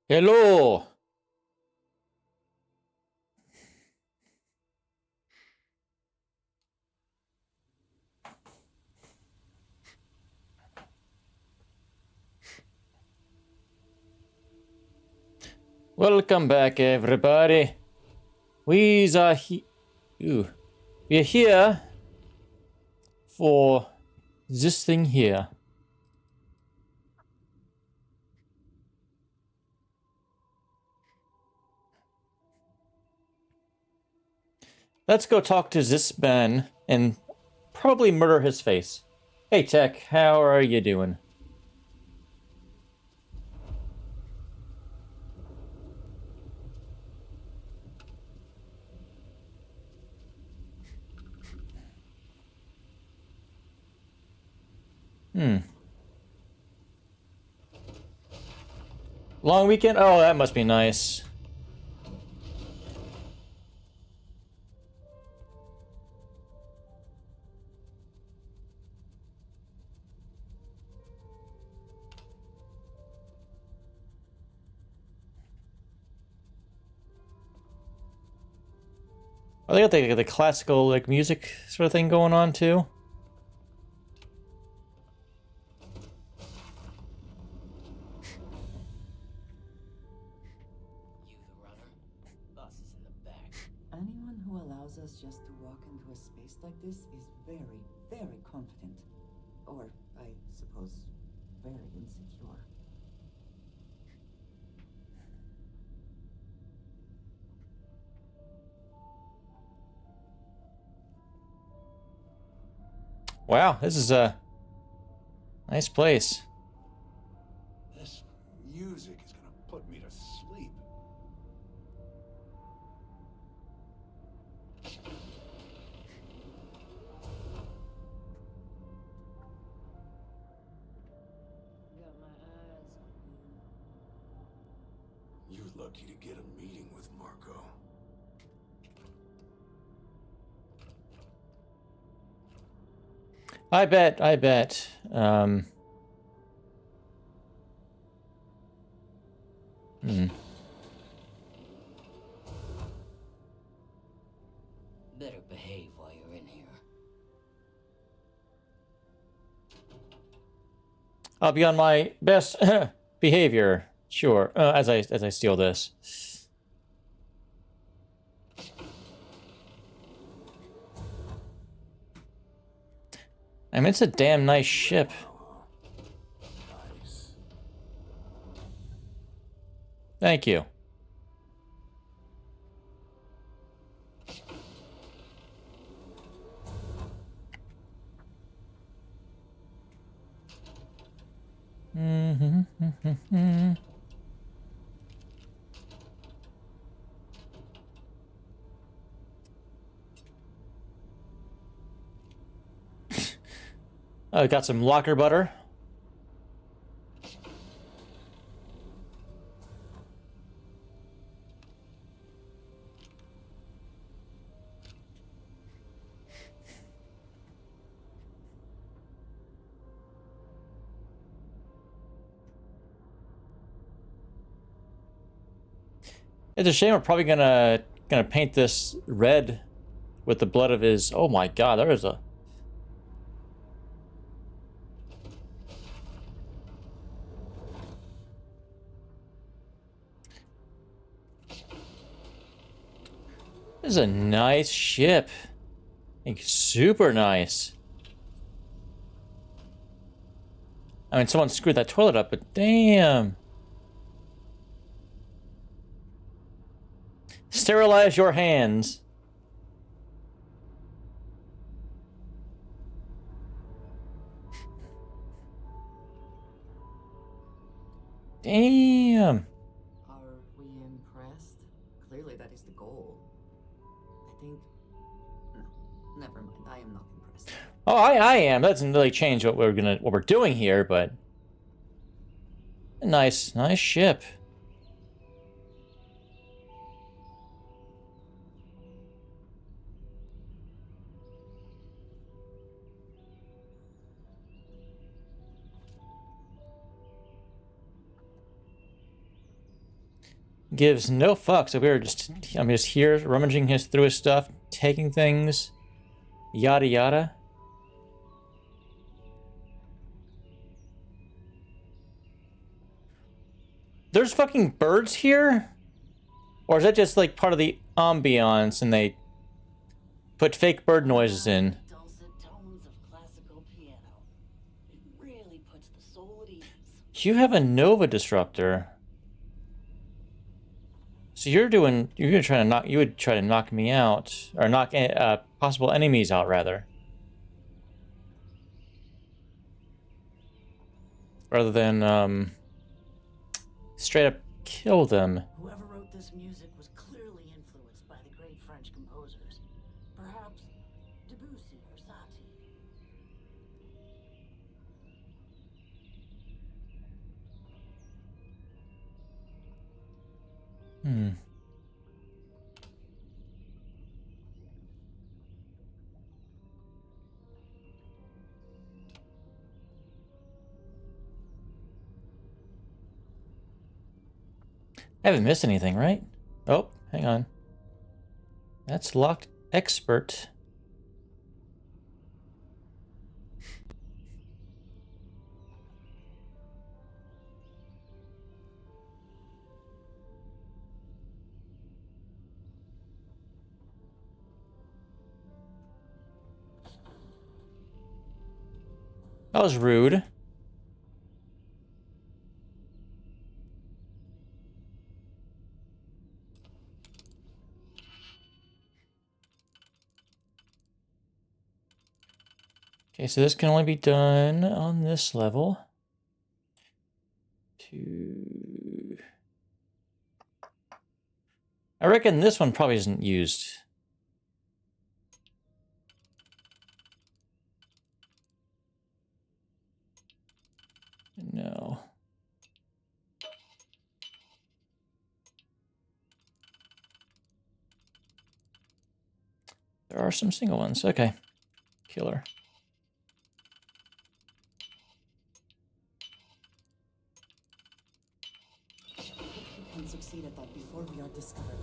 Hello. Welcome back, everybody. We are we're here for this thing here. Let's go talk to this man and probably murder his face. Hey, Tech, how are you doing? Long weekend? Oh, that must be nice. Oh, they got the classical like music sort of thing going on too. You the runner? Boss is in the back. Anyone who allows us just to walk into a space like this is very, very confident. Or, I suppose, very insecure. Wow, this is a nice place. This music is gonna put me to sleep. Got my eyes on you. You're lucky to get a meeting with Marco. I bet. Better behave while you're in here. I'll be on my best behavior. Sure. As I steal this. I mean, it's a damn nice ship. Nice. Thank you. Oh, got some locker butter. It's a shame we're probably gonna paint this red with the blood of his. Oh my God, there is a. This is a nice ship. Like, super nice. I mean, someone screwed that toilet up, but damn. Sterilize your hands. Damn. Are we impressed? Clearly that is the goal. I think... No, never mind. I am not impressed. Oh, I am. That doesn't really change what we're doing here, but a nice ship. gives no fucks. So I'm just here rummaging through his stuff, taking things, yada yada. There's fucking birds here? Or is that just like part of the ambiance and they put fake bird noises in? Dulcet tones of classical piano. It really puts the soul at ease. You have a Nova disruptor. So you're gonna try to knock, you would try to knock me out, or knock possible enemies out rather. Rather than, straight up kill them. Whoever wrote this music was clearly influenced by the great French composers. Perhaps Debussy or Satie. Hmm. I haven't missed anything, right? Oh, hang on. That's locked expert. That was rude. Okay, so this can only be done on this level. I reckon this one probably isn't used. No. There are some single ones. Okay. Killer. We can succeed at that before we are discovered.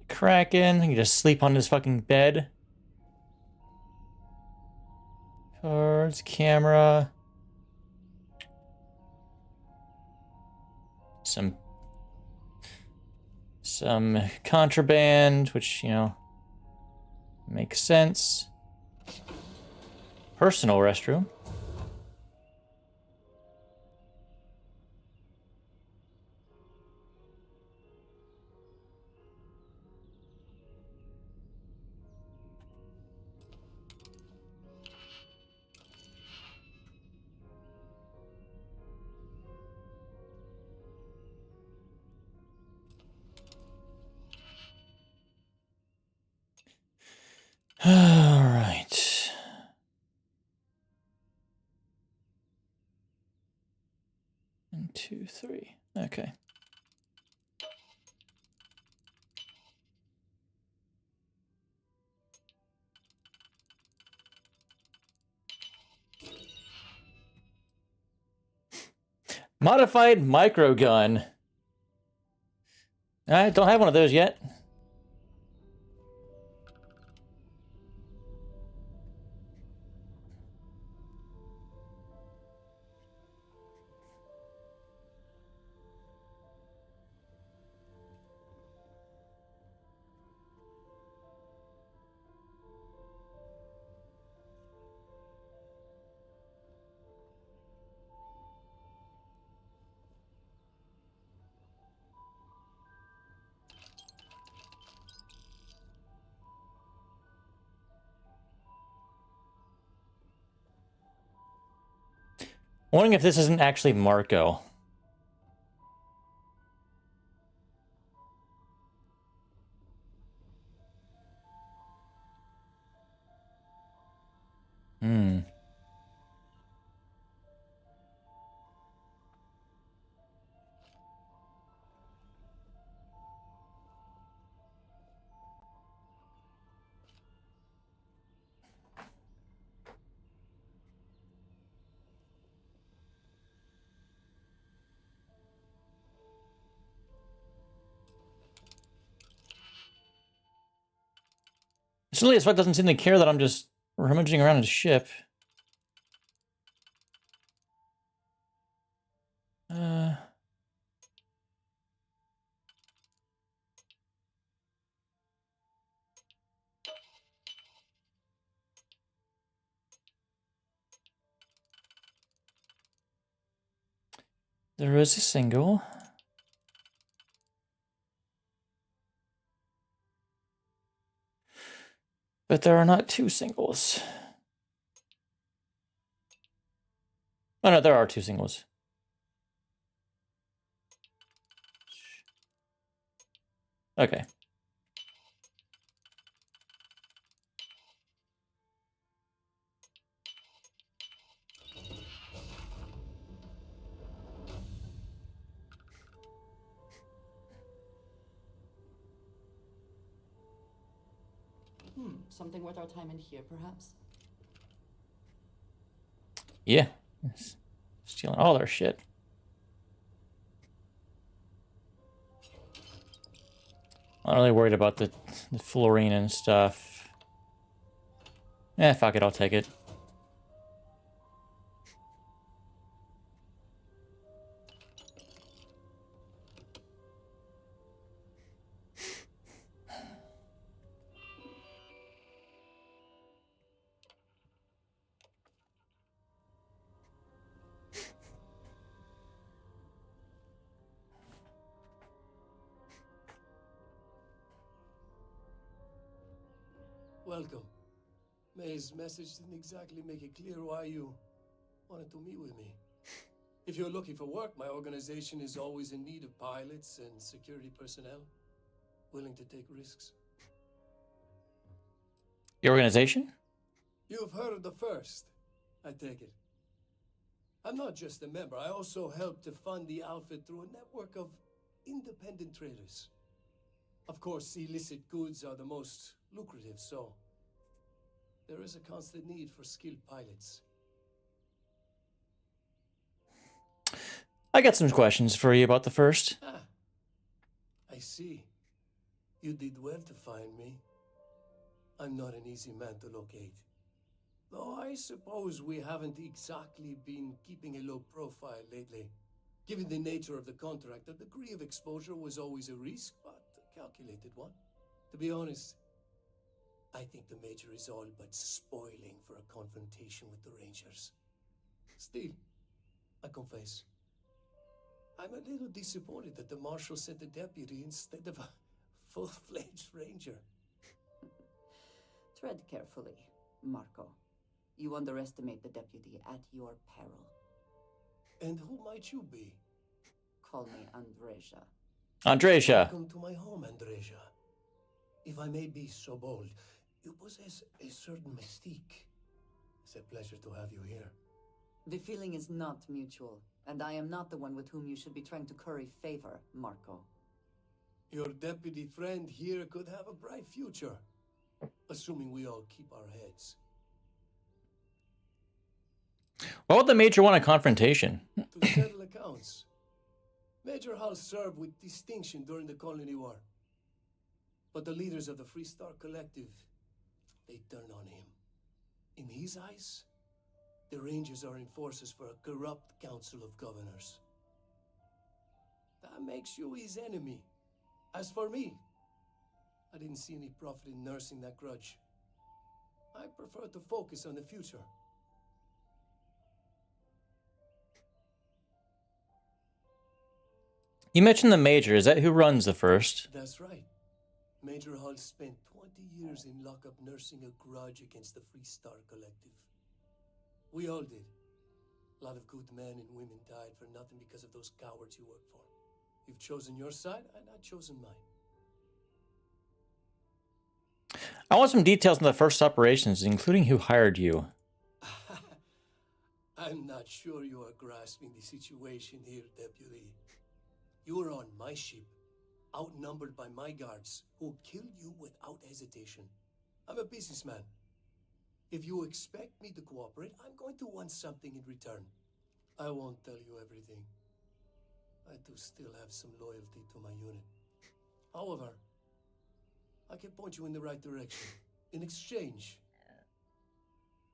Kraken. You just sleep on this fucking bed. Cards, camera. Some contraband, which, you know, makes sense. Personal restroom. All right. One, two, three. Okay. Modified microgun. I don't have one of those yet. Wondering if this isn't actually Marco. Hmm. Silly as fuck doesn't seem to care that I'm just rummaging around his ship. There is a single. But there are not two singles. Oh no, there are two singles. Okay. Something worth our time in here, perhaps? Yeah. Stealing all their shit. I'm not really worried about the fluorine and stuff. Eh, fuck it, I'll take it. Welcome. May's message didn't exactly make it clear why you wanted to meet with me. If you're looking for work, my organization is always in need of pilots and security personnel, willing to take risks. Your organization? You've heard of the first, I take it. I'm not just a member, I also help to fund the outfit through a network of independent traders. Of course, illicit goods are the most lucrative, so there is a constant need for skilled pilots. I got some questions for you about the first. Ah, I see. You did well to find me. I'm not an easy man to locate. Though I suppose we haven't exactly been keeping a low profile lately. Given the nature of the contract, a degree of exposure was always a risk, but a calculated one. To be honest, I think the Major is all but spoiling for a confrontation with the Rangers. Still, I confess, I'm a little disappointed that the Marshal sent a deputy instead of a full-fledged Ranger. Tread carefully, Marco. You underestimate the deputy at your peril. And who might you be? Call me Andreja. Andreja. Welcome to my home, Andreja. If I may be so bold, you possess a certain mystique. It's a pleasure to have you here. The feeling is not mutual, and I am not the one with whom you should be trying to curry favor, Marco. Your deputy friend here could have a bright future, assuming we all keep our heads. Why would the Major want a confrontation? To settle accounts. Major Hall served with distinction during the Colony War. But the leaders of the Free Star Collective, they turned on him. In his eyes, the Rangers are enforcers for a corrupt Council of Governors. That makes you his enemy. As for me, I didn't see any profit in nursing that grudge. I prefer to focus on the future. You mentioned the Major. Is that who runs the first? That's right. Major Hull spent 20 years in lockup nursing a grudge against the Free Star Collective. We all did. A lot of good men and women died for nothing because of those cowards you work for. You've chosen your side, and I've chosen mine. I want some details on the first operations, including who hired you. I'm not sure you are grasping the situation here, Deputy. You were on my ship, outnumbered by my guards, who killed you without hesitation. I'm a businessman. If you expect me to cooperate, I'm going to want something in return. I won't tell you everything. I do still have some loyalty to my unit. However, I can point you in the right direction. In exchange,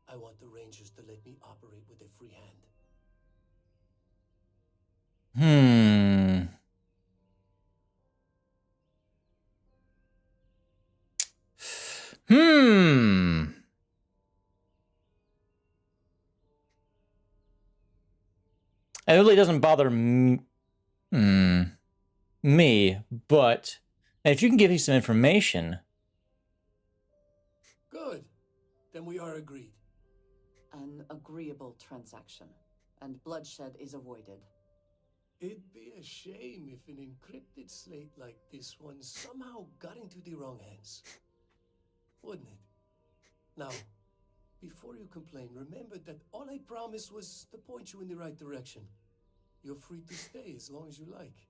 I want the Rangers to let me operate with a free hand. It really doesn't bother me, but if you can give me some information. Good. Then we are agreed. An agreeable transaction, and bloodshed is avoided. It'd be a shame if an encrypted slate like this one somehow got into the wrong hands. Wouldn't it? Now, before you complain, remember that all I promised was to point you in the right direction. You're free to stay as long as you like.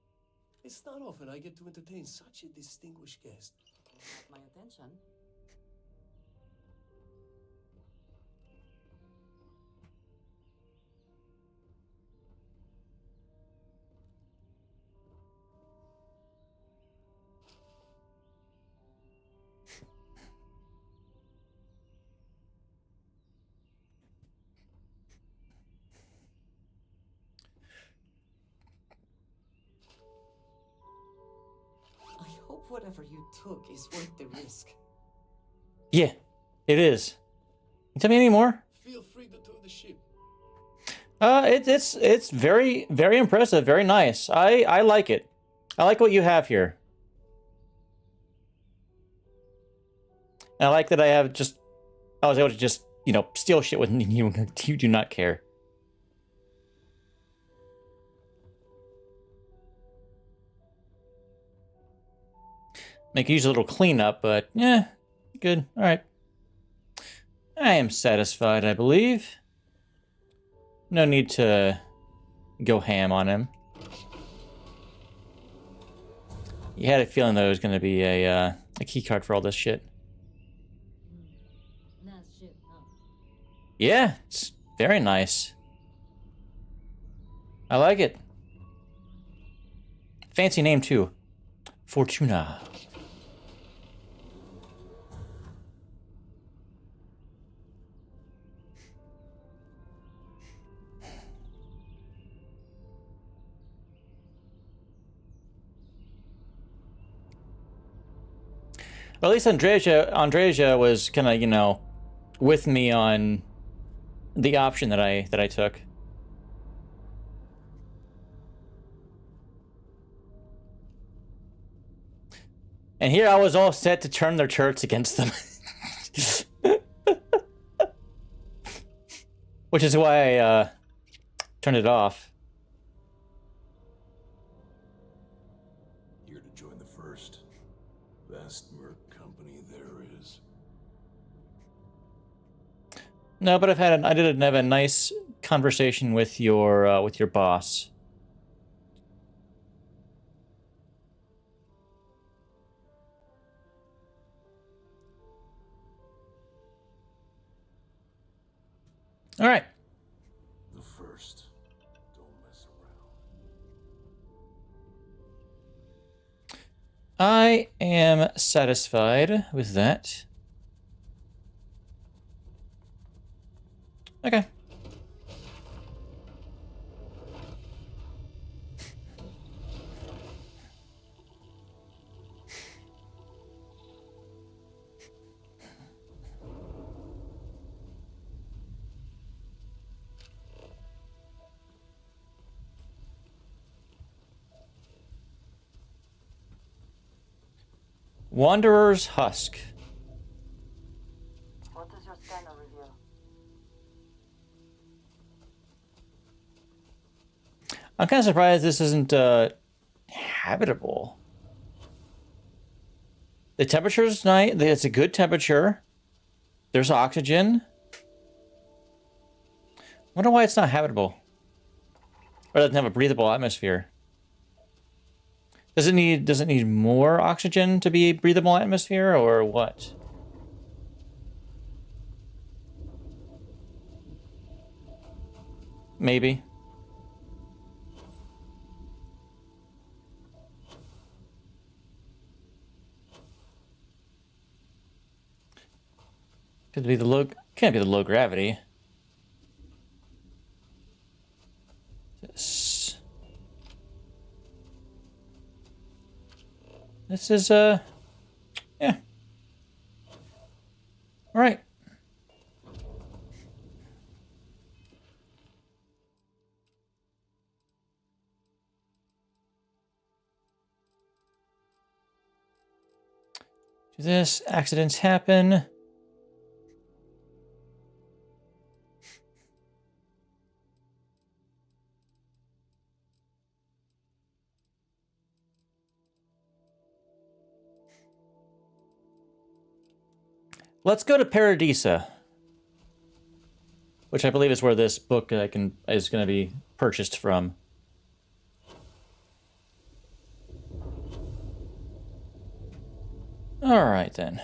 It's not often I get to entertain such a distinguished guest. You have my attention. I hope whatever you took is worth the risk. Yeah, it is. Can you tell me any more? Feel free to tour the ship. It's very, very impressive, very nice. I like it. I like what you have here. And I like that I was able to just, you know, steal shit when you do not care. Make use of a little cleanup, but yeah, good. All right. I am satisfied, I believe. No need to go ham on him. You had a feeling there was going to be a key card for all this shit. Nice ship, huh? Yeah, it's very nice. I like it. Fancy name too. Fortuna. Well, at least Andreja was kind of, you know, with me on the option that I took. And here I was all set to turn their turrets against them. Which is why I turned it off. Here to join the first best merc company there is. No, but I did have a nice conversation with your boss. All right. The first. Don't mess around. I am satisfied with that. Okay. Wanderer's Husk. What does your scanner reveal? I'm kind of surprised this isn't habitable. The temperature's nice. It's a good temperature. There's oxygen. Wonder why it's not habitable. Or doesn't have a breathable atmosphere. Does it need more oxygen to be a breathable atmosphere, or what? Maybe. Could be the low. Can't be the low gravity. This. This is yeah. All right. Do this. Accidents happen. Let's go to Paradisa, which I believe is where this book is going to be purchased from. All right then.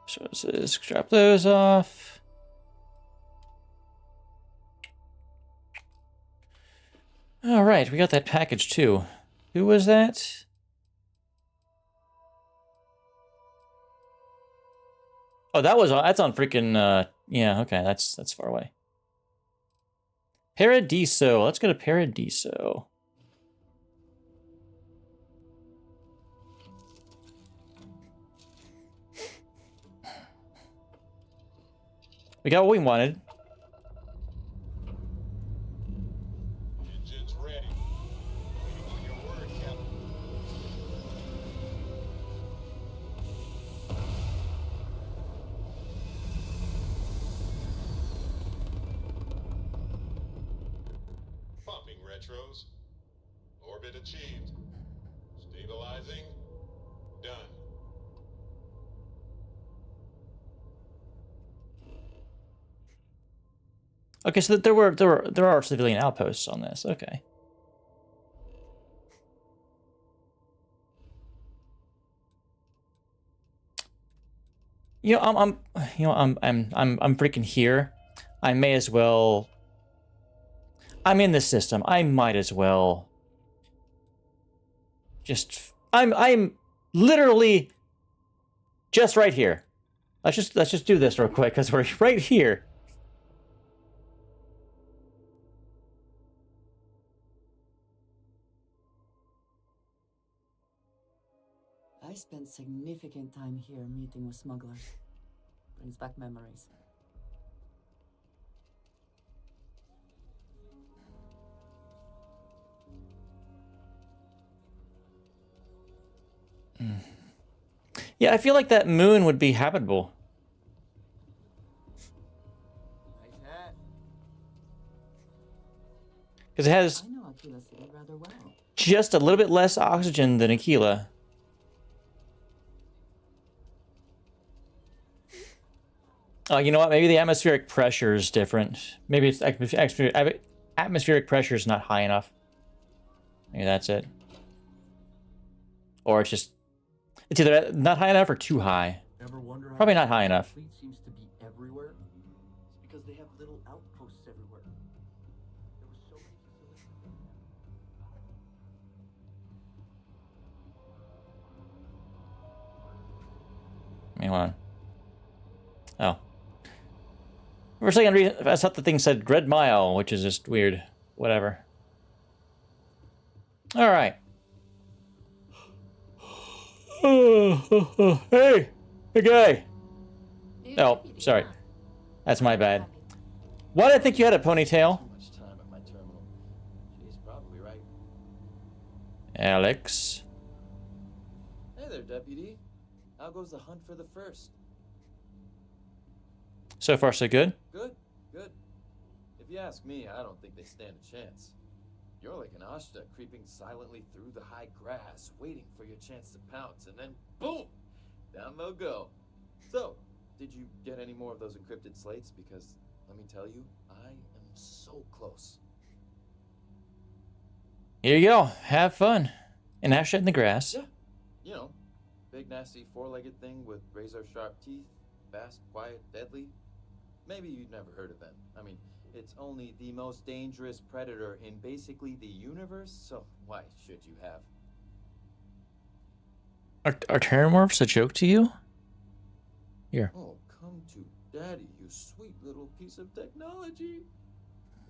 So this is drop those off. All right, we got that package too. Who was that? Oh, that's on freaking yeah, okay, that's far away. Paradiso. Let's go to Paradiso. We got what we wanted. Engines ready. Waiting on your word, Captain. Pumping retros. Orbit achieved. Stabilizing. Done. Okay, so there are civilian outposts on this. Okay. I'm freaking here. I may as well. I'm in the system. I might as well. I'm literally just right here. Let's just do this real quick because we're right here. I spent significant time here meeting with smugglers. Brings back memories. Yeah, I feel like that moon would be habitable. Because it has I know Aquila City rather well. just a little bit less oxygen than Aquila. Oh, you know what? Maybe the atmospheric pressure is different. Maybe it's atmospheric pressure is not high enough. Maybe that's it. Or it's either not high enough or too high. Probably not high enough. Fleet seems to be everywhere. It's because they have little outposts everywhere. There were so many facilities. Hold on. Oh. For a second, I thought the thing said Red Mile, which is just weird. Whatever. All right. Hey! Hey, guy! Oh, sorry. That's my bad. Why did I think you had a ponytail? Too much time at my terminal. She's probably right. Alex. Hey there, Deputy. How goes the hunt for the first? So far, so good. Good, good. If you ask me, I don't think they stand a chance. You're like an Ashta creeping silently through the high grass, waiting for your chance to pounce, and then boom! Down they'll go. So, did you get any more of those encrypted slates? Because, let me tell you, I am so close. Here you go. Have fun. And Ash in the grass. Yeah. You know, big nasty four-legged thing with razor-sharp teeth, fast, quiet, deadly. Maybe you've never heard of them. I mean, It's only the most dangerous predator in basically the universe, so why should you have? Are Terramorphs a joke to you? Here. Oh, come to daddy, you sweet little piece of technology.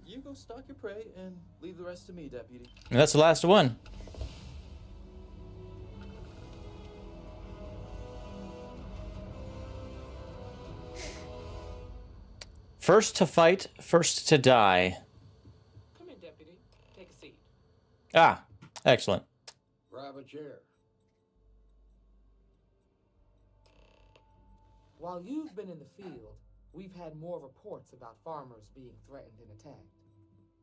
You go stalk your prey and leave the rest to me, deputy. And that's the last one. First to fight, first to die. Come in, deputy. Take a seat. Ah, excellent. Grab a chair. While you've been in the field, we've had more reports about farmers being threatened and attacked.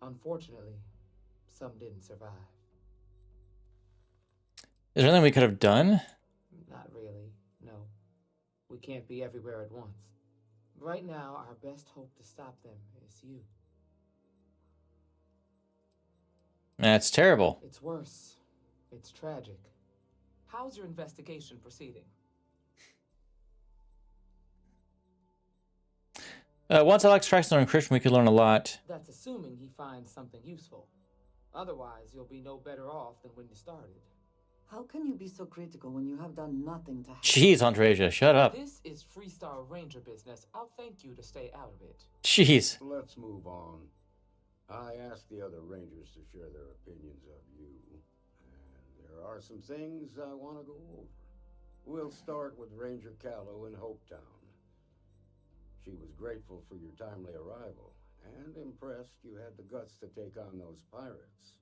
Unfortunately, some didn't survive. Is there anything we could have done? Not really, no. We can't be everywhere at once. Right now, our best hope to stop them is you. That's terrible. It's worse. It's tragic. How's your investigation proceeding? Once Alex tracks their encryption, we could learn a lot. That's assuming he finds something useful. Otherwise, you'll be no better off than when you started. How can you be so critical when you have done nothing to help? Jeez, Andreja, shut up. This is Freestar Ranger business. I'll thank you to stay out of it. Jeez. Let's move on. I asked the other Rangers to share their opinions of you, and there are some things I want to go over. We'll start with Ranger Callow in Hopetown. She was grateful for your timely arrival, and impressed you had the guts to take on those pirates.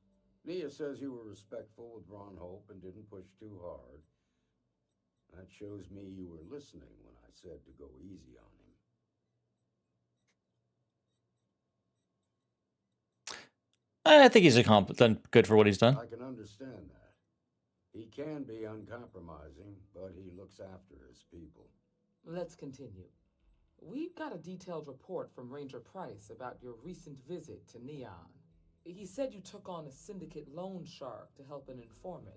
Nia says you were respectful with Ron Hope and didn't push too hard. That shows me you were listening when I said to go easy on him. I think he's done good for what he's done. I can understand that. He can be uncompromising, but he looks after his people. Let's continue. We got a detailed report from Ranger Price about your recent visit to Neon. He said you took on a syndicate loan shark to help an informant.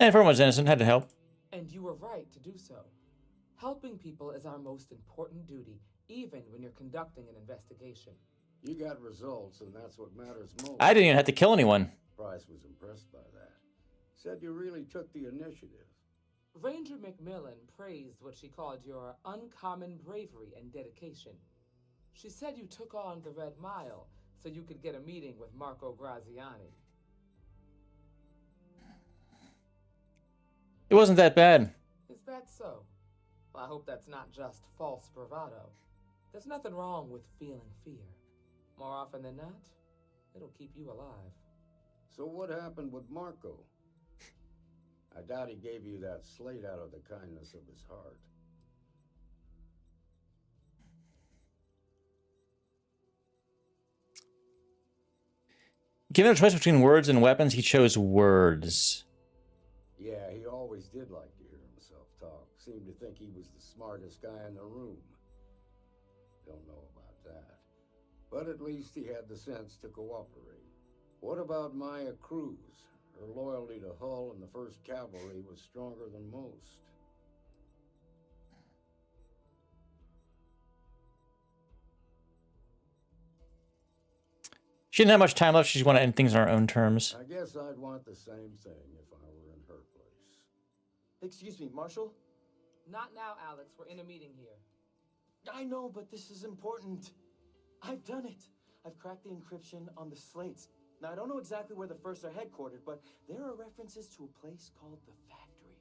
And everyone was innocent, had to help. And you were right to do so. Helping people is our most important duty, even when you're conducting an investigation. You got results, and that's what matters most. I didn't even have to kill anyone. Price was impressed by that. Said you really took the initiative. Ranger McMillan praised what she called your uncommon bravery and dedication. She said you took on the Red Mile so you could get a meeting with Marco Graziani. It wasn't that bad. Is that so? Well, I hope that's not just false bravado. There's nothing wrong with feeling fear. More often than not, it'll keep you alive. So what happened with Marco? I doubt he gave you that slate out of the kindness of his heart. Given a choice between words and weapons, he chose words. Yeah, he always did like to hear himself talk. Seemed to think he was the smartest guy in the room. Don't know about that. But at least he had the sense to cooperate. What about Maya Cruz? Her loyalty to Hull and the 1st Cavalry was stronger than most. She didn't have much time left. She just wanted to end things on her own terms. I guess I'd want the same thing if I were in her place. Excuse me, Marshal? Not now, Alex. We're in a meeting here. I know, but this is important. I've done it. I've cracked the encryption on the slates. Now, I don't know exactly where the First are headquartered, but there are references to a place called the Factory.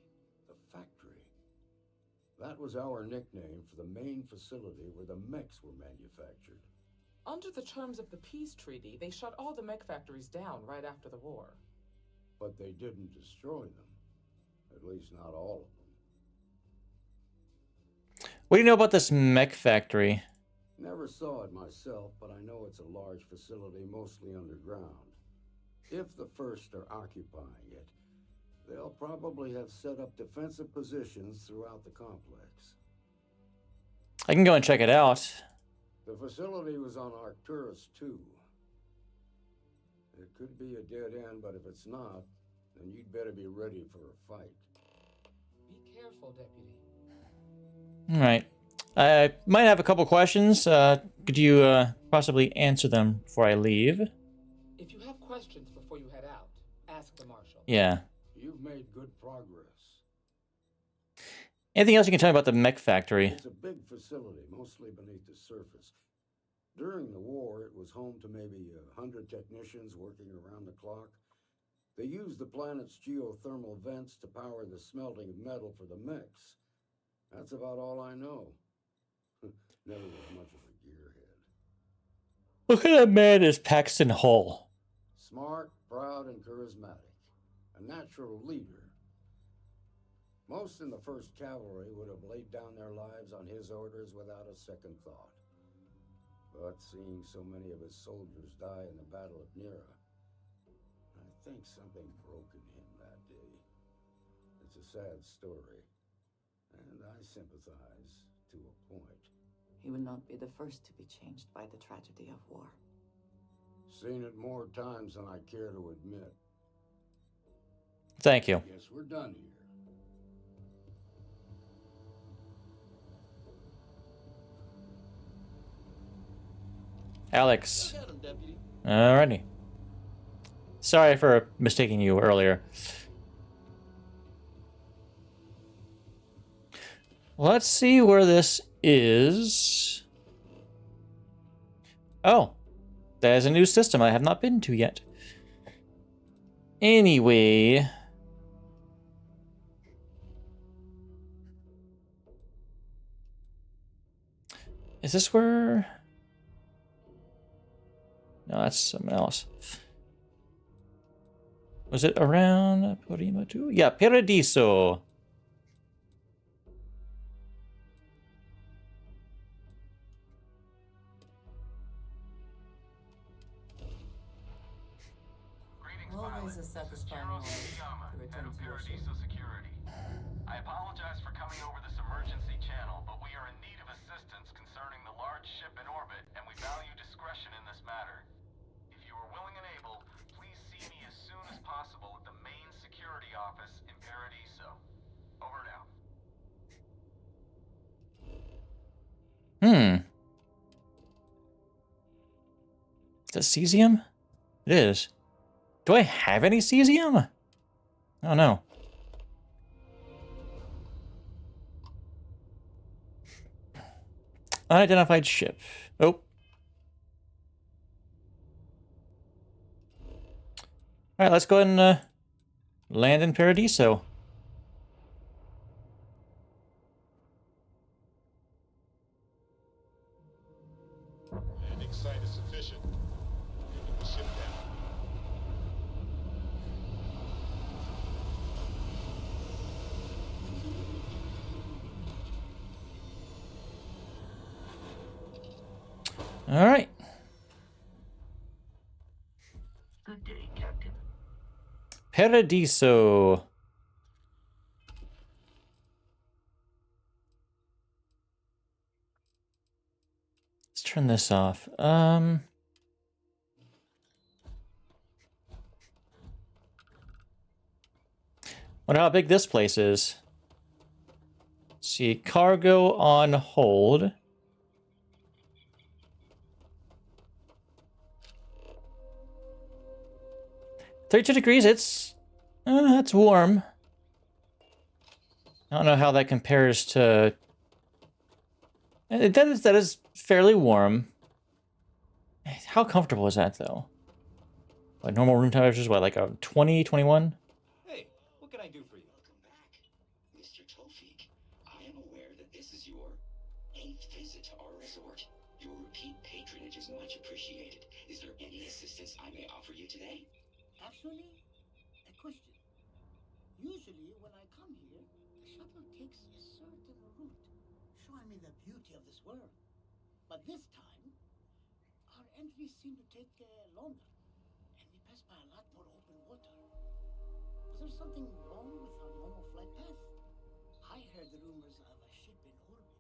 The factory. That was our nickname for the main facility where the mechs were manufactured. Under the terms of the peace treaty, they shut all the mech factories down right after the war. But they didn't destroy them. At least not all of them. What do you know about this mech factory? Never saw it myself, but I know it's a large facility mostly underground. If the First are occupying it, they'll probably have set up defensive positions throughout the complex. I can go and check it out. The facility was on Arcturus 2. It could be a dead end, but if it's not, then you'd better be ready for a fight. Be careful, Deputy. All right. I might have a couple questions. Could you possibly answer them before I leave? If you have questions before you head out, ask the marshal. Yeah. You've made good progress. Anything else you can tell me about the mech factory? It's a big facility, mostly beneath the surface. During the war, it was home to maybe 100 technicians working around the clock. They used the planet's geothermal vents to power the smelting of metal for the mechs. That's about all I know. Never was much of a gearhead. What kind of man is Paxton Hull? Smart, proud, and charismatic. A natural leader. Most in the 1st Cavalry would have laid down their lives on his orders without a second thought. But seeing so many of his soldiers die in the Battle of Nera, I think something broke in him that day. It's a sad story, and I sympathize to a point. He would not be the first to be changed by the tragedy of war. Seen it more times than I care to admit. Thank you. Guess we're done here. Alex. Look at him, deputy. Alrighty. Sorry for mistaking you earlier. Let's see where this is. Oh, there's a new system I have not been to yet. Anyway. Is this where... No, that's something else. Was it around Porima too? Yeah, Paradiso. Always a satisfying moment to return to your ship. Security. I apologize for coming over this emergency channel, but we are in need of assistance concerning the large ship in orbit, and we value discretion in this matter. If you are willing and able, please see me as soon as possible at the main security office in Paradiso. Over now. Is that cesium? It is. Do I have any cesium? Oh no. Unidentified ship. Oh. Alright, let's go ahead and land in Paradiso. Landing site is sufficient. Taking the ship down. All right. Good day, Captain. Paradiso. Let's turn this off. Wonder how big this place is. Let's see, cargo on hold. 32 degrees, that's warm. I don't know how that compares to... That is fairly warm. How comfortable is that, though? Like normal room temperature is what, like a 20, 21? Hey, what can I do for you? Welcome back, Mr. Tofik. I am aware that this is your 8th visit to our resort. Your repeat patronage is much appreciated. Is there any assistance I may offer you today? Actually, a question. Usually, when I come here, the shuttle takes a certain route, showing me the beauty of this world. But this time, our entries seem to take longer, and we pass by a lot more open water. Was there something wrong with our normal flight path? I heard the rumors of a ship in orbit.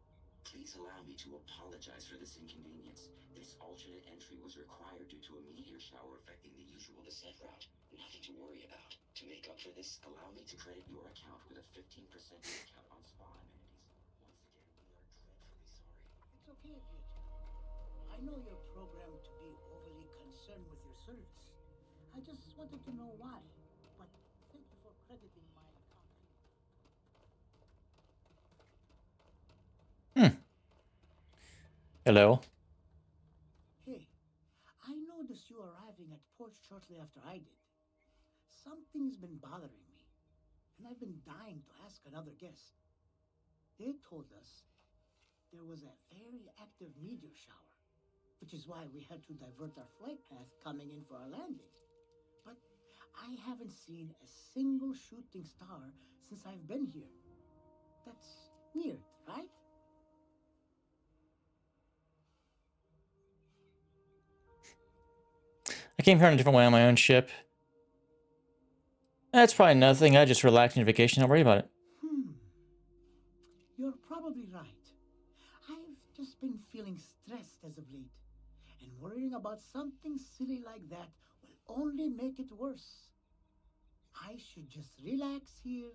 Please allow me to apologize for this inconvenience. This alternate entry was required due to a meteor shower affecting the usual descent route. Nothing to worry about. To make up for this, allow me to credit your account with a 15% discount on spa amenities. Once again, we are Okay, Beauty. I know you're programmed to be overly concerned with your service. I just wanted to know why. But thank you for crediting my encounter. Hello. Hey, I noticed you arriving at port shortly after I did. Something's been bothering me, and I've been dying to ask another guest. They told us there was a very active meteor shower, which is why we had to divert our flight path coming in for our landing. But I haven't seen a single shooting star since I've been here. That's weird, right? I came here on a different way on my own ship. That's probably nothing. I just relaxed on vacation. Don't worry about it. You're probably right. I've just been feeling stressed as of late, and worrying about something silly like that will only make it worse. I should just relax here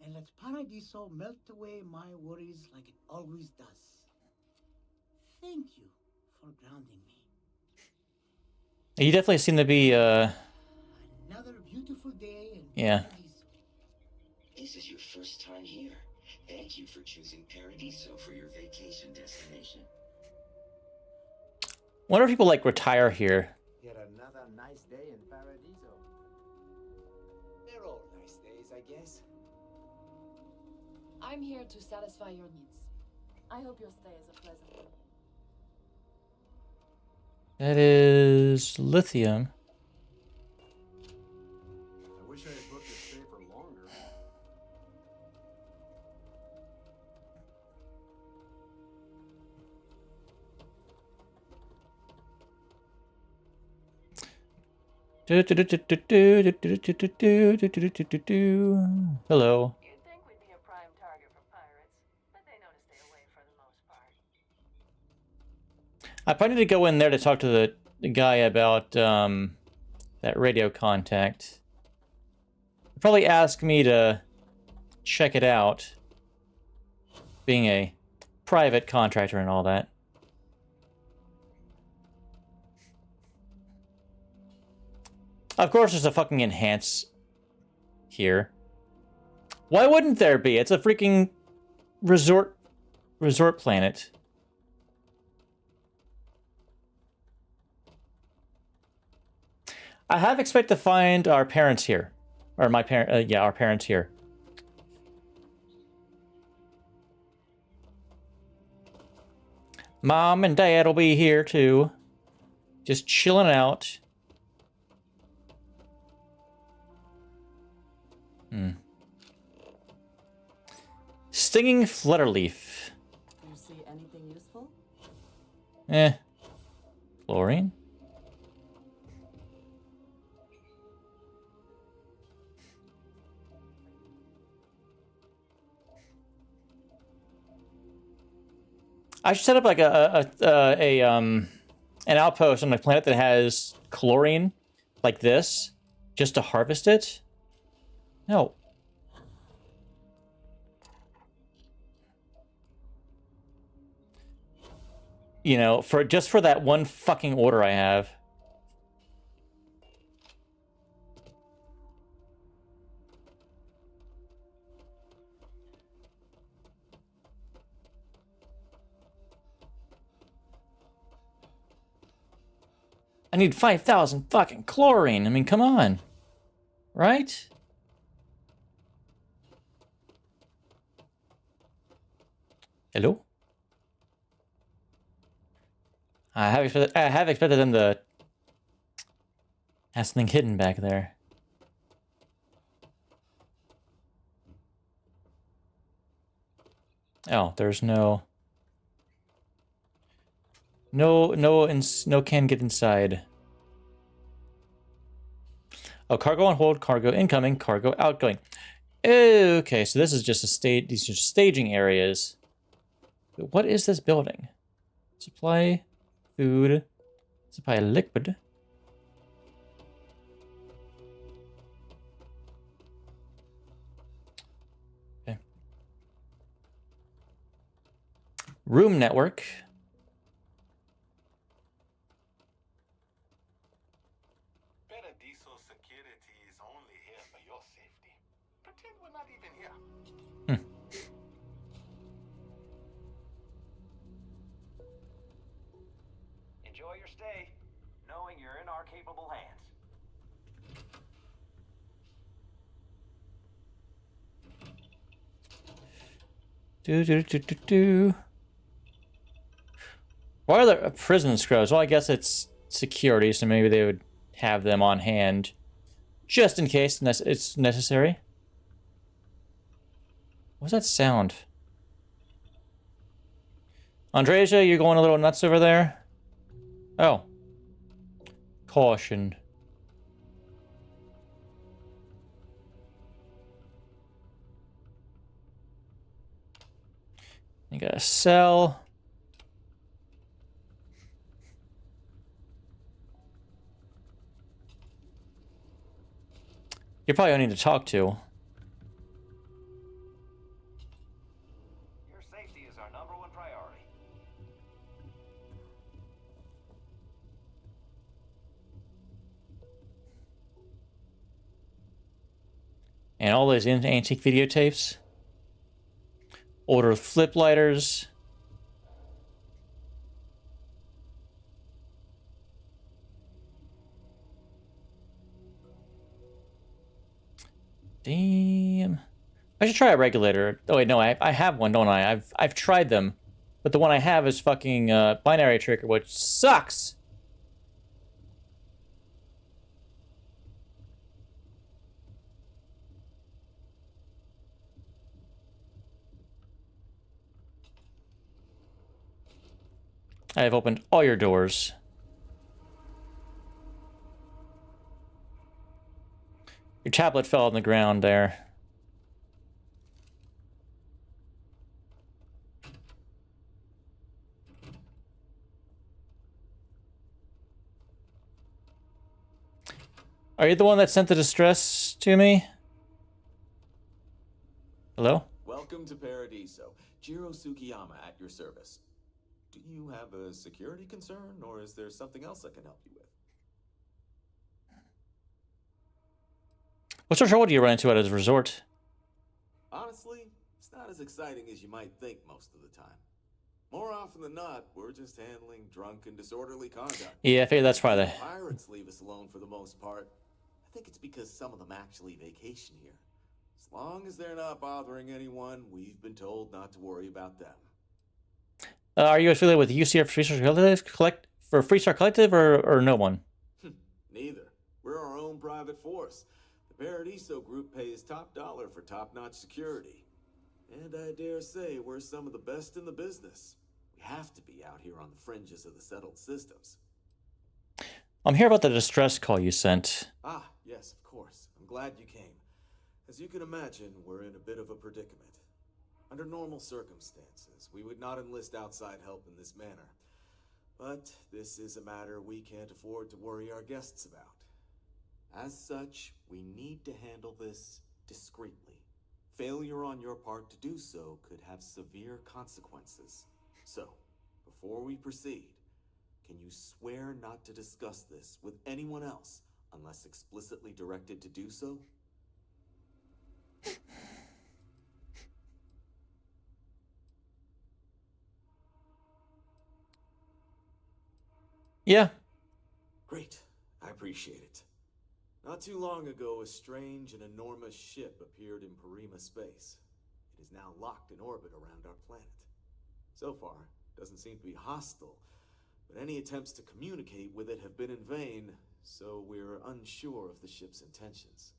and let Paradiso melt away my worries like it always does. Thank you for grounding me. You definitely seem to be, Another beautiful day in yeah. Paradiso. This is your first time here. Thank you for choosing Paradiso for your vacation destination. Wonder if people like retire here. Yet another nice day in Paradiso. They're all nice days, I guess. I'm here to satisfy your needs. I hope your stay is a pleasant one. That is lithium. I wish I had booked a stay for longer. Hello. You'd think we'd be a prime target for pirates, but they know to stay away for the most part. I probably need to go in there to talk to the guy about that radio contact. He'll probably ask me to check it out, being a private contractor and all that. Of course there's a fucking enhance here. Why wouldn't there be? It's a freaking resort planet. I have expected to find our parents here. Or my parent, yeah, our parents here. Mom and Dad will be here too. Just chilling out. Stinging flutterleaf. Do you see anything useful? Chlorine? I should set up like an outpost on my planet that has chlorine like this, just to harvest it. No. You know, just for that one fucking order I have. I need 5,000 fucking chlorine. I mean, come on. Right? Hello? I have expected them to have something hidden back there. Oh, there's no can get inside. Oh, cargo on hold, cargo incoming, cargo outgoing. Okay, so this is just these are staging areas. But what is this building? Supply food, supply liquid. Okay. Room network. enjoy your stay, knowing you're in our capable hands. Why are there prison scrubs? Well, I guess it's security, so maybe they would have them on hand just in case it's necessary. What's that sound? Andreja, you're going a little nuts over there? Oh. Caution. You got a cell. You're probably only need to talk to. Your safety is our #1 priority. And all those antique videotapes. Order flip lighters. Damn. I should try a regulator. Oh wait, no, I have one, don't I? I've tried them, but the one I have is fucking binary trigger, which sucks. I have opened all your doors. Your tablet fell on the ground there. Are you the one that sent the distress to me? Hello? Welcome to Paradiso. Jiro Tsukiyama at your service. Do you have a security concern, or is there something else I can help you with? What sort of trouble do you run into at his resort? Honestly, it's not as exciting as you might think most of the time. More often than not, we're just handling drunk and disorderly conduct. Yeah, I figured that's probably the... Pirates leave us alone for the most part. I think it's because some of them actually vacation here. As long as they're not bothering anyone, we've been told not to worry about them. Are you affiliated with UCF Freestar Collective or no one? Neither. We're our own private force. The Paradiso group pays top dollar for top-notch security. And I dare say we're some of the best in the business. We have to be out here on the fringes of the settled systems. I'm here about the distress call you sent. Ah, yes, of course. I'm glad you came. As you can imagine, we're in a bit of a predicament. Under normal circumstances, we would not enlist outside help in this manner. But this is a matter we can't afford to worry our guests about. As such, we need to handle this discreetly. Failure on your part to do so could have severe consequences. So, before we proceed, can you swear not to discuss this with anyone else unless explicitly directed to do so? Yeah. Great. I appreciate it. Not too long ago, a strange and enormous ship appeared in Parima space. It is now locked in orbit around our planet. So far, it doesn't seem to be hostile, but any attempts to communicate with it have been in vain, so we're unsure of the ship's intentions.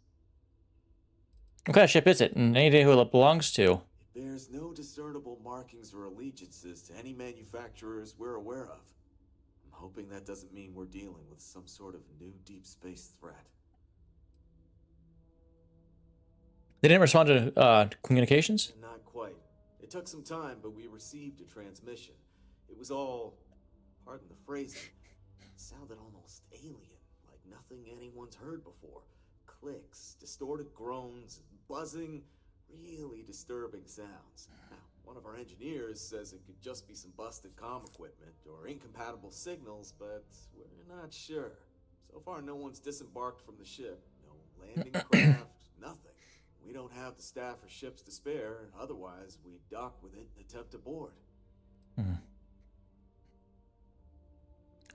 What kind of ship is it, and any idea who it belongs to? It bears no discernible markings or allegiances to any manufacturers we're aware of. I'm hoping that doesn't mean we're dealing with some sort of new deep space threat. They didn't respond to communications? Not quite. It took some time, but we received a transmission. It was all, pardon the phrasing, it sounded almost alien, like nothing anyone's heard before. Clicks, distorted groans, buzzing, really disturbing sounds. Now, one of our engineers says it could just be some busted comm equipment or incompatible signals, but we're not sure. So far, no one's disembarked from the ship. No landing craft, nothing. We don't have the staff or ships to spare, otherwise we'd dock with it and attempt to board.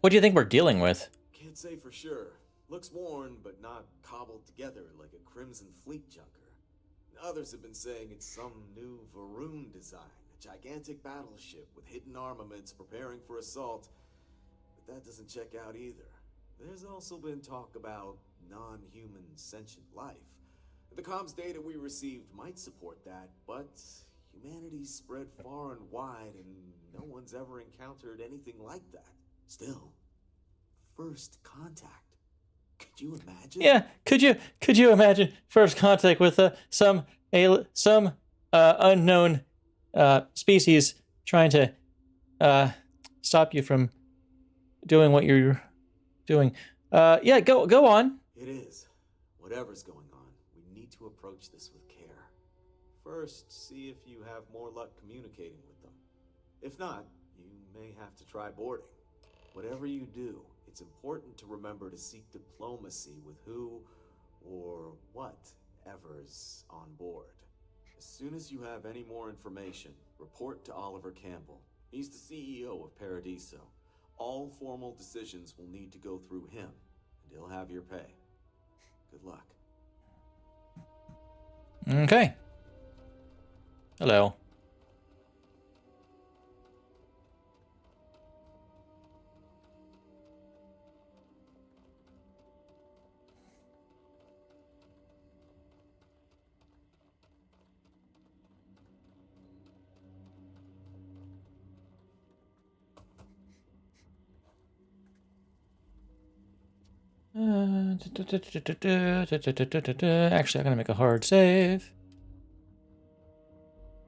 What do you think we're dealing with? Can't say for sure. Looks worn, but not cobbled together like a Crimson Fleet junker. Others have been saying it's some new Varun design, a gigantic battleship with hidden armaments preparing for assault. But that doesn't check out either. There's also been talk about non-human sentient life. The comms data we received might support that, but humanity's spread far and wide and no one's ever encountered anything like that. Still, first contact. Could you imagine? Yeah, could you imagine first contact with some unknown species trying to stop you from doing what you're doing? Yeah, go on. It is. Whatever's going on, we need to approach this with care. First, see if you have more luck communicating with them. If not, you may have to try boarding. Whatever you do, it's important to remember to seek diplomacy with who or whatever's on board. As soon as you have any more information, report to Oliver Campbell. He's the CEO of Paradiso. All formal decisions will need to go through him, and he'll have your pay. Good luck. Okay. Hello. Actually, I'm gonna make a hard save.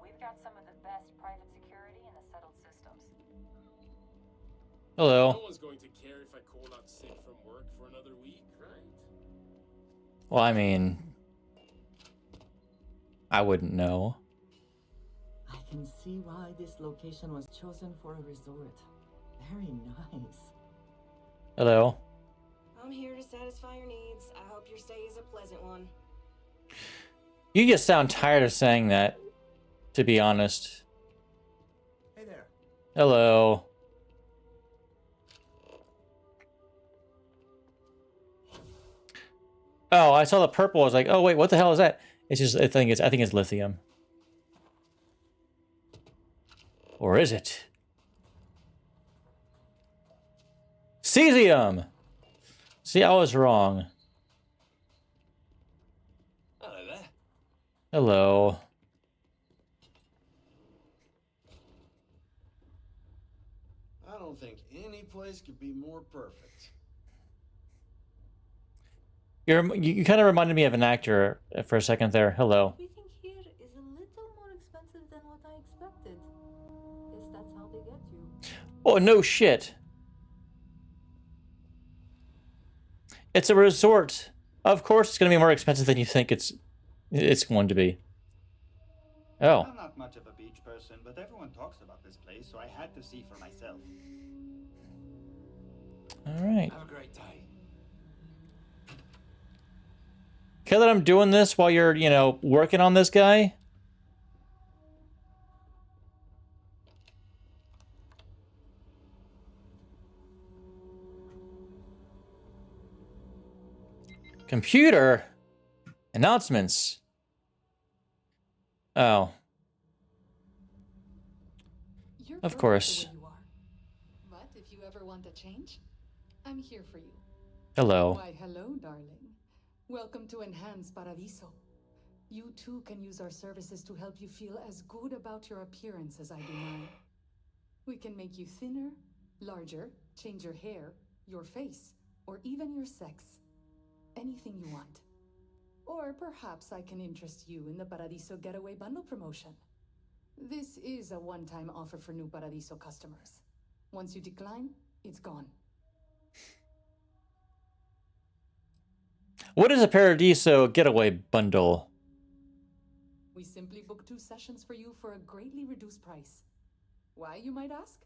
We've got some of the best private security in the settled systems. Hello. No one's going to care if I call out sick from work for another week, right? Well, I mean, I wouldn't know. I can see why this location was chosen for a resort. Very nice. Hello. I'm here to satisfy your needs. I hope your stay is a pleasant one. You just sound tired of saying that, to be honest. Hey there. Hello. Oh, I saw the purple. I was like, oh wait, what the hell is that? It's just, I think it's lithium. Or is it? Cesium! See, I was wrong. Hello there. Hello. I don't think any place could be more perfect. You kind of reminded me of an actor for a second there. Hello. Everything here is a little more expensive than what I expected. Guess that's how they get you. Oh, no shit. It's a resort. Of course it's going to be more expensive than you think it's going to be. Oh. I'm not much of a beach person, but everyone talks about this place, so I had to see for myself. All right. Have a great day. Okay, that I'm doing this while you're, you know, working on this guy. Computer announcements. Oh. You're Of perfect course. the way you are. But if you ever want a change, I'm here for you. Hello. Why, hello, darling. Welcome to Enhanced Paradiso. You too can use our services to help you feel as good about your appearance as I do mine. We can make you thinner, larger, change your hair, your face, or even your sex. Anything you want. Or perhaps I can interest you in the Paradiso Getaway Bundle promotion. This is a one-time offer for new Paradiso customers. Once you decline, it's gone. What is a Paradiso Getaway Bundle? We simply book 2 sessions for you for a greatly reduced price. Why, you might ask?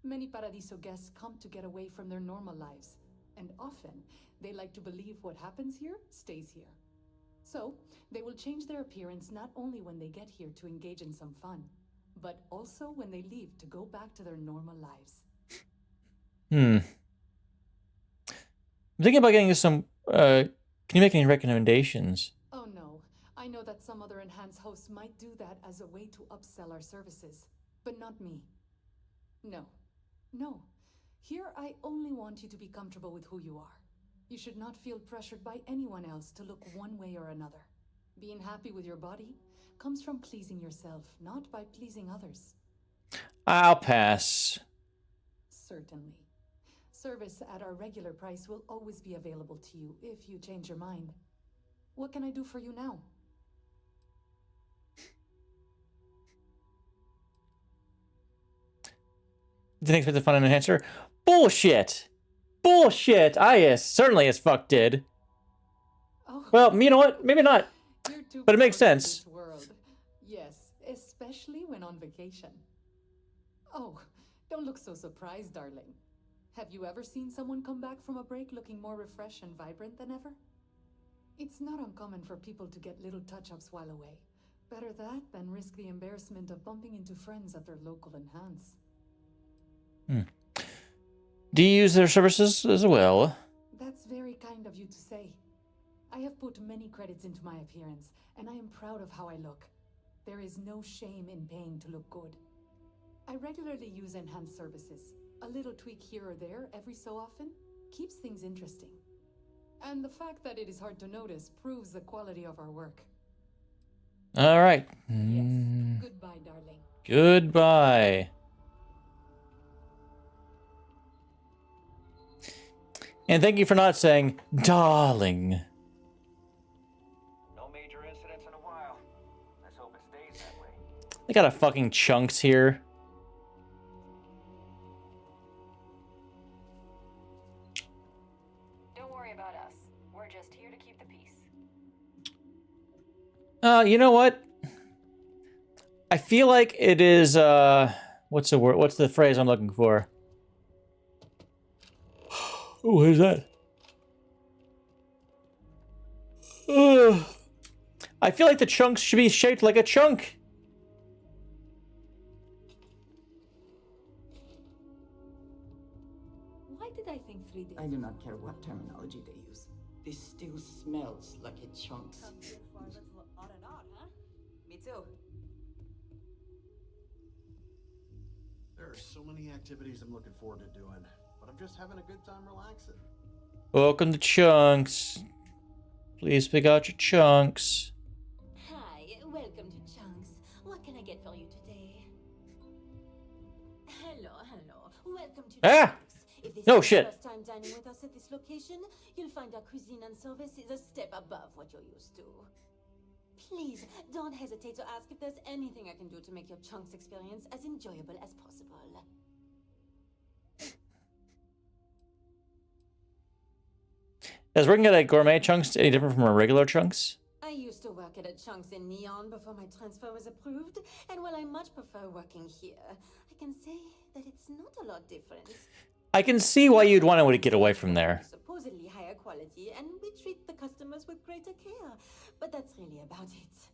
Many Paradiso guests come to get away from their normal lives, and often they like to believe what happens here stays here. So, they will change their appearance not only when they get here to engage in some fun, but also when they leave to go back to their normal lives. I'm thinking about getting some, can you make any recommendations? Oh no, I know that some other enhanced hosts might do that as a way to upsell our services, but not me. No. No. Here I only want you to be comfortable with who you are. You should not feel pressured by anyone else to look one way or another. Being happy with your body comes from pleasing yourself, not by pleasing others. I'll pass. Certainly. Service at our regular price will always be available to you if you change your mind. What can I do for you now? Didn't expect to find an enhancer. Bullshit! Bullshit! I certainly as fuck did. Oh. Well, you know what? Maybe not. You're too But it makes poor for sense. this world. Yes, especially when on vacation. Oh, don't look so surprised, darling. Have you ever seen someone come back from a break looking more refreshed and vibrant than ever? It's not uncommon for people to get little touch-ups while away. Better that than risk the embarrassment of bumping into friends at their local enhance. Do you use their services as well? That's very kind of you to say. I have put many credits into my appearance, and I am proud of how I look. There is no shame in paying to look good. I regularly use enhanced services. A little tweak here or there every so often keeps things interesting. And the fact that it is hard to notice proves the quality of our work. All right. Yes. Goodbye, darling. Goodbye. And thank you for not saying, darling. No major incidents in a while. Let's hope it stays that way. They got a fucking chunks here. Don't worry about us. We're just here to keep the peace. You know what? I feel like it is, what's the word? What's the phrase I'm looking for? Oh, what is that? I feel like the chunks should be shaped like a chunk. Why did I think 3D? I do not care what terminology they use. This still smells like it chunks. Me too. There are so many activities I'm looking forward to doing, but I'm just having a good time relaxing. Welcome to Chunks. Please pick out your chunks. Hi, welcome to Chunks. What can I get for you today? Hello. Welcome to Ah! Chunks. If this No is shit. your first time dining with us at this location, you'll find our cuisine and service is a step above what you're used to. Please, don't hesitate to ask if there's anything I can do to make your Chunks experience as enjoyable as possible. Is working at a gourmet Chunks any different from a regular Chunks? I used to work at a Chunks in Neon before my transfer was approved, and while I much prefer working here, I can say that it's not a lot different. I can see why you'd want to get away from there. Supposedly higher quality, and we treat the customers with greater care, but that's really about it.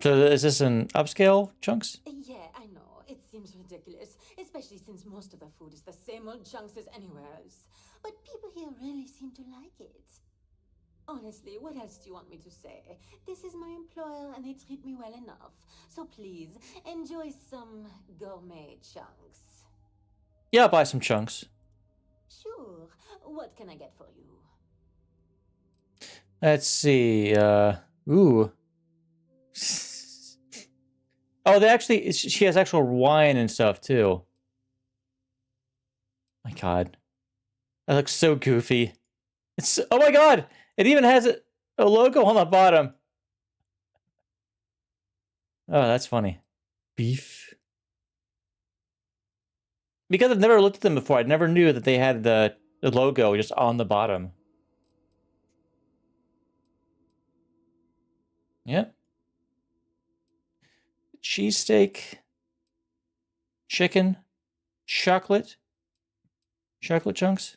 So is this an upscale Chunks? Yeah, I know. It seems ridiculous, especially since most of the food is the same old Chunks as anywhere else. But people here really seem to like it. Honestly, what else do you want me to say? This is my employer and they treat me well enough. So please, enjoy some gourmet Chunks. Yeah, I'll buy some Chunks. Sure. What can I get for you? Let's see, ooh. Oh, they actually, she has actual wine and stuff, too. My God. That looks so goofy. It's, oh my God! It even has a logo on the bottom. Oh, that's funny. Beef. Because I've never looked at them before, I never knew that they had the logo just on the bottom. Yep. Cheesesteak. Chicken. Chocolate. Chocolate chunks.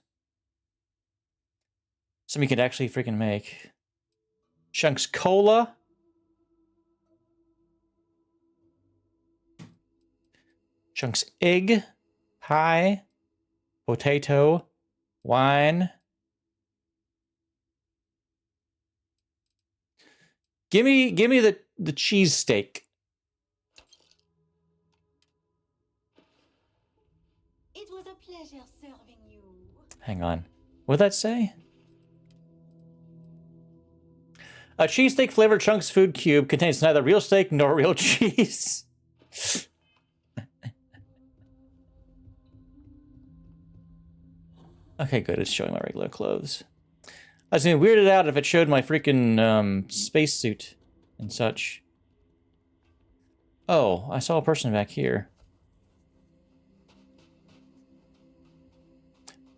Something you could actually freaking make. Chunks cola. Chunks egg. Pie. potato, wine. Give me the cheesesteak. It was a pleasure serving you. Hang on. What'd that say? A cheesesteak flavored chunks food cube contains neither real steak nor real cheese. Okay, good. It's showing my regular clothes. I was gonna be weirded out if it showed my freaking spacesuit and such. Oh, I saw a person back here.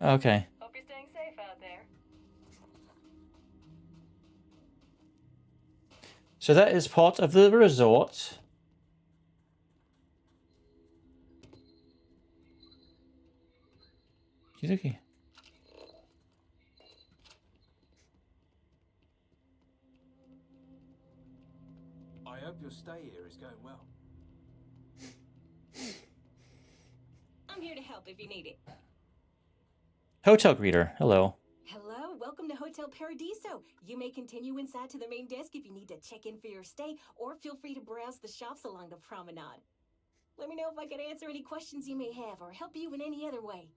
Okay. Hope you're staying safe out there. So that is part of the resort. Okay. I hope your stay here is going well. I'm here to help if you need it. Hotel greeter. Hello. Hello, welcome to Hotel Paradiso. You may continue inside to the main desk if you need to check in for your stay, or feel free to browse the shops along the promenade. Let me know if I can answer any questions you may have or help you in any other way.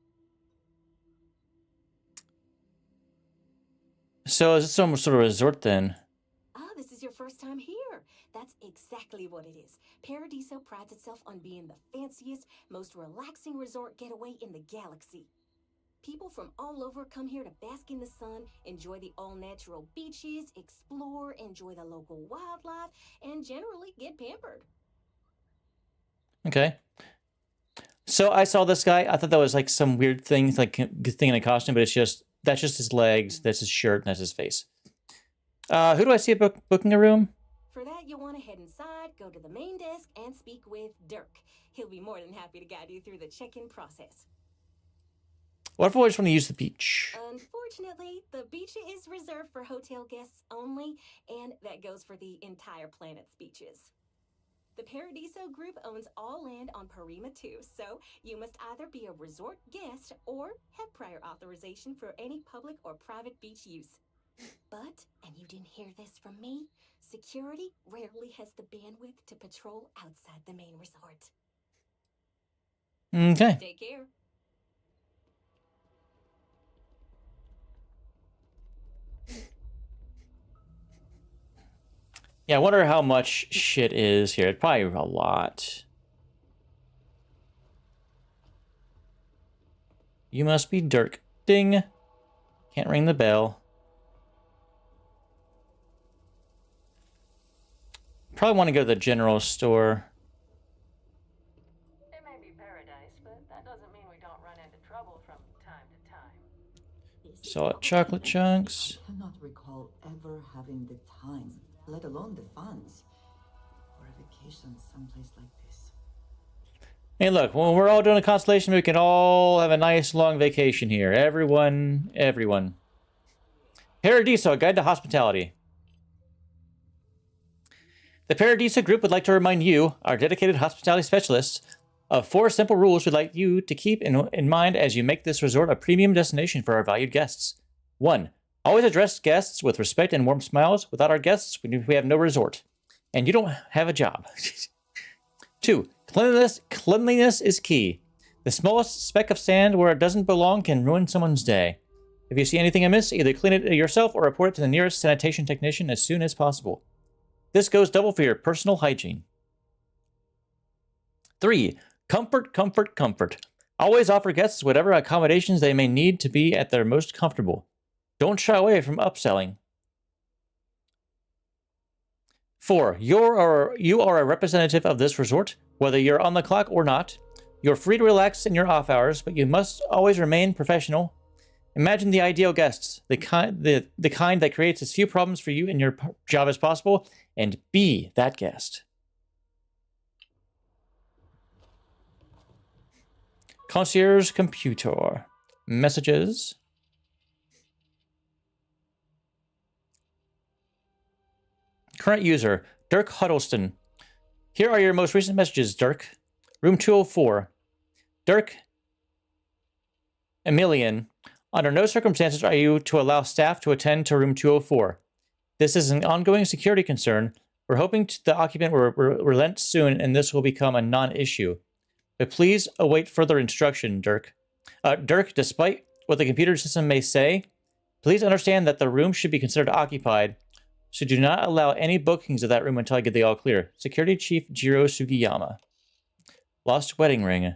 So is it some sort of resort then? Ah, this is your first time here. That's exactly what it is. Paradiso prides itself on being the fanciest, most relaxing resort getaway in the galaxy. People from all over come here to bask in the sun, enjoy the all-natural beaches, explore, enjoy the local wildlife, and generally get pampered. Okay. So I saw this guy. I thought that was like some weird thing, like good thing in a costume, but that's just his legs, that's his shirt, and that's his face. Who do I see booking a room? For that, you'll want to head inside, go to the main desk, and speak with Dirk. He'll be more than happy to guide you through the check-in process. What if I just want to use the beach? Unfortunately, the beach is reserved for hotel guests only, and that goes for the entire planet's beaches. The Paradiso Group owns all land on Parima 2, so you must either be a resort guest or have prior authorization for any public or private beach use. But, and you didn't hear this from me, security rarely has the bandwidth to patrol outside the main resort. Okay. Take care. Yeah, I wonder how much shit is here. It's probably a lot. You must be Dirk. Ding. Can't ring the bell. Probably want to go to the general store. It may be paradise, but that doesn't mean we don't run into trouble from time to time. So chocolate chunks. I cannot recall ever having the time, let alone the funds, for a vacation someplace like this. Hey, look, when we're all doing a Constellation, we can all have a nice long vacation here. Everyone. Paradiso, Guide to Hospitality. The Paradiso Group would like to remind you, our dedicated hospitality specialists, of 4 simple rules we'd like you to keep in mind as you make this resort a premium destination for our valued guests. 1. Always address guests with respect and warm smiles. Without our guests, we have no resort. And you don't have a job. 2. Cleanliness is key. The smallest speck of sand where it doesn't belong can ruin someone's day. If you see anything amiss, either clean it yourself or report it to the nearest sanitation technician as soon as possible. This goes double for your personal hygiene. 3. Comfort, comfort, comfort. Always offer guests whatever accommodations they may need to be at their most comfortable. Don't shy away from upselling. 4. You are a representative of this resort, whether you're on the clock or not. You're free to relax in your off hours, but you must always remain professional. Imagine the ideal guests, the kind that creates as few problems for you in your job as possible, and be that guest. Concierge computer. Messages. Current user, Dirk Huddleston. Here are your most recent messages, Dirk. Room 204. Dirk, Emilian, under no circumstances are you to allow staff to attend to room 204. This is an ongoing security concern. We're hoping the occupant will relent soon and this will become a non-issue. But please await further instruction, Dirk. Dirk, despite what the computer system may say, please understand that the room should be considered occupied, so do not allow any bookings of that room until I get the all clear. Security Chief Jiro Sugiyama. Lost wedding ring.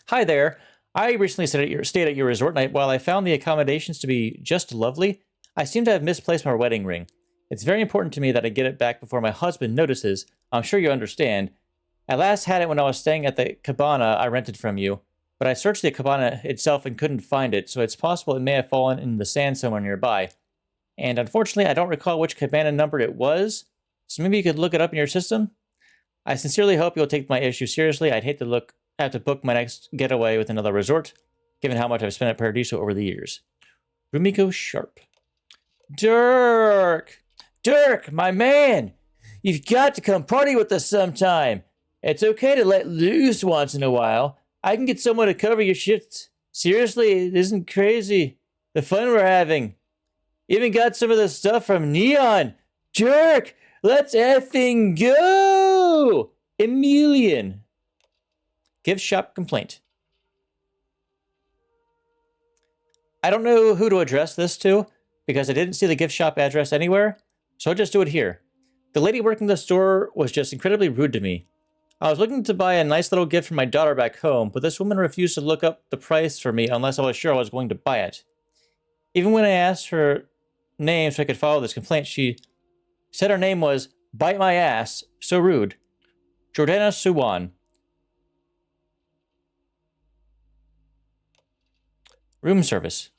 Hi there. I recently stayed at your resort night. While I found the accommodations to be just lovely, I seem to have misplaced my wedding ring. It's very important to me that I get it back before my husband notices. I'm sure you understand. I last had it when I was staying at the cabana I rented from you, but I searched the cabana itself and couldn't find it, so it's possible it may have fallen in the sand somewhere nearby. And unfortunately, I don't recall which cabana number it was, so maybe you could look it up in your system? I sincerely hope you'll take my issue seriously. I'd hate to have to book my next getaway with another resort, given how much I've spent at Paradiso over the years. Rumiko Sharp. Dirk! Dirk, my man! You've got to come party with us sometime. It's okay to let loose once in a while. I can get someone to cover your shifts. Seriously, it isn't crazy. The fun we're having. Even got some of the stuff from Neon. Dirk, let's effing go! Emilian. Gift shop complaint. I don't know who to address this to, because I didn't see the gift shop address anywhere, so I'll just do it here. The lady working the store was just incredibly rude to me. I was looking to buy a nice little gift for my daughter back home, but this woman refused to look up the price for me unless I was sure I was going to buy it. Even when I asked her name so I could follow this complaint, she said her name was Bite My Ass. So rude. Jordana Suwan. Room service.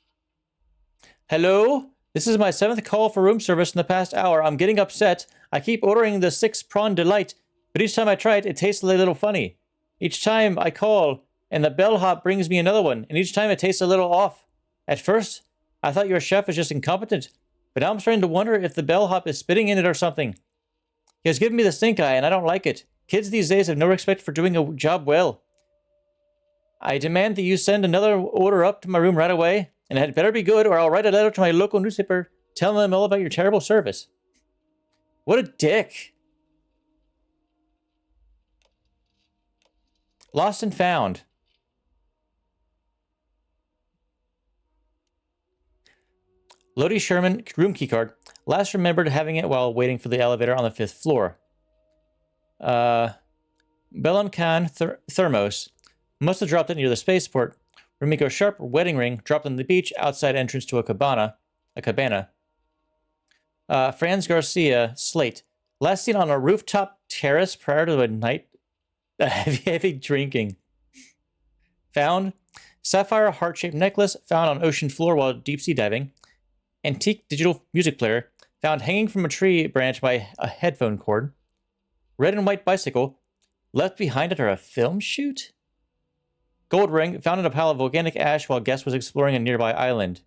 Hello? This is my 7th call for room service in the past hour. I'm getting upset. I keep ordering the 6 prawn delight, but each time I try it, it tastes a little funny. Each time I call, and the bellhop brings me another one, and each time it tastes a little off. At first, I thought your chef was just incompetent, but now I'm starting to wonder if the bellhop is spitting in it or something. He has given me the stink eye, and I don't like it. Kids these days have no respect for doing a job well. I demand that you send another order up to my room right away, and it had better be good, or I'll write a letter to my local newspaper telling them all about your terrible service. What a dick. Lost and found. Lodi Sherman, room keycard. Last remembered having it while waiting for the elevator on the 5th floor. Bellum Khan thermos. Must have dropped it near the spaceport. Rumiko Sharp, wedding ring, dropped on the beach outside entrance to a cabana. Franz Garcia, slate. Last seen on a rooftop terrace prior to a night heavy drinking. Found. Sapphire heart-shaped necklace found on ocean floor while deep sea diving. Antique digital music player found hanging from a tree branch by a headphone cord. Red and white bicycle left behind after a film shoot. Gold ring found in a pile of volcanic ash while guest was exploring a nearby island.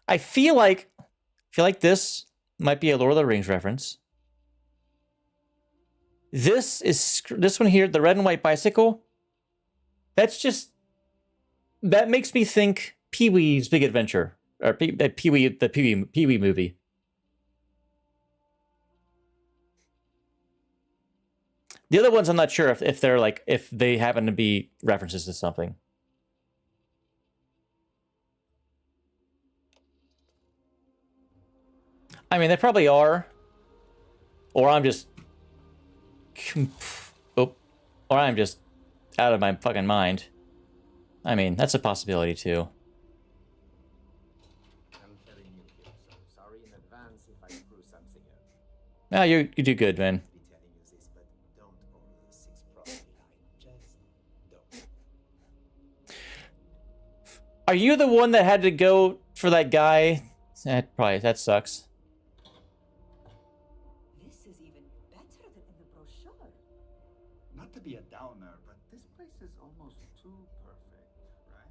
I feel like this might be a Lord of the Rings reference. This one here, the red and white bicycle. That makes me think Pee-wee's Big Adventure, or Pee-wee, the Pee-wee movie. The other ones, I'm not sure if they're like, if they happen to be references to something. I mean, they probably are. Or I'm just... or I'm just out of my fucking mind. I mean, that's a possibility, too. I'm fairly new here, so sorry in advance if I screw something up. No, you do good, man. Be telling you this, but don't order the 6 prawn delight. Just don't. Are you the one that had to go for that guy? That sucks. This is even better than in the brochure. Not to be a downer, but this place is almost too perfect, right?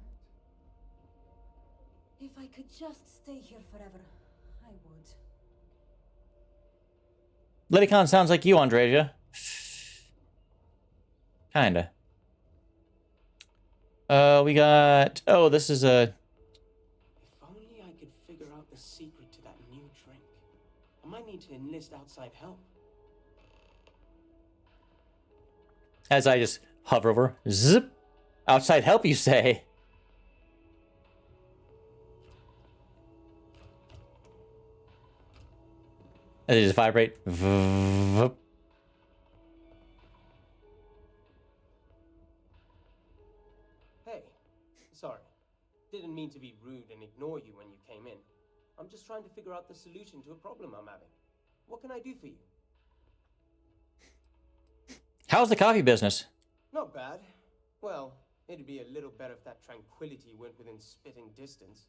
If I could just stay here forever, I would. Lady Khan sounds like you, Andreja. Kinda. We got... Oh, this is a... If only I could figure out the secret to that new drink. I might need to enlist outside help. As I just hover over. Zip. Outside help, you say? And they just vibrate. Vup. Hey, sorry. Didn't mean to be rude and ignore you when you came in. I'm just trying to figure out the solution to a problem I'm having. What can I do for you? How's the coffee business? Not bad. Well, it'd be a little better if that tranquility went within spitting distance.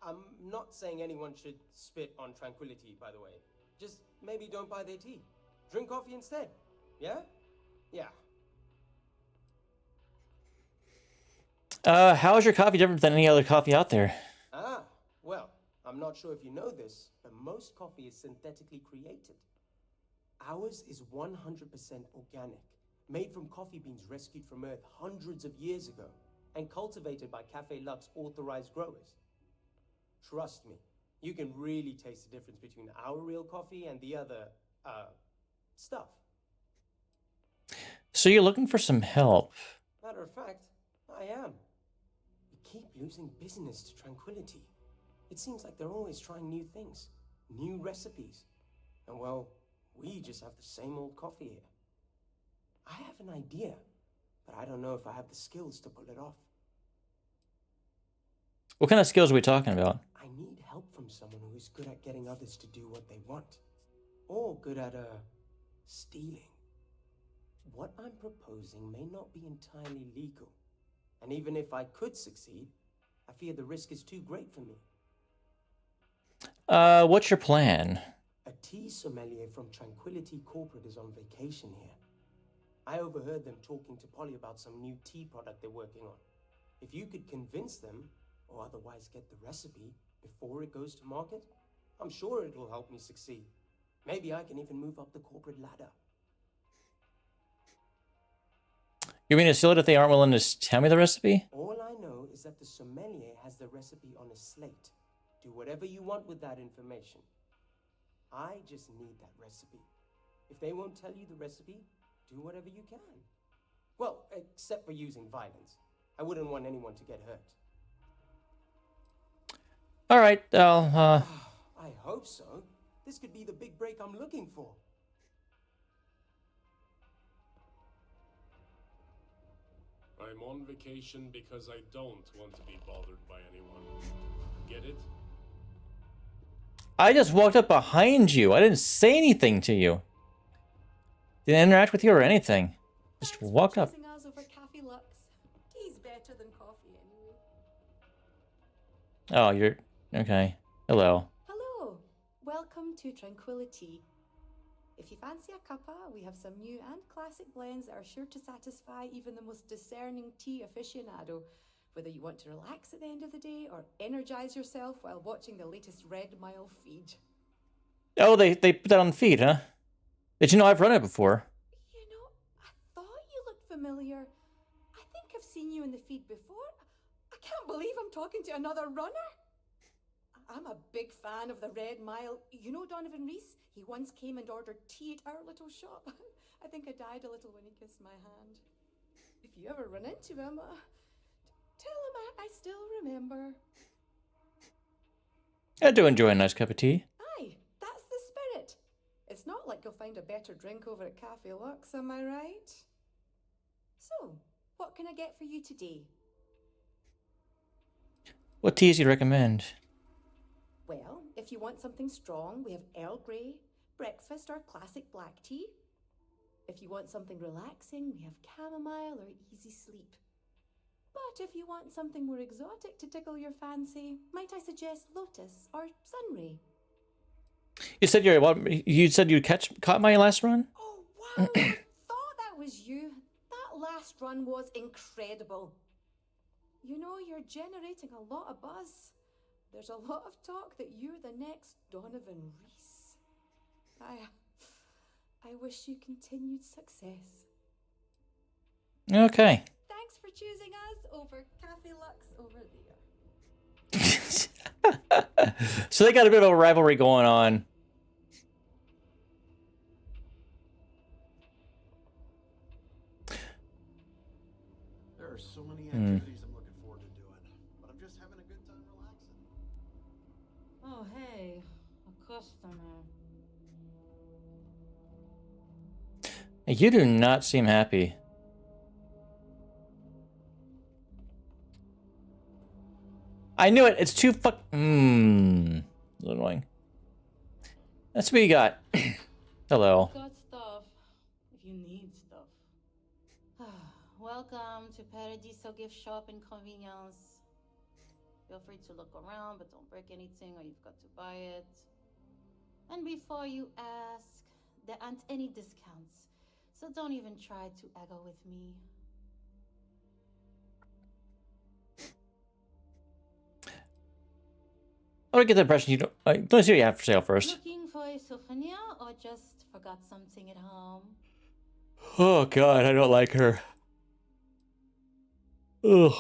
I'm not saying anyone should spit on tranquility, by the way. Just maybe don't buy their tea. Drink coffee instead. Yeah? Yeah. How is your coffee different than any other coffee out there? Well, I'm not sure if you know this, but most coffee is synthetically created. Ours is 100% organic, made from coffee beans rescued from Earth hundreds of years ago, and cultivated by Café Luxe authorized growers. Trust me, you can really taste the difference between our real coffee and the other, stuff. So you're looking for some help. Matter of fact, I am. We keep losing business to Tranquility. It seems like they're always trying new things, new recipes. And well, we just have the same old coffee here. I have an idea, but I don't know if I have the skills to pull it off. What kind of skills are we talking about? I need help from someone who is good at getting others to do what they want. Or good at, stealing. What I'm proposing may not be entirely legal. And even if I could succeed, I fear the risk is too great for me. What's your plan? A tea sommelier from Tranquility Corporate is on vacation here. I overheard them talking to Polly about some new tea product they're working on. If you could convince them, or otherwise get the recipe before it goes to market, I'm sure it'll help me succeed. Maybe I can even move up the corporate ladder. You mean to steal it if they aren't willing to tell me the recipe? All I know is that the sommelier has the recipe on a slate. Do whatever you want with that information. I just need that recipe. If they won't tell you the recipe, do whatever you can. Well, except for using violence. I wouldn't want anyone to get hurt. All right, I'll, I hope so. This could be the big break I'm looking for. I'm on vacation because I don't want to be bothered by anyone. Get it? I just walked up behind you. I didn't say anything to you. Didn't interact with you or anything. Just walked up. Us over Café Luxe. Tea's better than coffee anyway. Oh, you're... Okay. Hello. Hello. Welcome to Tranquility. If you fancy a cuppa, we have some new and classic blends that are sure to satisfy even the most discerning tea aficionado, whether you want to relax at the end of the day or energize yourself while watching the latest Red Mile feed. Oh, they put that on the feed, huh? Did you know I've run it before? You know, I thought you looked familiar. I think I've seen you in the feed before. I can't believe I'm talking to another runner. I'm a big fan of the Red Mile. You know Donovan Reese? He once came and ordered tea at our little shop. I think I died a little when he kissed my hand. If you ever run into him, tell him I still remember. I do enjoy a nice cup of tea. Aye, that's the spirit. It's not like you'll find a better drink over at Café Luxe, am I right? So, what can I get for you today? What teas do you recommend? Well, if you want something strong, we have Earl Grey, breakfast or classic black tea. If you want something relaxing, we have chamomile or easy sleep. But if you want something more exotic to tickle your fancy, might I suggest lotus or sunray? You said you caught my last run? Oh, wow! I thought that was you. That last run was incredible. You know, you're generating a lot of buzz. There's a lot of talk that you're the next Donovan Reese. I wish you continued success. Okay. Thanks for choosing us over Cafe Lux over there. So they got a bit of a rivalry going on. There are so many activities I'm looking forward to doing, but I'm just having a good time relaxing. Oh, hey, a customer. You do not seem happy. I knew it. It's too fuck. A little annoying. That's what you got. Hello. Got stuff. If you need stuff. Welcome to Paradiso Gift Shop and Convenience. Feel free to look around, but don't break anything or you've got to buy it. And before you ask, there aren't any discounts, so don't even try to haggle with me. I would get the impression you don't. Let's see what you have for sale first. Looking for a souvenir or just forgot something at home? Oh God, I don't like her. Ugh.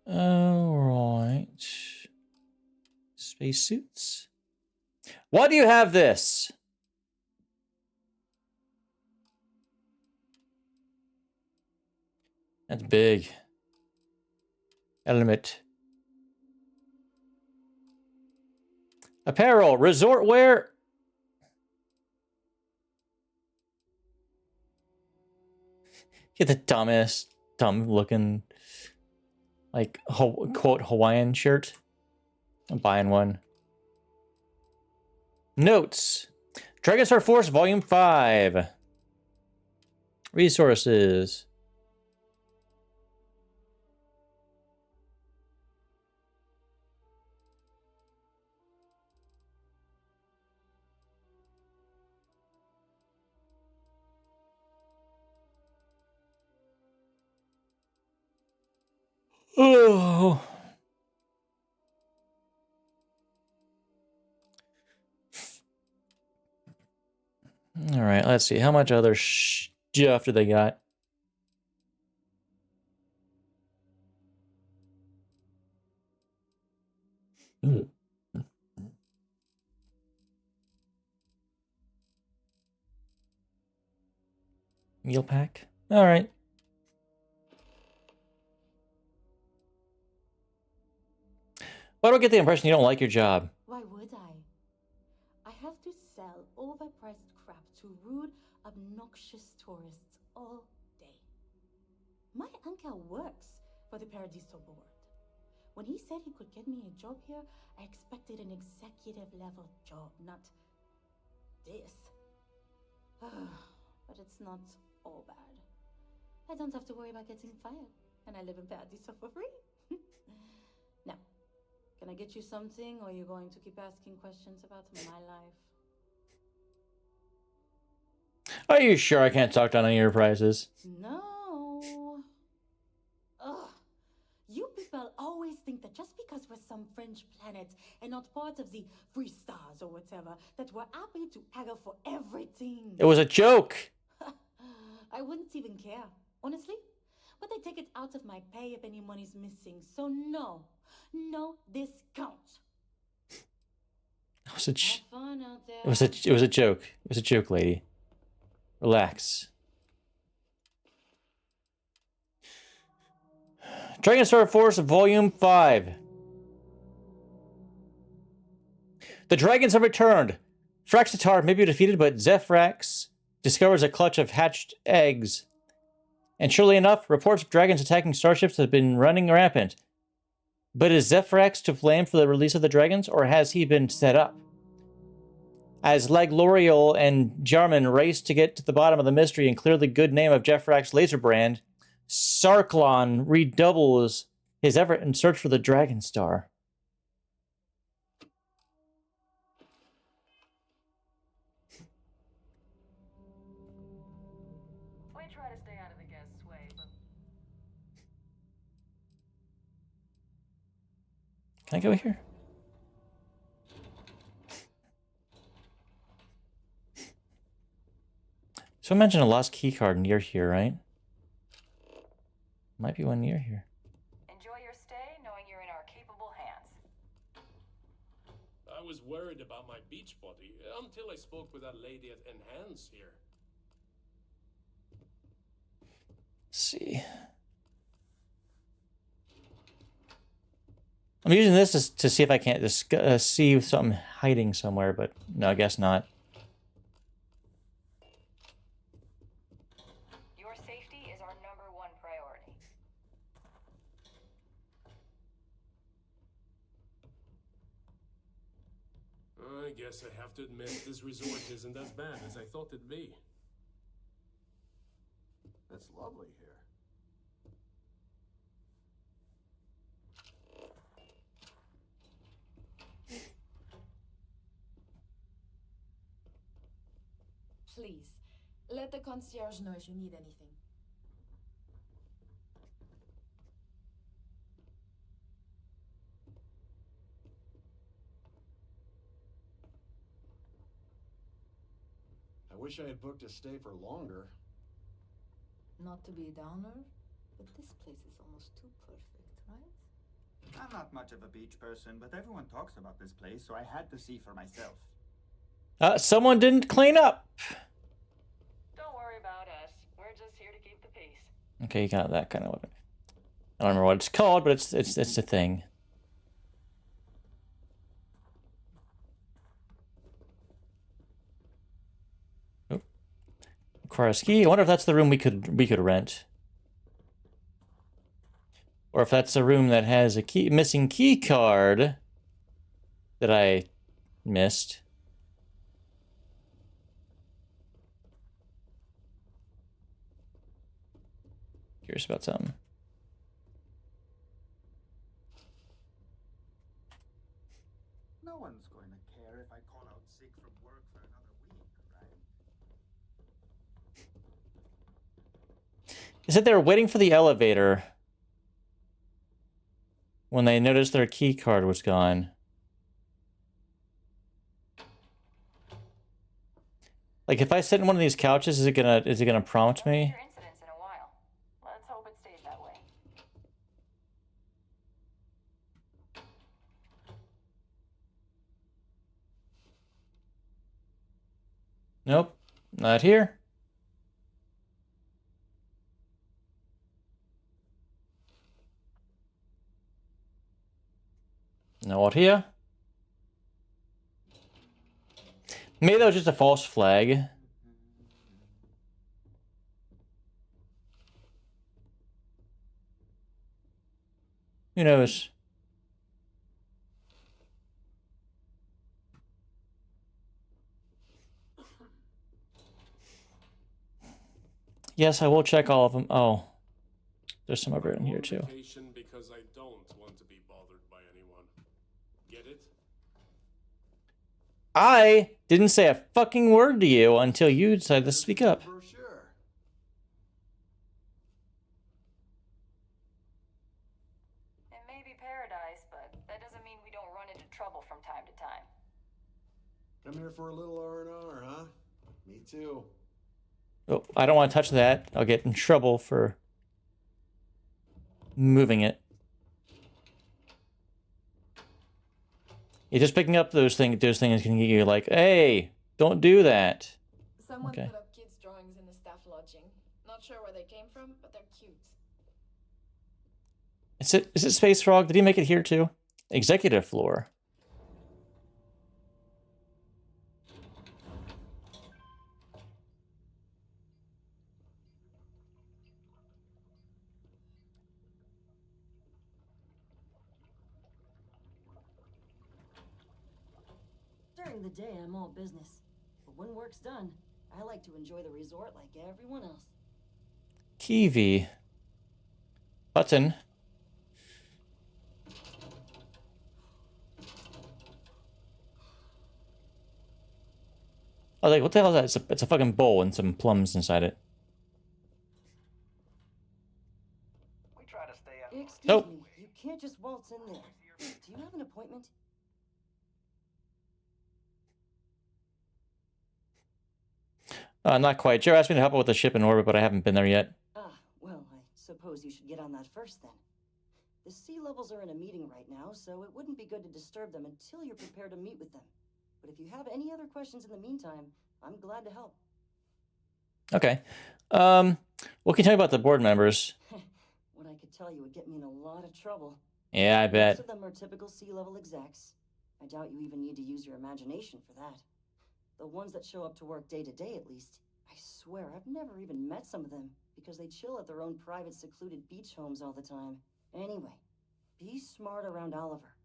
All right. Spacesuits. Why do you have this? That's big. Element. Apparel. Resort wear. Get the dumbest, dumb looking, like, quote, Hawaiian shirt. I'm buying one. Notes. Dragon Star Force Volume 5. Resources. Oh. All right, let's see. How much other stuff do they got? Meal pack? All right. Why do I get the impression you don't like your job? Why would I? I have to sell overpriced crap to rude, obnoxious tourists all day. My uncle works for the Paradiso board. When he said he could get me a job here, I expected an executive level job, not this. But it's not all bad. I don't have to worry about getting fired, and I live in Paradiso for free. Now, can I get you something, or are you going to keep asking questions about my life? Are you sure I can't talk down on your prices? No. Ugh. You people always think that just because we're some French planet and not part of the free stars or whatever, that we're happy to haggle for everything. It was a joke. I wouldn't even care, honestly. But they take it out of my pay if any money's missing. So no discount. It was a Have fun out there. it was a joke. It was a joke, lady. Relax. Dragon Star Force Volume 5. The dragons have returned. Fraxitar may be defeated, but Zephyrax discovers a clutch of hatched eggs. And surely enough, reports of dragons attacking starships have been running rampant. But is Zephyrax to blame for the release of the dragons, or has he been set up? As Lagloriel and Jarman race to get to the bottom of the mystery and clear the good name of Jeffrax Laserbrand, Sarklon redoubles his effort in search for the Dragon Star. Can I go here? So I mentioned a lost key card near here, right? Might be one near here. Enjoy your stay, knowing you're in our capable hands. I was worried about my beach body until I spoke with that lady at Enhance here. Let's see. I'm using this to see if I can't just see something hiding somewhere, but no, I guess not. Your safety is our #1 priority. I guess I have to admit this resort isn't as bad as I thought it'd be. It's lovely here. Please, let the concierge know if you need anything. I wish I had booked a stay for longer. Not to be a downer, but this place is almost too perfect, right? I'm not much of a beach person, but everyone talks about this place, so I had to see for myself. Someone didn't clean up. Don't worry about us. We're just here to keep the peace. Okay, you got that kind of weapon. I don't remember what it's called, but it's a thing. Oh. Requires key. I wonder if that's the room we could rent. Or if that's a room that has a missing key card that I missed. Curious about something. No one's going to care if I call out sick from work for another week, right? They said they were waiting for the elevator when they noticed their key card was gone. Like, if I sit in one of these couches, is it gonna prompt me? Incidents in a while. Let's hope it stays that way. Nope, not here. Not here. Maybe that was just a false flag. Who knows? Yes, I will check all of them. Oh, there's some over in here too. Because I don't want to be bothered by anyone. Get it? I didn't say a fucking word to you until you decided to speak up. It may be paradise, but that doesn't mean we don't run into trouble from time to time. Come here for a little R&R, huh? Me too. Oh, I don't want to touch that. I'll get in trouble for moving it. Yeah, just picking up those things can get you like, hey, don't do that. Someone Okay. put up kids' drawings in the staff lodging. Not sure where they came from, but they're cute. Is it Space Frog? Did he make it here too? Executive floor. During the day, I'm all business. But when work's done, I like to enjoy the resort like everyone else. Kiwi. Button. I was like, what the hell is that? It's a fucking bowl and some plums inside it. Excuse Nope. me, you can't just waltz in there. Do you have an appointment? Not quite. Joe asked me to help out with the ship in orbit, but I haven't been there yet. Ah, well, I suppose you should get on that first then. The sea levels are in a meeting right now, so it wouldn't be good to disturb them until you're prepared to meet with them. But if you have any other questions in the meantime, I'm glad to help. Okay. What can you tell me about the board members? What I could tell you would get me in a lot of trouble. Yeah, I bet. Most of them are typical sea-level execs. I doubt you even need to use your imagination for that. The ones that show up to work day to day, at least. I swear, I've never even met some of them, because they chill at their own private, secluded beach homes all the time. Anyway, be smart around Oliver.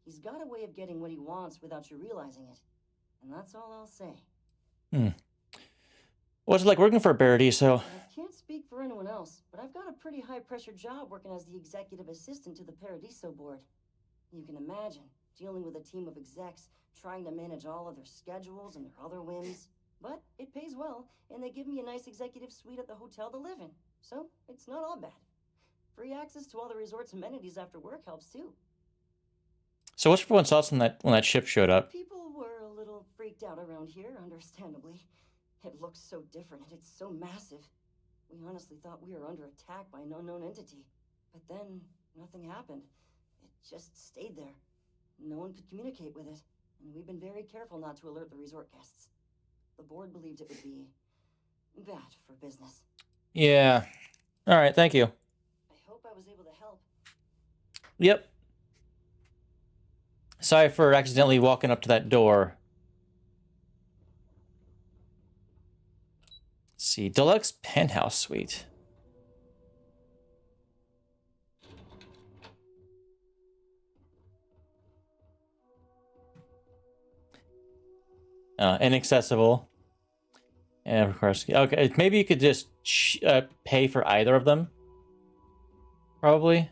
He's got a way of getting what he wants without you realizing it. And that's all I'll say. What's it like working for Paradiso? I can't speak for anyone else, but I've got a pretty high-pressure job working as the executive assistant to the Paradiso board. You can imagine, dealing with a team of execs, trying to manage all of their schedules and their other whims. But it pays well, and they give me a nice executive suite at the hotel to live in. So, it's not all bad. Free access to all the resort's amenities after work helps too. So what's everyone's thoughts on that when that ship showed up? People were a little freaked out around here, understandably. It looks so different and it's so massive. We honestly thought we were under attack by an unknown entity. But then, nothing happened. It just stayed there. No one could communicate with it, and we've been very careful not to alert the resort guests. The board believed it would be bad for business. Yeah. All right, thank you. I hope I was able to help. Yep. Sorry for accidentally walking up to that door. Let's see, deluxe penthouse suite. Inaccessible. And of course, okay, maybe you could just pay for either of them. Probably.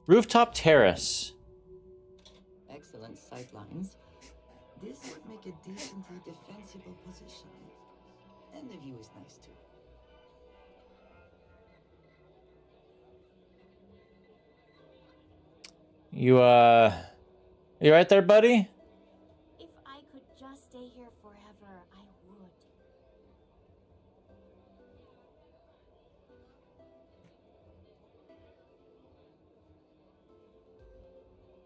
Rooftop terrace. Excellent sightlines. This would make a decently defensible position. And the view is nice too. You right there, buddy? If I could just stay here forever, I would.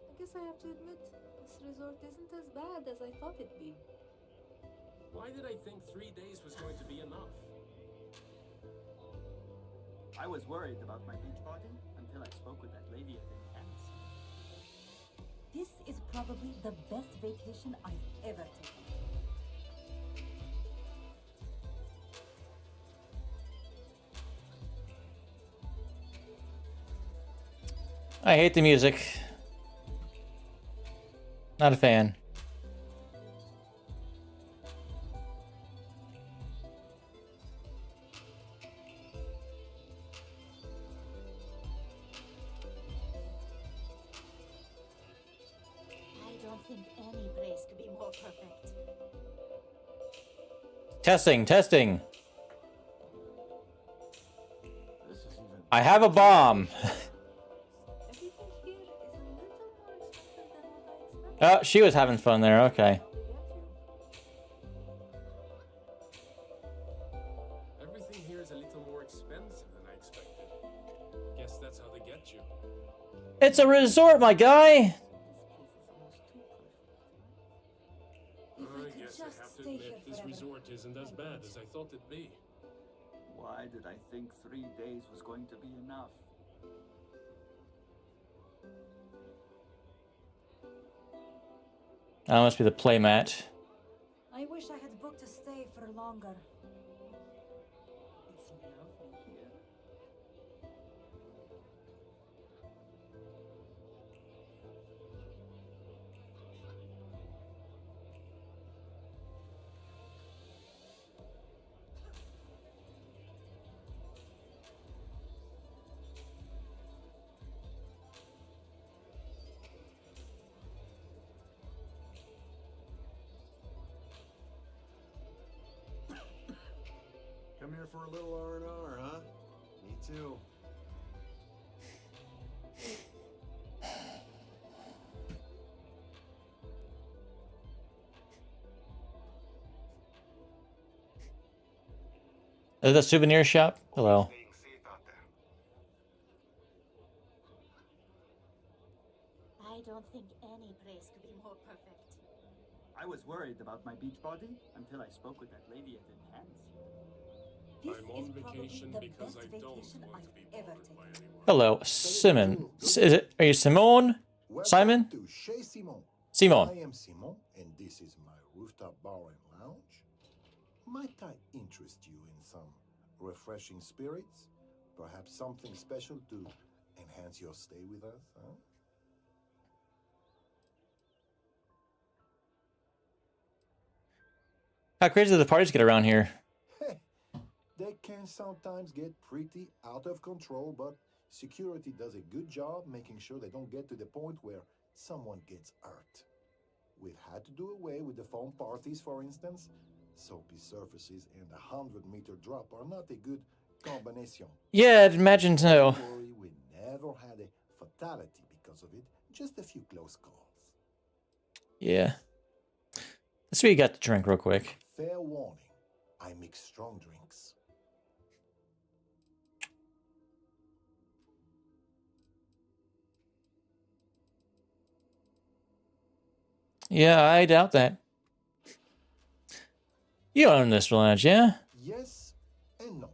I guess I have to admit, this resort isn't as bad as I thought it'd be. Why did I think 3 days was going to be enough? I was worried about my beach party until I spoke with that lady at Enhance. This is probably the best vacation I've ever taken. I hate the music. Not a fan. I don't think any place could be more perfect. Testing, testing. I have a bomb. Oh, she was having fun there. Okay. Everything here is a little more expensive than I expected. Guess that's how they get you. It's a resort, my guy. I guess I have to admit, this resort isn't as bad as I thought it'd be. Why did I think 3 days was going to be enough? That must be the playmat. I wish I had booked a stay for longer. It's lovely here. Come here for a little R&R, huh? Me too. The souvenir shop? Hello. I don't think any place could be more perfect. I was worried about my beach body until I spoke with that lady at Enhance. I'm on vacation because I don't want to be bothered by anyone. Hello, Simon. Are you Simone? Simon? To Chez Simon. Simon. I am Simon, and this is my rooftop bar and lounge. Might I interest you in some refreshing spirits? Perhaps something special to enhance your stay with us, huh? How crazy do the parties get around here? They can sometimes get pretty out of control, but security does a good job making sure they don't get to the point where someone gets hurt. We've had to do away with the foam parties, for instance. Soapy surfaces and a 100-meter drop are not a good combination. Yeah, I'd imagine so. Don't worry, we never had a fatality because of it. Just a few close calls. Yeah. Let's see what you got to drink real quick. Fair warning, I mix strong drinks. Yeah, I doubt that. You own this lounge, yeah? Yes and no.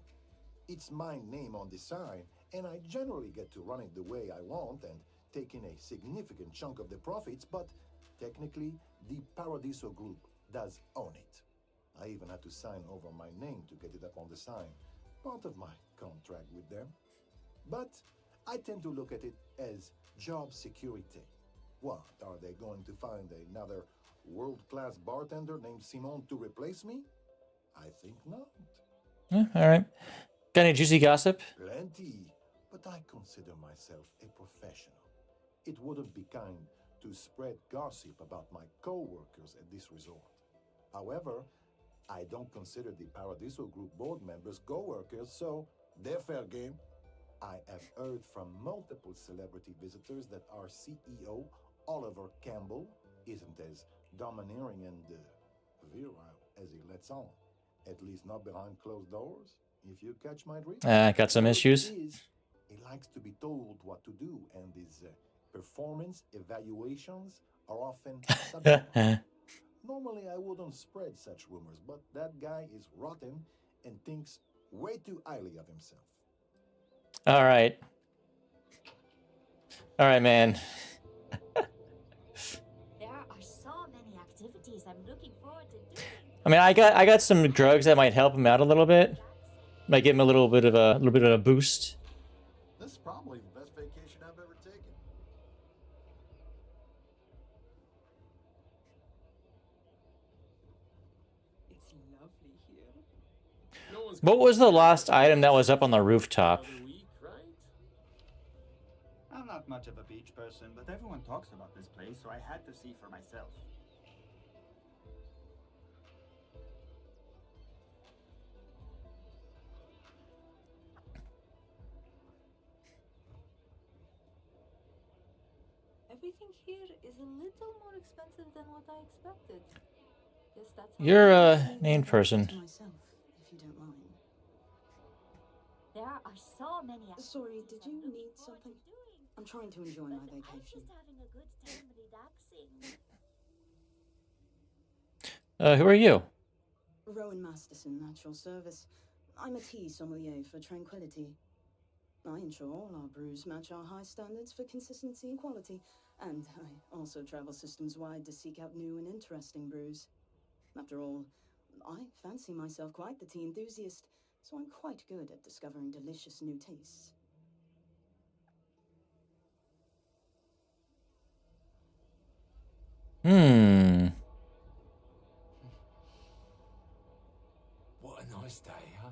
It's my name on the sign, and I generally get to run it the way I want and take in a significant chunk of the profits, but technically, the Paradiso Group does own it. I even had to sign over my name to get it up on the sign. Part of my contract with them. But I tend to look at it as job security. What, are they going to find another world-class bartender named Simon to replace me? I think not. Yeah, all right. Got any juicy gossip? Plenty, but I consider myself a professional. It wouldn't be kind to spread gossip about my co-workers at this resort. However, I don't consider the Paradiso Group board members co-workers, so they're fair game. I have heard from multiple celebrity visitors that our CEO, Oliver Campbell, isn't as domineering and virile as he lets on. At least not behind closed doors, if you catch my drift. Got some issues. He likes to be told what to do, and his performance evaluations are often subpar. Normally, I wouldn't spread such rumors, but that guy is rotten and thinks way too highly of himself. All right. All right, man. There are so many activities I'm looking forward to doing. I mean, I got some drugs that might help him out a little bit. Might give him a little bit of a boost. This is probably the best vacation I've ever taken. It's lovely here. What was the last item that was up on the rooftop? I'm not much of a beach person, but everyone talks about this place, so I had to see for myself. Everything here is a little more expensive than what I expected. Guess that's You're a named person. Myself, if you don't mind. There are so many. Sorry, did you need something? I'm trying to enjoy my I'm vacation. just having a good time relaxing. Who are you? Rowan Masterson, Natural Service. I'm a tea sommelier for tranquility. I ensure all our brews match our high standards for consistency and quality, and I also travel systems-wide to seek out new and interesting brews. After all, I fancy myself quite the tea enthusiast, so I'm quite good at discovering delicious new tastes. What a nice day, huh?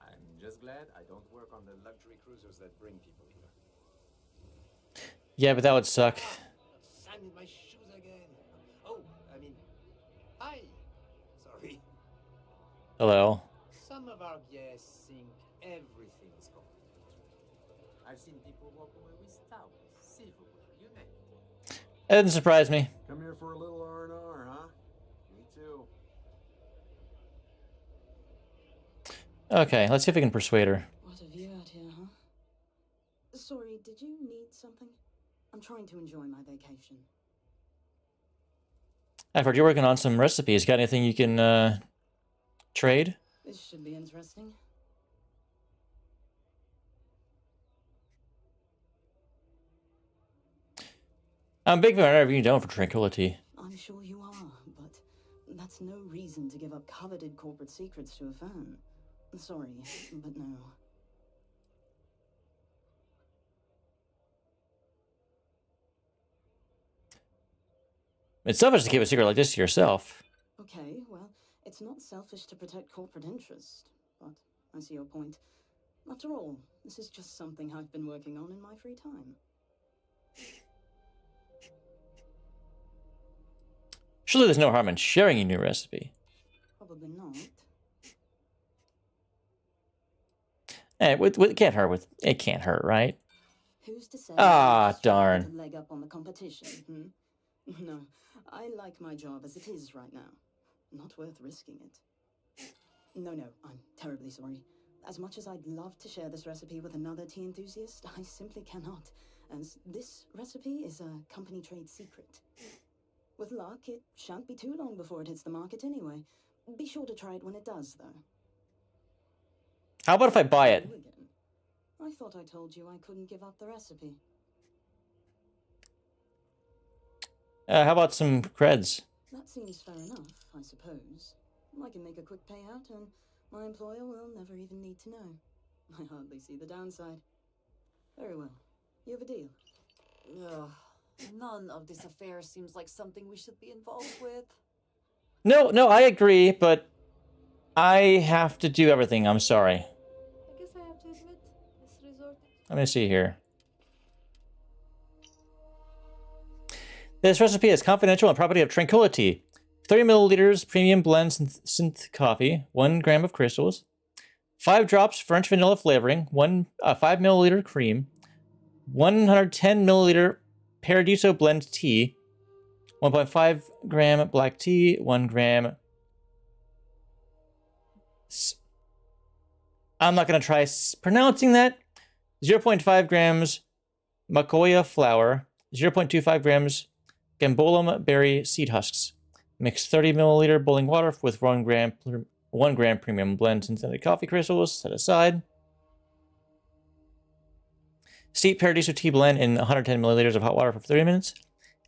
I'm just glad I don't work on the luxury cruisers that bring people here. Yeah, but that would suck. Sand in my shoes again. Oh, I mean, hi. Sorry. Hello. Some of our guests think everything is complimentary. I've seen people walk away with towels, silverware, you name it. That didn't surprise me. Come here for a little R&R, huh? Me too. Okay, let's see if we can persuade her. What have you out here, huh? Sorry, did you need something? I'm trying to enjoy my vacation. I've heard you're working on some recipes. Got anything you can trade? This should be interesting. I'm a big fan of whatever you doing for tranquility. I'm sure you are, but that's no reason to give up coveted corporate secrets to a fan. Sorry, but no. It's selfish to keep a secret like this to yourself. Okay, well, it's not selfish to protect corporate interest, but I see your point. After all, this is just something I've been working on in my free time. Surely there's no harm in sharing a new recipe. Probably not. Hey, it can't hurt. It can't hurt, right? Who's to say? Ah, darn. A leg up on the competition, No, I like my job as it is right now. Not worth risking it. No, I'm terribly sorry. As much as I'd love to share this recipe with another tea enthusiast, I simply cannot, as this recipe is a company trade secret. With luck, it shan't be too long before it hits the market anyway. Be sure to try it when it does, though. How about if I buy it? I thought I told you I couldn't give up the recipe. How about some creds? That seems fair enough, I suppose. I can make a quick payout, and my employer will never even need to know. I hardly see the downside. Very well. You have a deal. Ugh. None of this affair seems like something we should be involved with. No, I agree, but I have to do everything. I'm sorry. I guess I have to admit, this resort... Let me see here. This recipe is confidential and property of Tranquility. 30 milliliters premium blend synth coffee, 1 gram of crystals, 5 drops French vanilla flavoring, 5 milliliter cream, 110 milliliter Paradiso blend tea, 1.5 gram black tea, 1 gram... I'm not going to try pronouncing that. 0.5 grams macoya flour, 0.25 grams gambolum berry seed husks. Mix 30 milliliter boiling water with 1 gram premium blend synthetic coffee crystals. Set aside. Steep Paradiso tea blend in 110 milliliters of hot water for 30 minutes.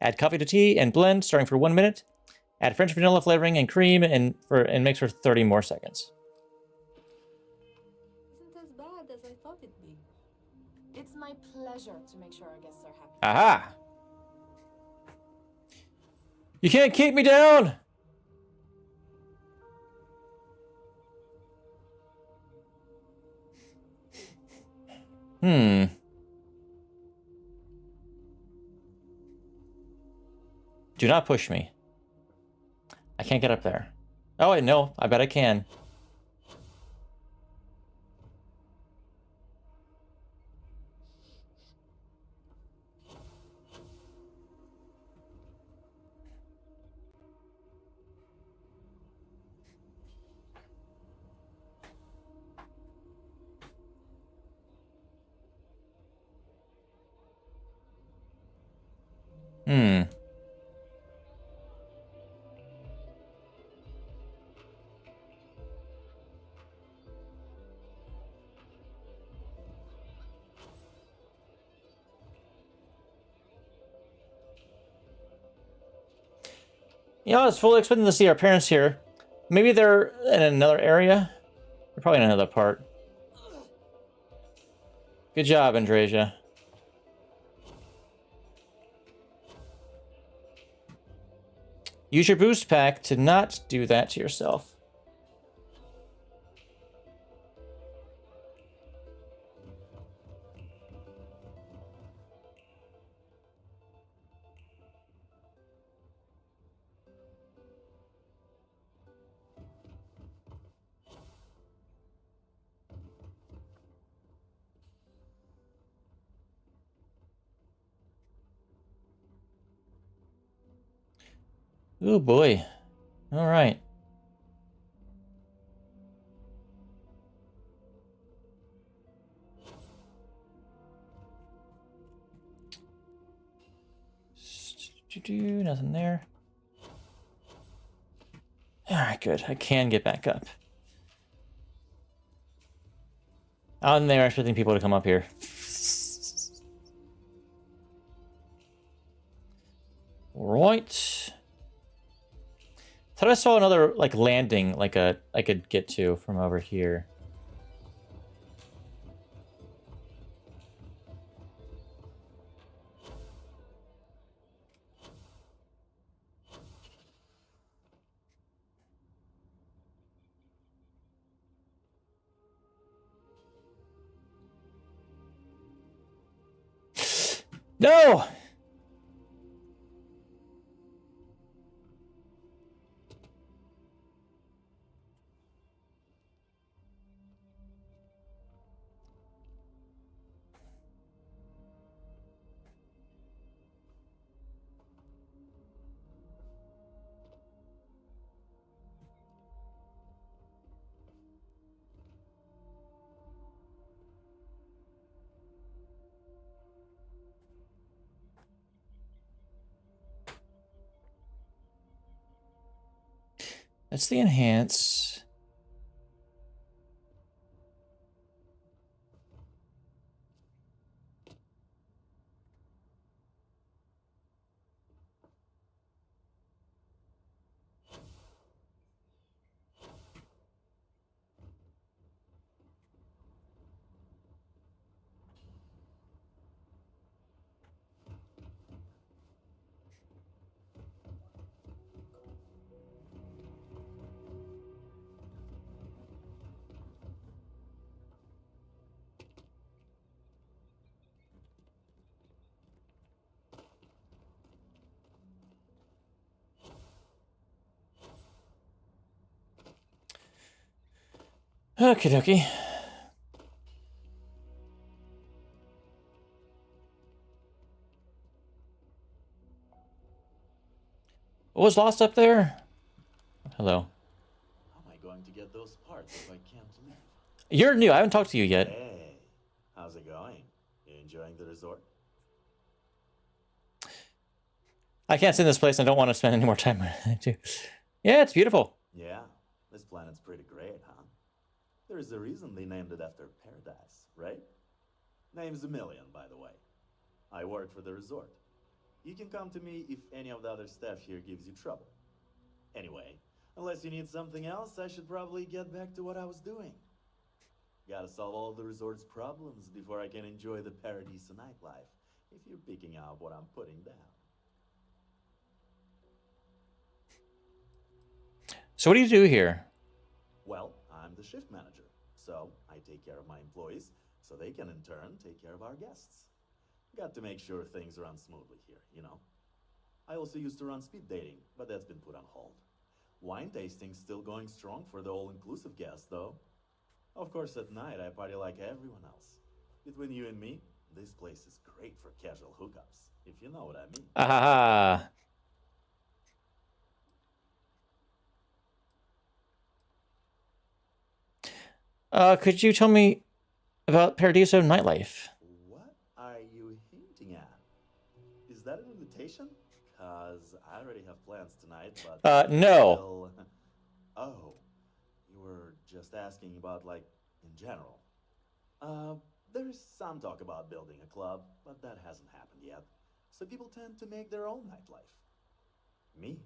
Add coffee to tea and blend, starting for 1 minute. Add French vanilla flavoring and cream and mix for 30 more seconds. Isn't as bad as I thought it'd be. It's my pleasure to make sure our guests are happy. Aha! You can't keep me down! Do not push me. I can't get up there. Oh, wait, no. I bet I can. You know, I was fully expecting to see our parents here. Maybe they're in another area? They're probably in another part. Good job, Andresia. Use your boost pack to not do that to yourself. Oh boy. All right. Nothing there. Alright, good. I can get back up. Out in there, expecting people to come up here. Right. Thought I saw another like landing, like I could get to from over here. No! That's the enhance. Okie dokie. What was lost up there? Hello. How am I going to get those parts if I can't leave? You're new. I haven't talked to you yet. Hey, how's it going? You enjoying the resort? I can't stay in this place and I don't want to spend any more time on it too. Yeah, it's beautiful. Yeah, this planet's pretty great, huh? There's a reason they named it after paradise, right? Name's a million, by the way. I work for the resort. You can come to me if any of the other staff here gives you trouble. Anyway, unless you need something else, I should probably get back to what I was doing. Gotta solve all the resort's problems before I can enjoy the Paradiso nightlife, if you're picking up what I'm putting down. So what do you do here? Well, I'm the shift manager, so I take care of my employees, so they can in turn take care of our guests. Got to make sure things run smoothly here, you know? I also used to run speed dating, but that's been put on hold. Wine tasting's still going strong for the all-inclusive guests, though. Of course, at night, I party like everyone else. Between you and me, this place is great for casual hookups, if you know what I mean. Ah. Could you tell me about Paradiso nightlife? What are you hinting at? Is that an invitation? Cause I already have plans tonight, but... No. Oh, you were just asking about, like, in general. There's some talk about building a club, but that hasn't happened yet. So people tend to make their own nightlife. Me,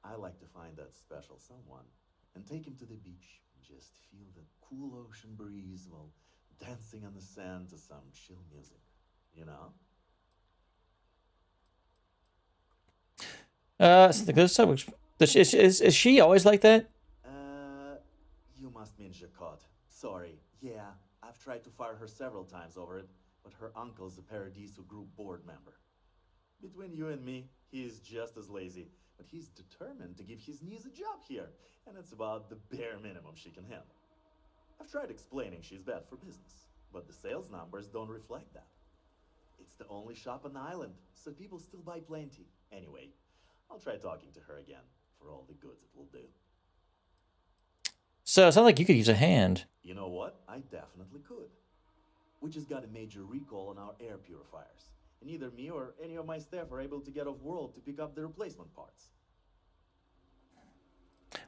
I like to find that special someone and take him to the beach and just feel the cool ocean breeze while dancing on the sand to some chill music, you know? Is she always like that? You must mean Jacquot. Sorry. Yeah, I've tried to fire her several times over it, but her uncle's a Paradiso Group board member. Between you and me, he's just as lazy, but he's determined to give his niece a job here, and it's about the bare minimum she can handle. I've tried explaining she's bad for business, but the sales numbers don't reflect that. It's the only shop on the island, so people still buy plenty. Anyway, I'll try talking to her again for all the goods it will do. So it sounds like you could use a hand. You know what? I definitely could. We just got a major recall on our air purifiers, and neither me or any of my staff are able to get off-world to pick up the replacement parts.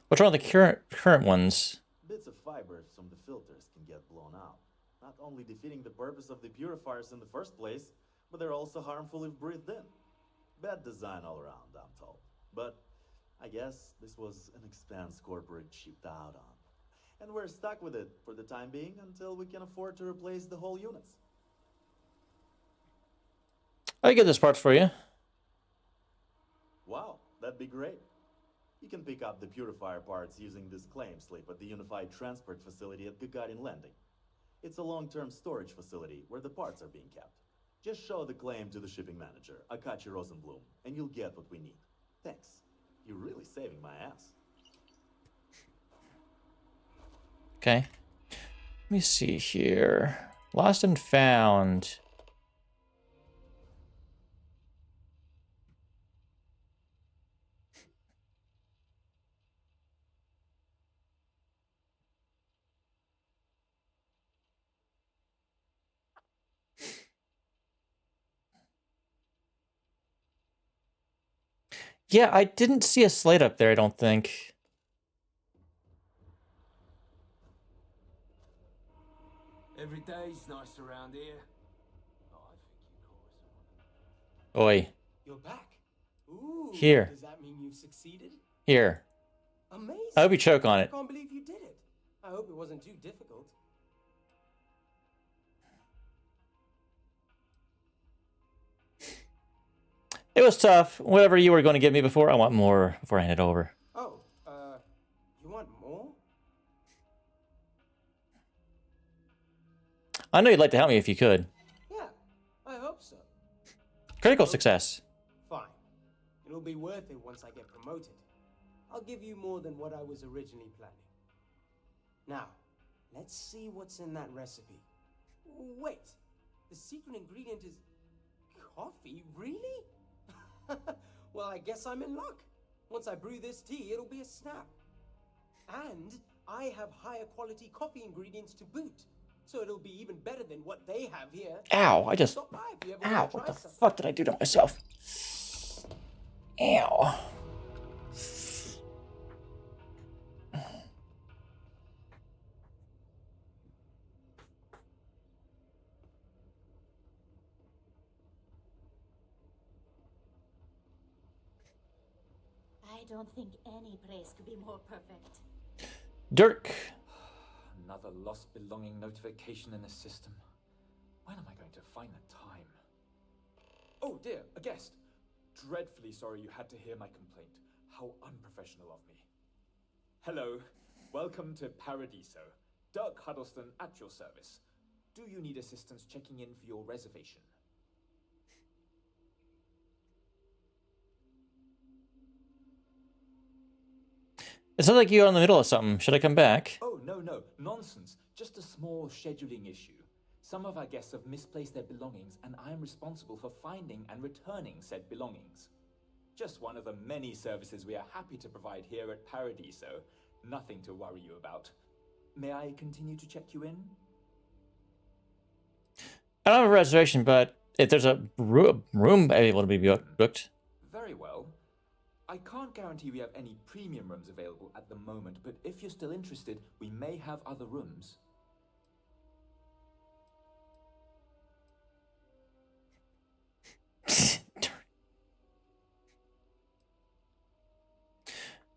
What's wrong with the current ones? Bits of fiber from the filters can get blown out, not only defeating the purpose of the purifiers in the first place, but they're also harmful if breathed in. Bad design all around, I'm told. But I guess this was an expense corporate cheaped out on. And we're stuck with it for the time being until we can afford to replace the whole units. I get this parts for you. Wow, that'd be great. You can pick up the purifier parts using this claim slip at the Unified Transport Facility at Gagarin Landing. It's a long-term storage facility where the parts are being kept. Just show the claim to the shipping manager, Akachi Rosenblum, and you'll get what we need. Thanks. You're really saving my ass. Okay. Let me see here. Lost and found. Yeah, I didn't see a slate up there, I don't think. Every day's nice around here. Oi. You're back. Ooh, Here. Does that mean you've succeeded? Here. Amazing. I hope you choke on it. I can't believe you did it. I hope it wasn't too difficult. It was tough. Whatever you were going to give me before, I want more before I hand it over. Oh, you want more? I know you'd like to help me if you could. Yeah, I hope so. Critical success. Fine. It'll be worth it once I get promoted. I'll give you more than what I was originally planning. Now, let's see what's in that recipe. Wait, the secret ingredient is coffee? Really? Well, I guess I'm in luck. Once I brew this tea, it'll be a snap. And I have higher quality coffee ingredients to boot. So it'll be even better than what they have here. Ow, I just... Stop by if you ever Ow, want to what try the something. fuck did I do to myself? Ow. I don't think any place could be more perfect. Dirk. Another lost belonging notification in the system. When am I going to find the time? Oh dear, a guest. Dreadfully sorry you had to hear my complaint. How unprofessional of me. Hello, welcome to Paradiso. Dirk Huddleston at your service. Do you need assistance checking in for your reservation? It sounds like you're in the middle of something. Should I come back? Oh, no, nonsense. Just a small scheduling issue. Some of our guests have misplaced their belongings, and I am responsible for finding and returning said belongings. Just one of the many services we are happy to provide here at Paradiso. Nothing to worry you about. May I continue to check you in? I don't have a reservation, but if there's a room able to be booked. Very well. I can't guarantee we have any premium rooms available at the moment, but if you're still interested, we may have other rooms.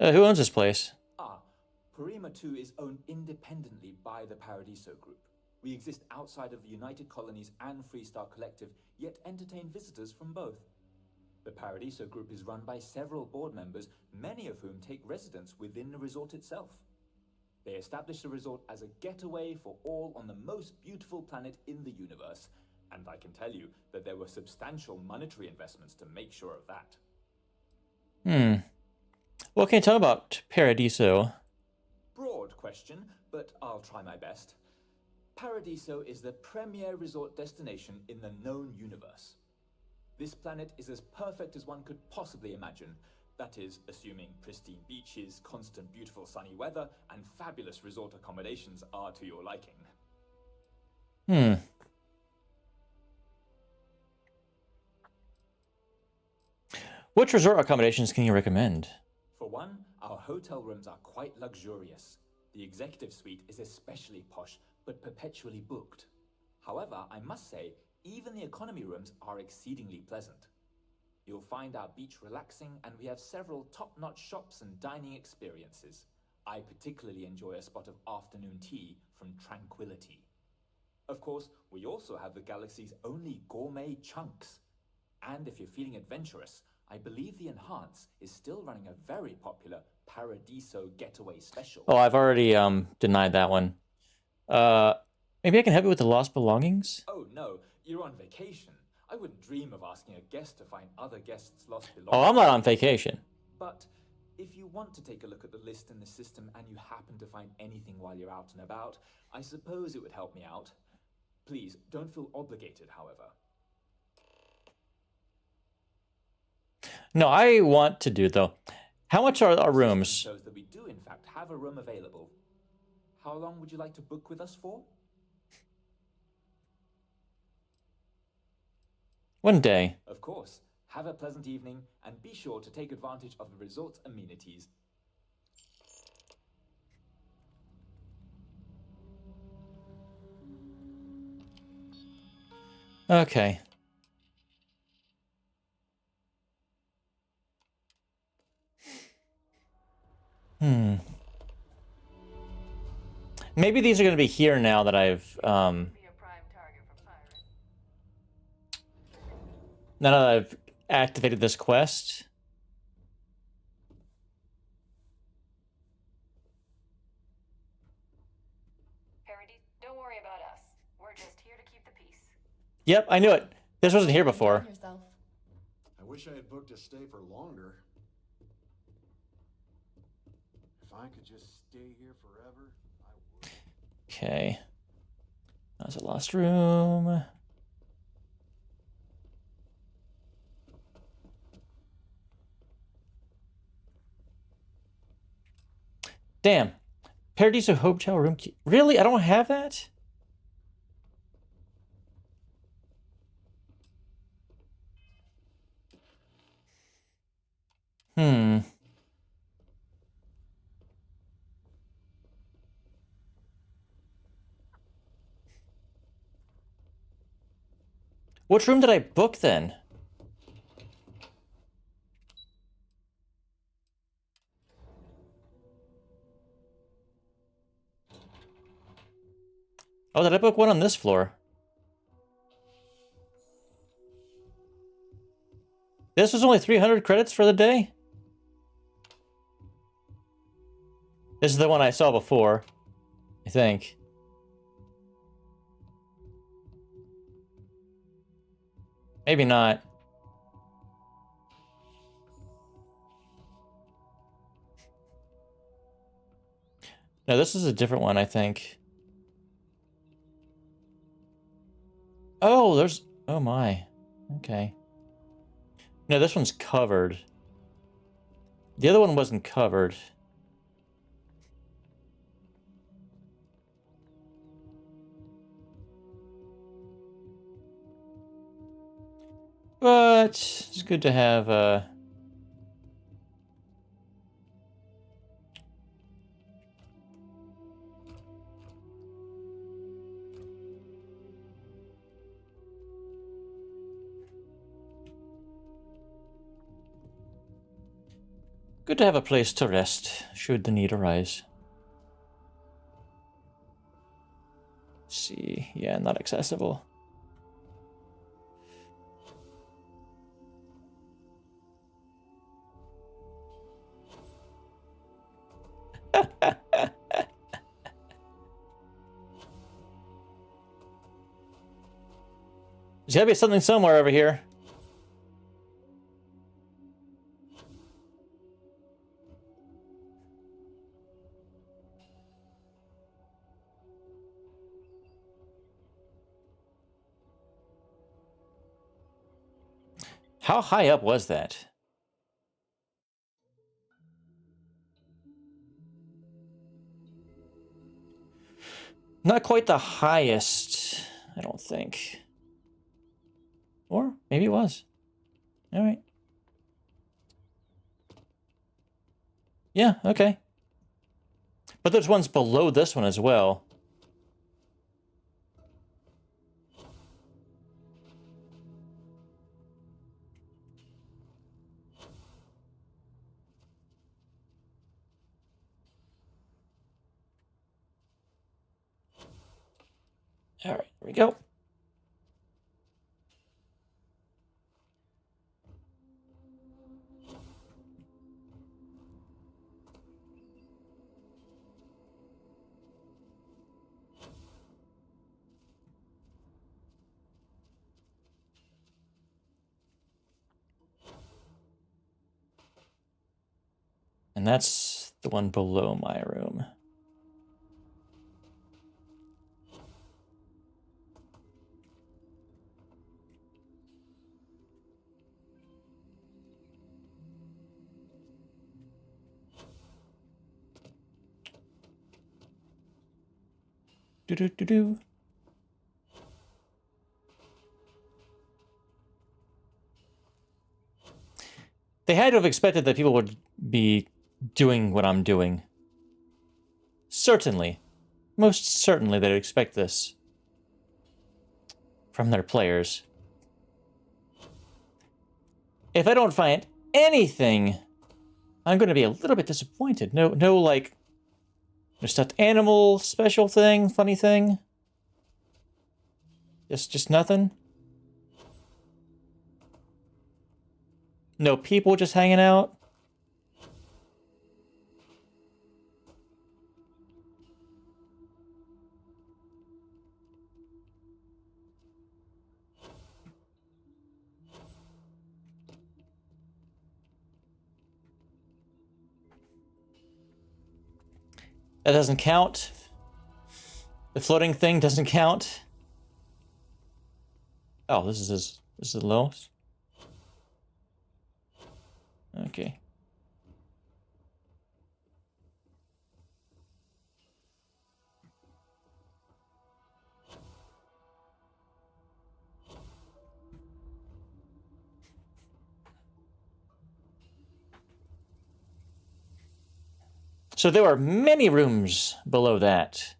Who owns this place? Parima 2 is owned independently by the Paradiso Group. We exist outside of the United Colonies and Freestar Collective, yet entertain visitors from both. The Paradiso Group is run by several board members, many of whom take residence within the resort itself. They established the resort as a getaway for all on the most beautiful planet in the universe, and I can tell you that there were substantial monetary investments to make sure of that. What can you tell about Paradiso? Broad question, but I'll try my best. Paradiso is the premier resort destination in the known universe. This planet is as perfect as one could possibly imagine. That is, assuming pristine beaches, constant beautiful sunny weather, and fabulous resort accommodations are to your liking. Which resort accommodations can you recommend? For one, our hotel rooms are quite luxurious. The executive suite is especially posh, but perpetually booked. However, I must say, even the economy rooms are exceedingly pleasant. You'll find our beach relaxing, and we have several top-notch shops and dining experiences. I particularly enjoy a spot of afternoon tea from Tranquility. Of course, we also have the galaxy's only gourmet chunks. And if you're feeling adventurous, I believe the Enhance is still running a very popular Paradiso Getaway special. Oh, I've already denied that one. Maybe I can help you with the lost belongings? Oh no, you're on vacation. I wouldn't dream of asking a guest to find other guests' lost belongings. Oh, I'm not on vacation. But if you want to take a look at the list in the system and you happen to find anything while you're out and about, I suppose it would help me out. Please, don't feel obligated, however. No, I want to do, though. How much are our rooms? Shows that we do, in fact, have a room available. How long would you like to book with us for? 1 day. Of course. Have a pleasant evening, and be sure to take advantage of the resort's amenities. Okay. Maybe these are going to be here now that I've, now that I've activated this quest. Don't worry about us. We're just here to keep the peace. Yep, I knew it. This wasn't here before. I wish I had booked a stay for longer. If I could just stay here forever, I would. Okay. That's a lost room. Damn. Paradiso Hotel room key. Really? I don't have that? Which room did I book then? Oh, did I book one on this floor? This was only 300 credits for the day? This is the one I saw before, I think. Maybe not. No, this is a different one, I think. Oh, there's... Oh my. Okay. No, this one's covered. The other one wasn't covered. But it's good to have good to have a place to rest, should the need arise. Let's see, yeah, not accessible. There's gotta be something somewhere over here. How high up was that? Not quite the highest, I don't think. Or maybe it was. All right. Yeah, okay. But there's ones below this one as well. All right, here we go. And that's the one below my room. Do-do-do-do. They had to have expected that people would be doing what I'm doing. Certainly. Most certainly they'd expect this from their players. If I don't find anything, I'm going to be a little bit disappointed. No, like, no stuffed animal, special thing, funny thing. Just nothing. No people just hanging out. That doesn't count. The floating thing doesn't count. Oh, this is the lowest. Okay. So there are many rooms below that.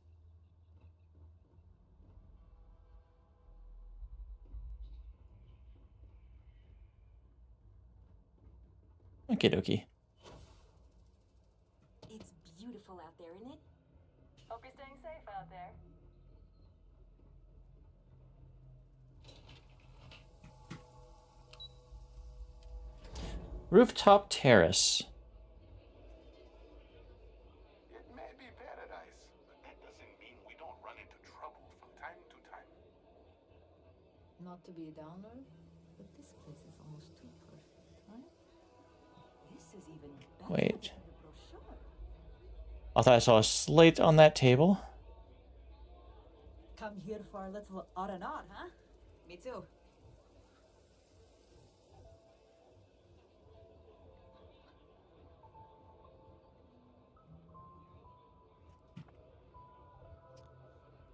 Okie dokie. It's beautiful out there, isn't it? Hope you're staying safe out there. Rooftop terrace. It may be paradise, but that doesn't mean we don't run into trouble from time to time. Not to be a downer, but this place is almost too perfect, right? This is even better Wait. than the brochure. I thought I saw a slate on that table. Come here for a little R&R, huh? Me too.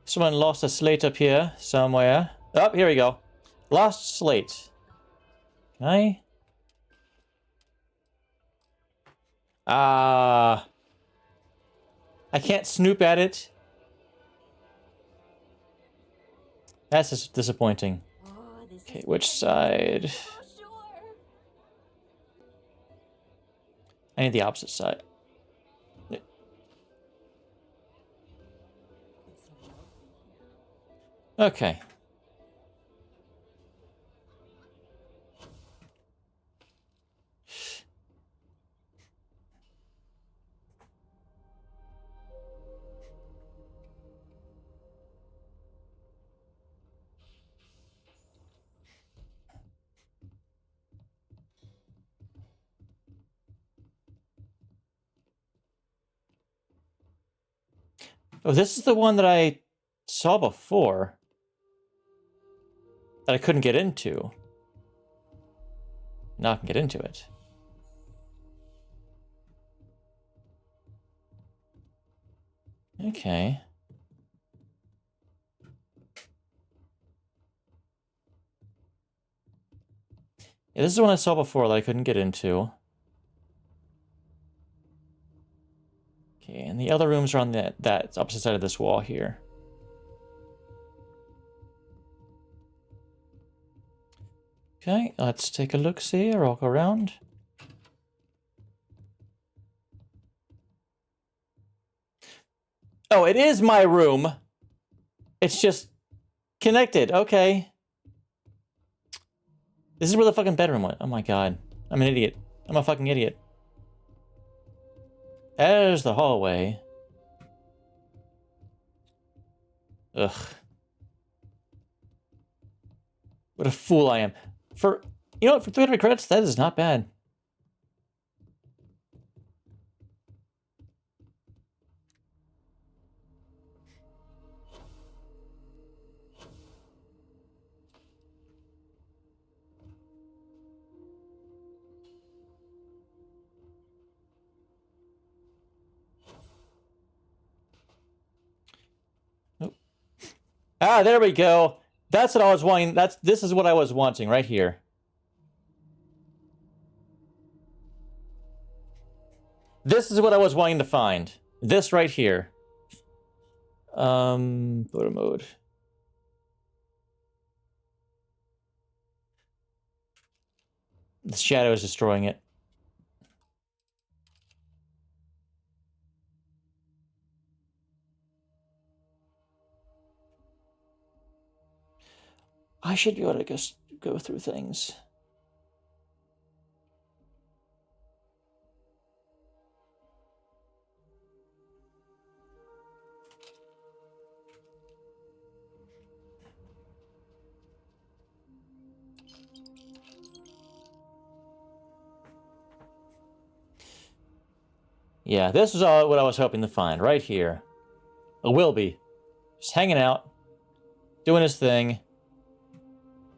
Someone lost a slate up here somewhere. Oh, here we go. Lost slate. Can I? I can't snoop at it. That's just disappointing. Okay, which side? I need the opposite side. Okay. Oh, this is the one that I saw before. That I couldn't get into. Now I can get into it. Okay. Yeah, this is the one I saw before that I couldn't get into. the other rooms are on that opposite side of this wall here. Okay, let's take a look, see, or walk around. Oh, it is my room. It's just connected. Okay. This is where the fucking bedroom went. Oh my god. I'm an idiot. I'm a fucking idiot. There's the hallway. Ugh. What a fool I am. For, you know what, for 300 credits, that is not bad. Nope. Ah, there we go. That's what I was wanting. This is what I was wanting right here. This is what I was wanting to find. This right here. Photo mode. The shadow is destroying it. I should be able to just go through things. Yeah, this is all what I was hoping to find right here. A Wilby. Just hanging out. Doing his thing.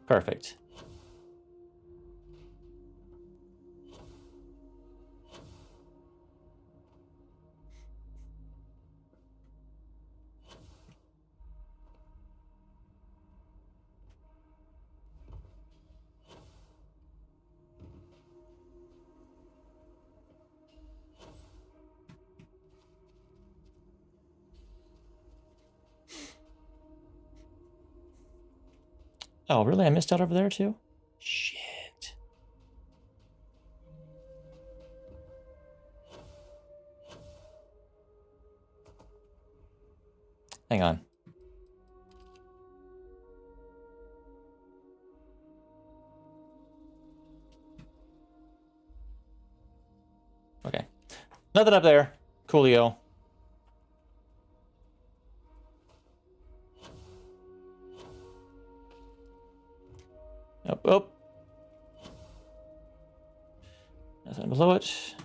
Perfect. Oh, really? I missed out over there too? Shit. Hang on. Okay. Nothing up there. Coolio. Nope. Oh. Nothing below it.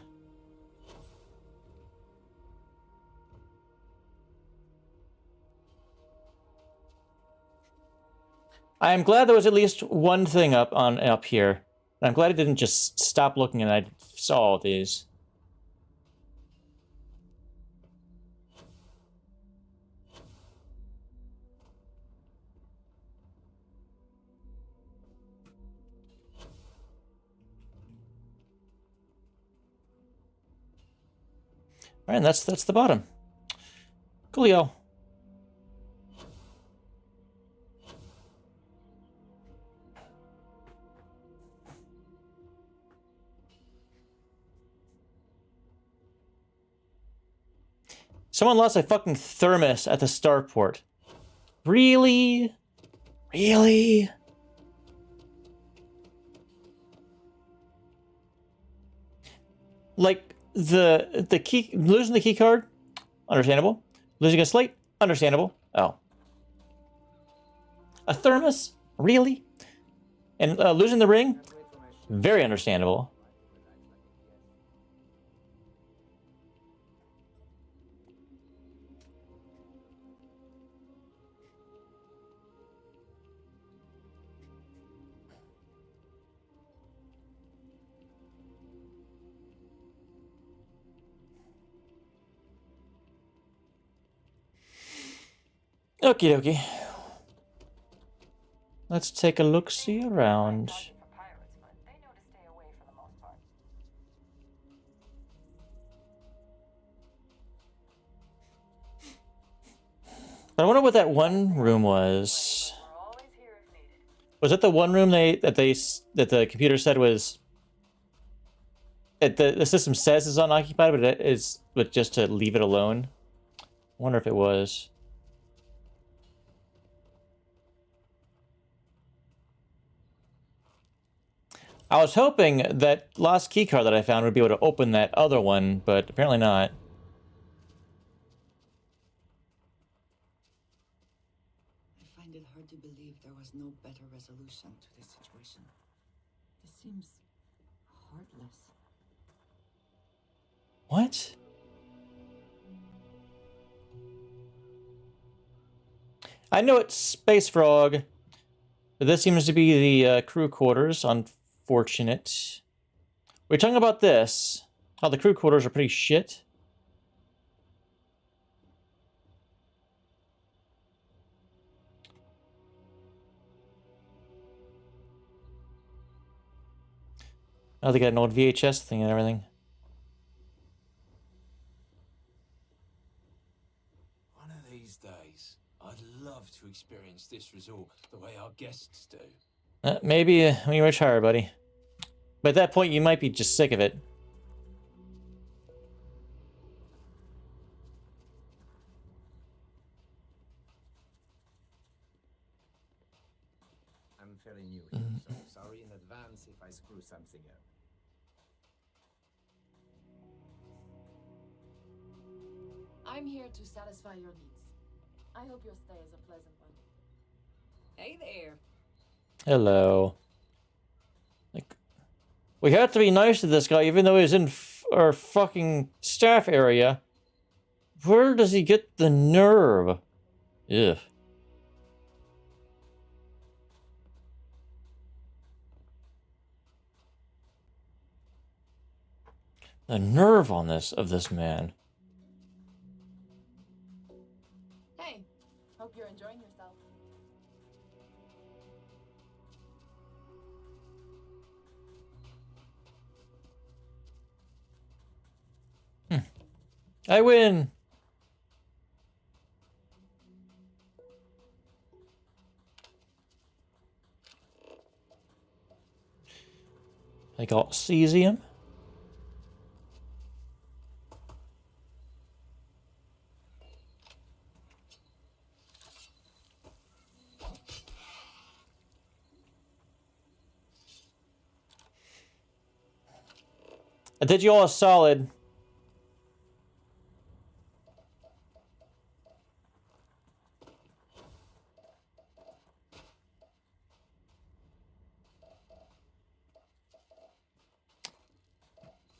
I am glad there was at least one thing up here. I'm glad it didn't just stop looking and I saw all these. All right, and that's the bottom. Coolio. Someone lost a fucking thermos at the starport. Really? Really? Like the key, losing the key card, understandable. Losing a slate, understandable. Oh, a thermos, really? And losing the ring, very understandable. Okie dokie. Let's take a look-see around. But I wonder what that one room was. Was it the one room that the computer said was that the system says is unoccupied, but it is just to leave it alone? I wonder if it was. I was hoping that lost keycard that I found would be able to open that other one, but apparently not. I find it hard to believe there was no better resolution to this situation. This seems heartless. What? I know it's Space Frog, but this seems to be the crew quarters. Unfortunate. We're talking about this. How the crew quarters are pretty shit. Oh, they got an old VHS thing and everything. One of these days, I'd love to experience this resort the way our guests do. Maybe when you retire, buddy. But at that point, you might be just sick of it. I'm fairly new here, so sorry in advance if I screw something up. I'm here to satisfy your needs. I hope your stay is a pleasant one. Hey there. Hello. Like, we have to be nice to this guy, even though he's in our fucking staff area. Where does he get the nerve? Ugh. The nerve on this man. Hey, hope you're enjoying yourself. I win. I got cesium. I did you all a solid.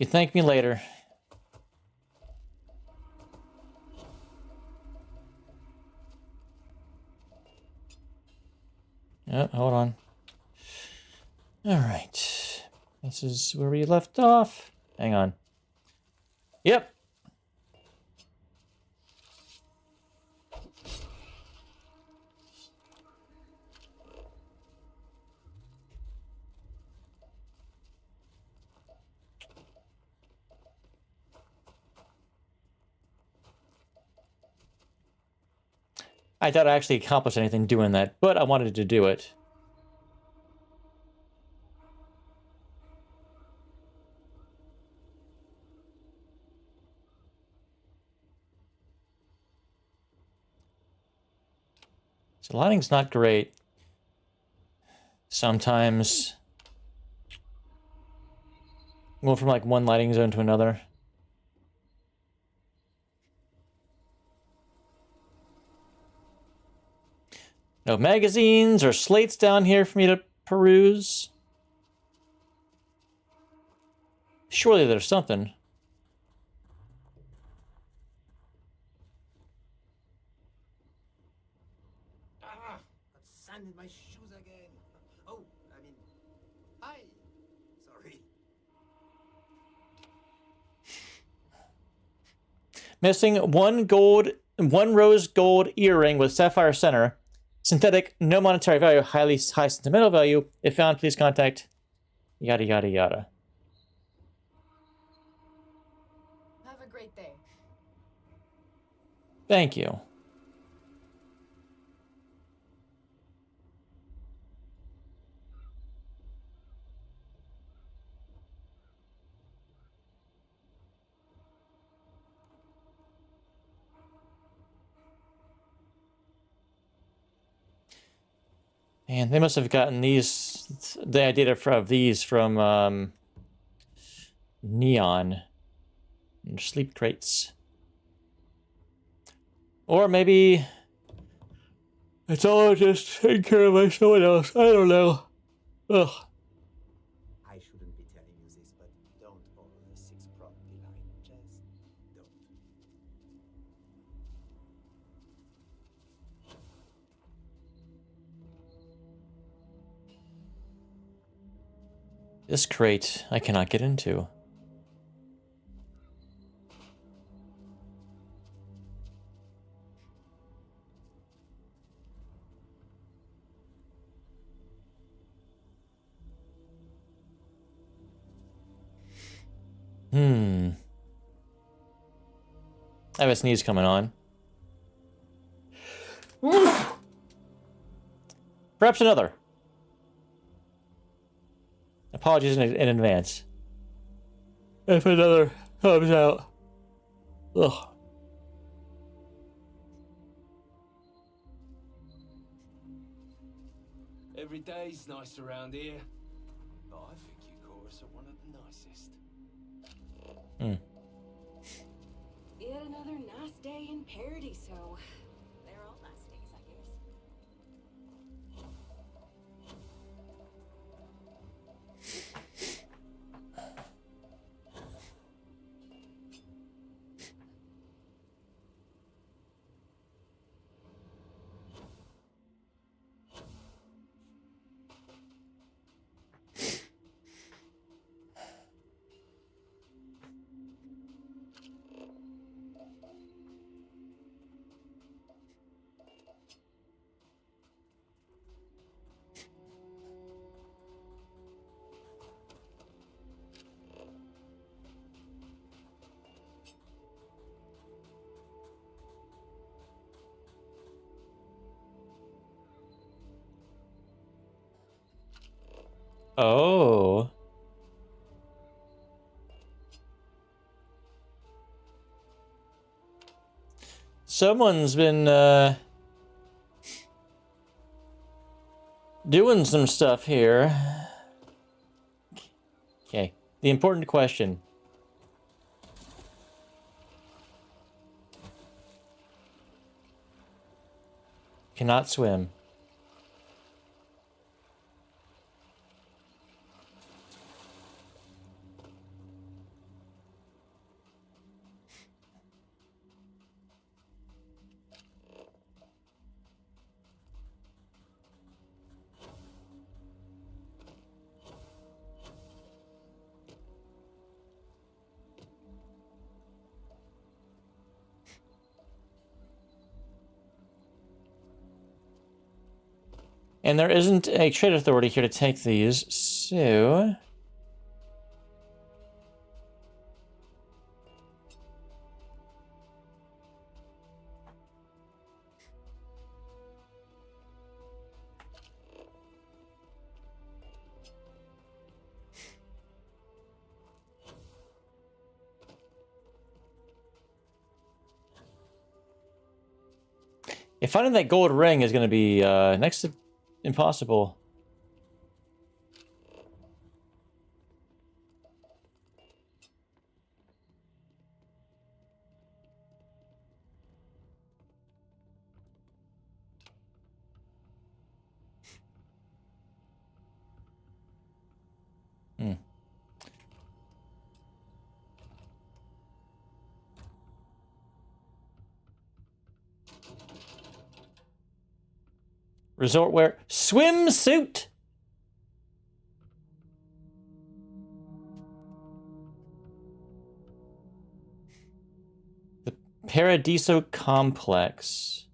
You thank me later. Yeah, hold on. All right. This is where we left off. Hang on. Yep. I doubt I actually accomplished anything doing that, but I wanted to do it. So lighting's not great. Sometimes. Going from like one lighting zone to another. No magazines or slates down here for me to peruse. Surely there's something. Ah, got sand in my shoes again. Oh, I mean, hi. Sorry. Missing one rose gold earring with sapphire center. Synthetic, no monetary value, high sentimental value. If found, please contact. Yada yada yada. Have a great day. Thank you. And they must have gotten the idea of these from Neon. And sleep crates. Or maybe it's all just taken care of by someone else. I don't know. Ugh. I shouldn't be telling you this, but don't order the 6-prop line. Just don't. This crate I cannot get into. I have a sneeze coming on. Perhaps another. Apologies in advance. If another comes out. Ugh. Every day's nice around here. But I think you Chorus are one of the nicest. Yet another nice day in Paradiso. They're all nice days, I guess. Oh. Someone's been doing some stuff here. Okay. The important question. Cannot swim. And there isn't a trade authority here to take these, so... If finding that gold ring is going to be next to impossible. Resort wear swimsuit. The Paradiso Complex.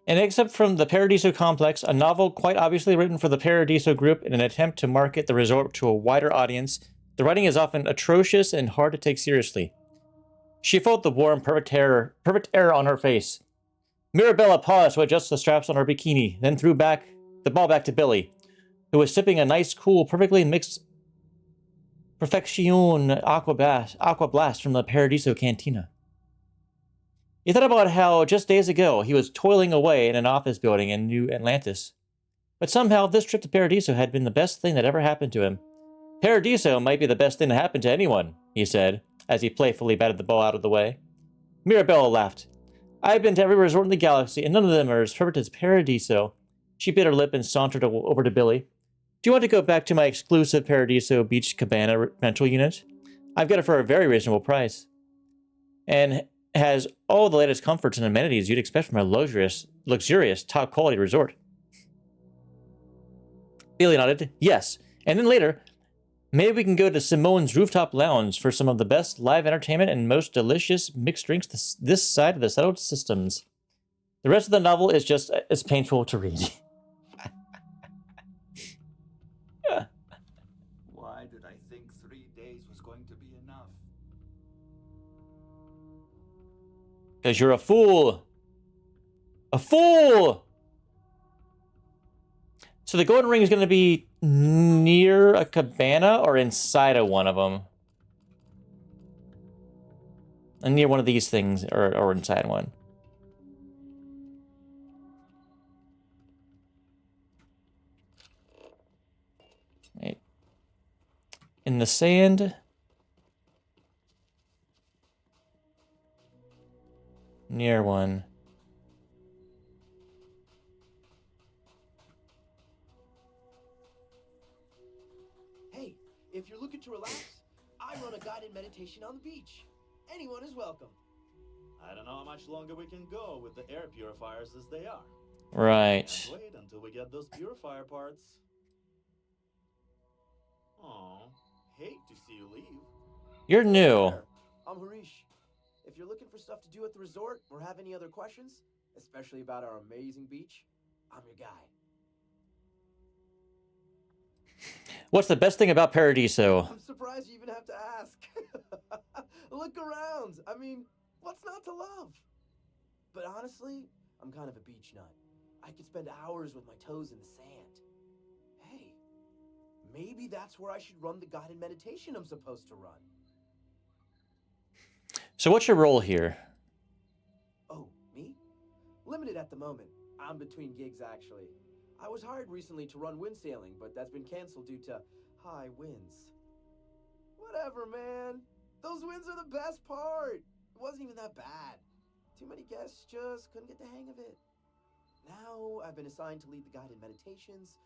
An excerpt from the Paradiso Complex, a novel quite obviously written for the Paradiso group in an attempt to market the resort to a wider audience. The writing is often atrocious and hard to take seriously. She felt the warm, perfect terror on her face. Mirabella paused to adjust the straps on her bikini, then threw the ball back to Billy, who was sipping a nice, cool, perfectly mixed Perfection Aqua Blast from the Paradiso Cantina. He thought about how just days ago he was toiling away in an office building in New Atlantis. But somehow this trip to Paradiso had been the best thing that ever happened to him. Paradiso might be the best thing to happen to anyone, he said, as he playfully batted the ball out of the way. Mirabella laughed. I've been to every resort in the galaxy, and none of them are as perfect as Paradiso. She bit her lip and sauntered over to Billy. Do you want to go back to my exclusive Paradiso Beach Cabana rental unit? I've got it for a very reasonable price. And has all the latest comforts and amenities you'd expect from a luxurious, top-quality resort. Billy nodded. Yes. And then later, maybe we can go to Simone's Rooftop Lounge for some of the best live entertainment and most delicious mixed drinks this side of the settled systems. The rest of the novel is just as painful to read. Why did I think 3 days was going to be enough? Because you're a fool. A fool! So the golden ring is going to be near a cabana or inside of one of them? And near one of these things or inside one. Right. In the sand. Near one. Hey, if you're looking to relax, I run a guided meditation on the beach. Anyone is welcome. I don't know how much longer we can go with the air purifiers as they are. Right. Can't wait until we get those purifier parts. Aw, hate to see you leave. You're new. I'm Harish. If you're looking for stuff to do at the resort or have any other questions, especially about our amazing beach, I'm your guy. What's the best thing about Paradiso? I'm surprised you even have to ask. Look around. I mean, what's not to love? But honestly, I'm kind of a beach nut. I could spend hours with my toes in the sand. Hey, maybe that's where I should run the guided meditation I'm supposed to run. So what's your role here? Oh, me? Limited at the moment. I'm between gigs, actually. I was hired recently to run wind sailing, but that's been canceled due to high winds. Whatever, man. Those winds are the best part. It wasn't even that bad. Too many guests just couldn't get the hang of it. Now I've been assigned to lead the guided meditations,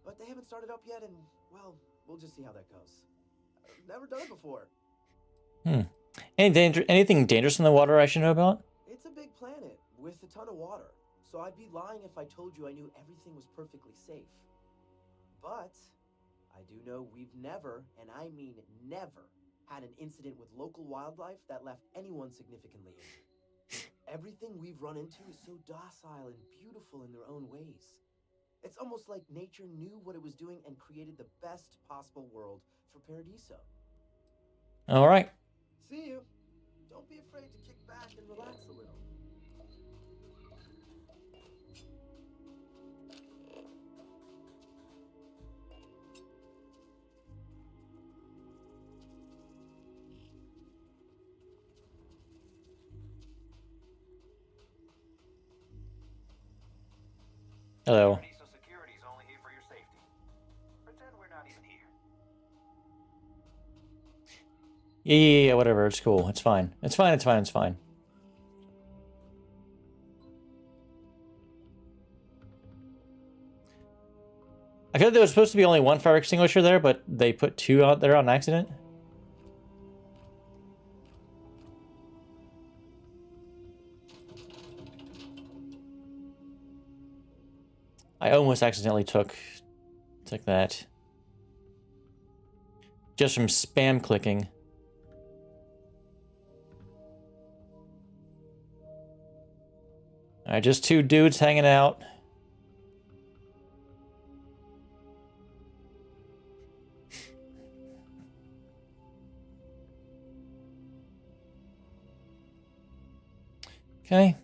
but they haven't started up yet, and, well, we'll just see how that goes. I've never done it before. Anything dangerous in the water I should know about? It's a big planet with a ton of water, so I'd be lying if I told you I knew everything was perfectly safe. But I do know we've never, and I mean never, had an incident with local wildlife that left anyone significantly injured. Everything we've run into is so docile and beautiful in their own ways. It's almost like nature knew what it was doing and created the best possible world for Paradiso. All right. See you. Don't be afraid to kick back and relax a little. Hello. Security's only here for your safety. Pretend we're not even here. Yeah, whatever. It's cool. It's fine. It's fine. It's fine. It's fine. I feel like there was supposed to be only one fire extinguisher there, but they put two out there on accident. I almost accidentally took that. Just from spam clicking. Alright, just two dudes hanging out. Okay.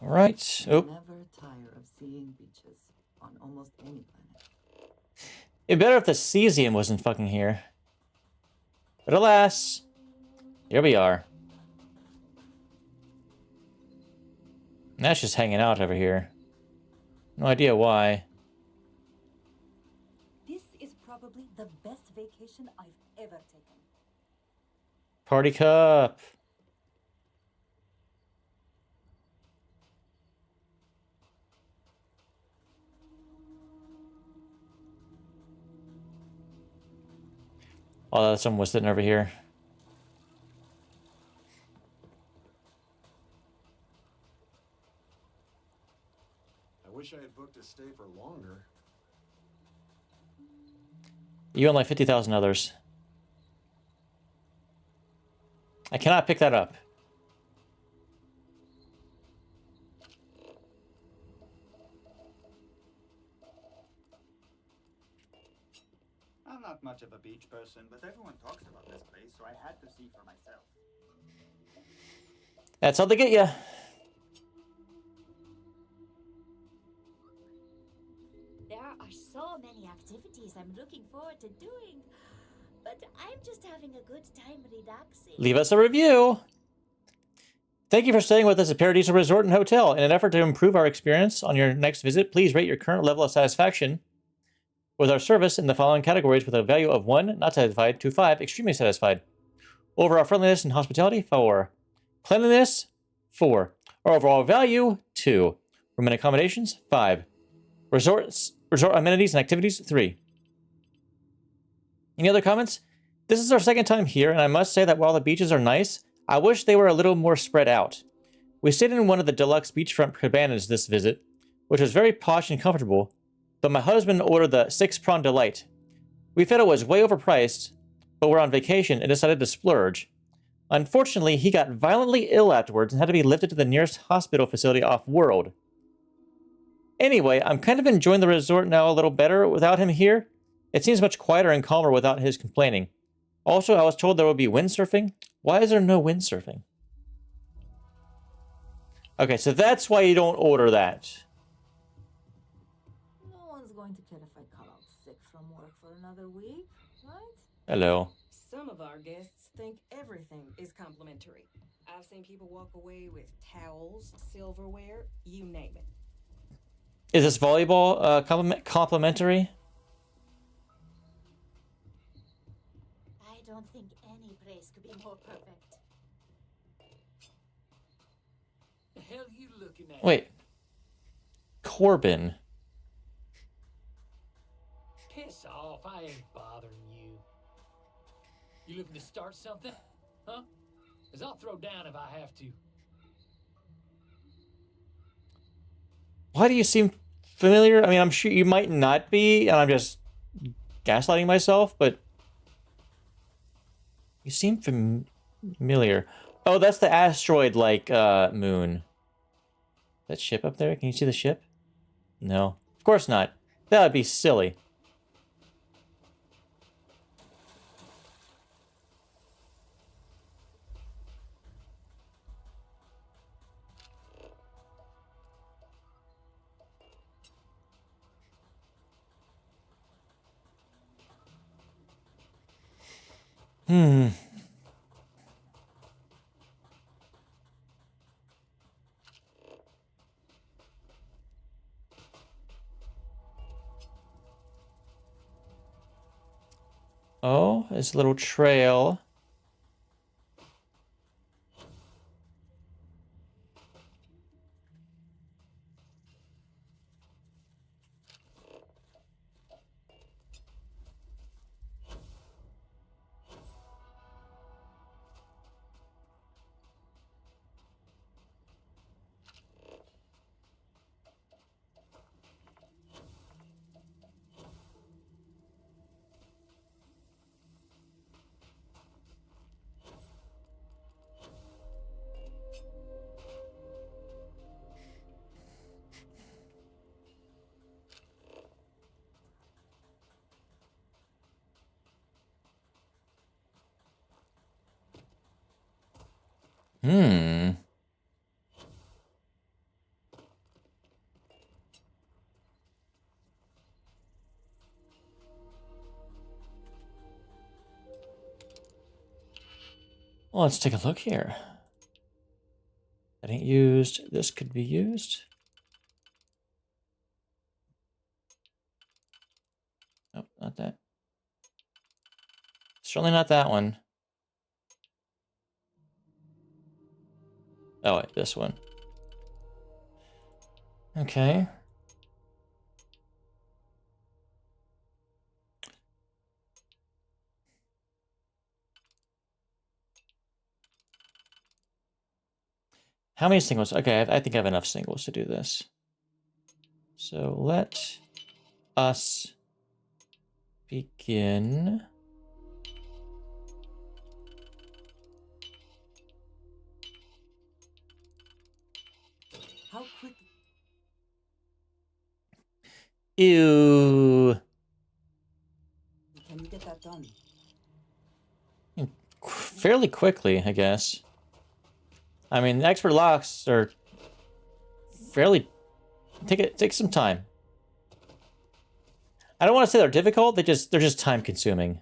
All right. Oh. Never tire of seeing beaches on almost any planet. It'd be better if the cesium wasn't fucking here. But alas, here we are. Nash just hanging out over here. No idea why. This is probably the best vacation I've ever taken. Party cup. Oh, someone was sitting over here. I wish I had booked a stay for longer. You and like 50,000 others. I cannot pick that up. I'm not much of a beach person, but everyone talks about this place, so I had to see for myself. That's how they get you. There are so many activities I'm looking forward to doing, but I'm just having a good time relaxing. Leave us a review. Thank you for staying with us at Paradiso Resort and Hotel. In an effort to improve our experience on your next visit, please rate your current level of satisfaction with our service in the following categories with a value of 1, not satisfied, to 5, extremely satisfied. Overall friendliness and hospitality, 4. Cleanliness, 4. Our overall value, 2. Room and accommodations, 5. Resort amenities and activities, 3. Any other comments? This is our second time here, and I must say that while the beaches are nice, I wish they were a little more spread out. We stayed in one of the deluxe beachfront cabanas this visit, which was very posh and comfortable, but my husband ordered the 6-prawn delight. We felt it was way overpriced, but we're on vacation and decided to splurge. Unfortunately, he got violently ill afterwards and had to be lifted to the nearest hospital facility off-world. Anyway, I'm kind of enjoying the resort now a little better without him here. It seems much quieter and calmer without his complaining. Also, I was told there would be windsurfing. Why is there no windsurfing? Okay, so that's why you don't order that. No one's going to care if I call out sick from work for another week, right? Hello. Some of our guests think everything is complimentary. I've seen people walk away with towels, silverware, you name it. Is this volleyball complimentary? I don't think any place could be more perfect. The hell are you looking at? Wait. Corbin. Piss off, I ain't bothering you. You looking to start something? Huh? 'Cause I'll throw down if I have to. Why do you seem familiar? I mean, I'm sure you might not be, and I'm just gaslighting myself, but you seem familiar. Oh, that's the asteroid-like moon. That ship up there? Can you see the ship? No. Of course not. That would be silly. Oh, there's a little trail. Well, let's take a look here. That ain't used. This could be used. Nope, not that. Certainly not that one. Oh, wait, this one. Okay. How many singles? Okay, I think I have enough singles to do this. So let us begin. How quick? Ew. Can you get that done? Fairly quickly, I guess. I mean, expert locks are fairly take some time. I don't want to say they're difficult. They're just time consuming.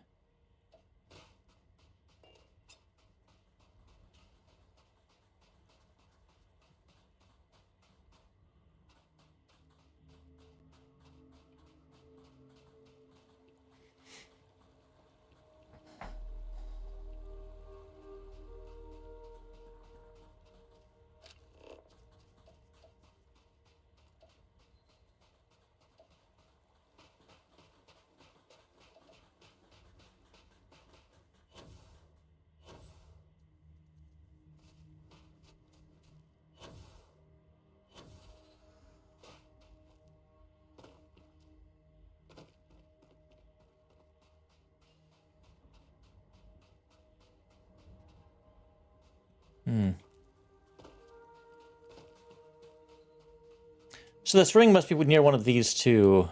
So the string must be near one of these two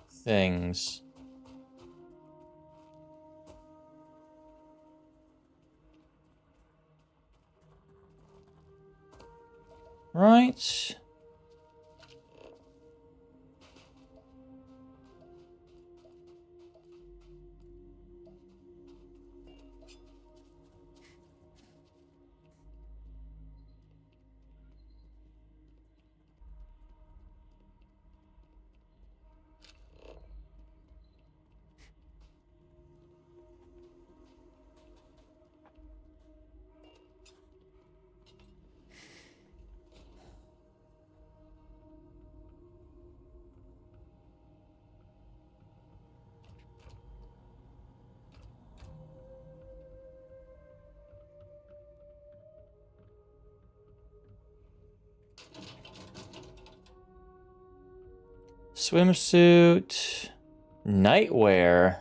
things. Right. Swimsuit. Nightwear.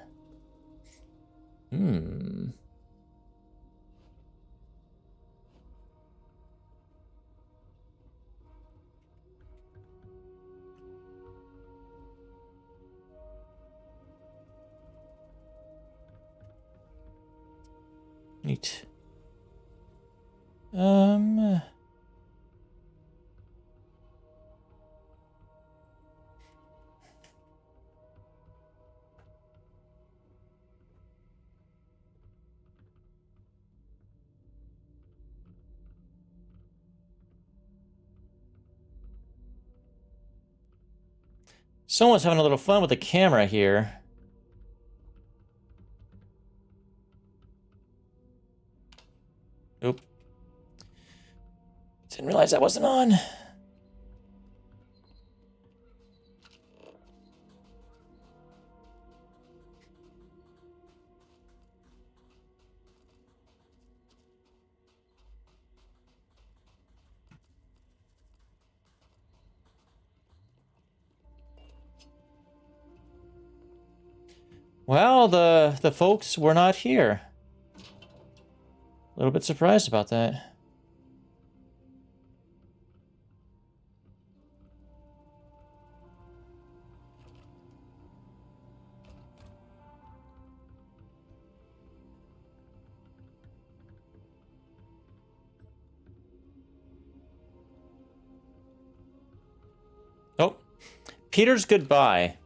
Neat. Someone's having a little fun with the camera here. Oop. Didn't realize that wasn't on. Well, the folks were not here. A little bit surprised about that. Oh, Peter's goodbye.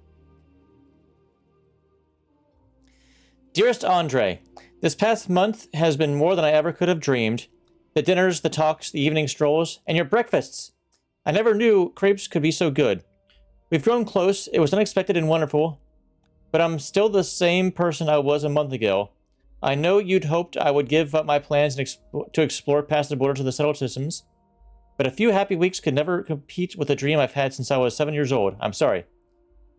Dearest Andre, This past month has been more than I ever could have dreamed. The dinners, the talks, the evening strolls, and your breakfasts. I never knew crepes could be so good. We've grown close. It was unexpected and wonderful. But I'm still the same person I was a month ago. I know you'd hoped I would give up my plans and to explore past the border to the settled systems. But a few happy weeks could never compete with a dream I've had since I was 7 years old. I'm sorry.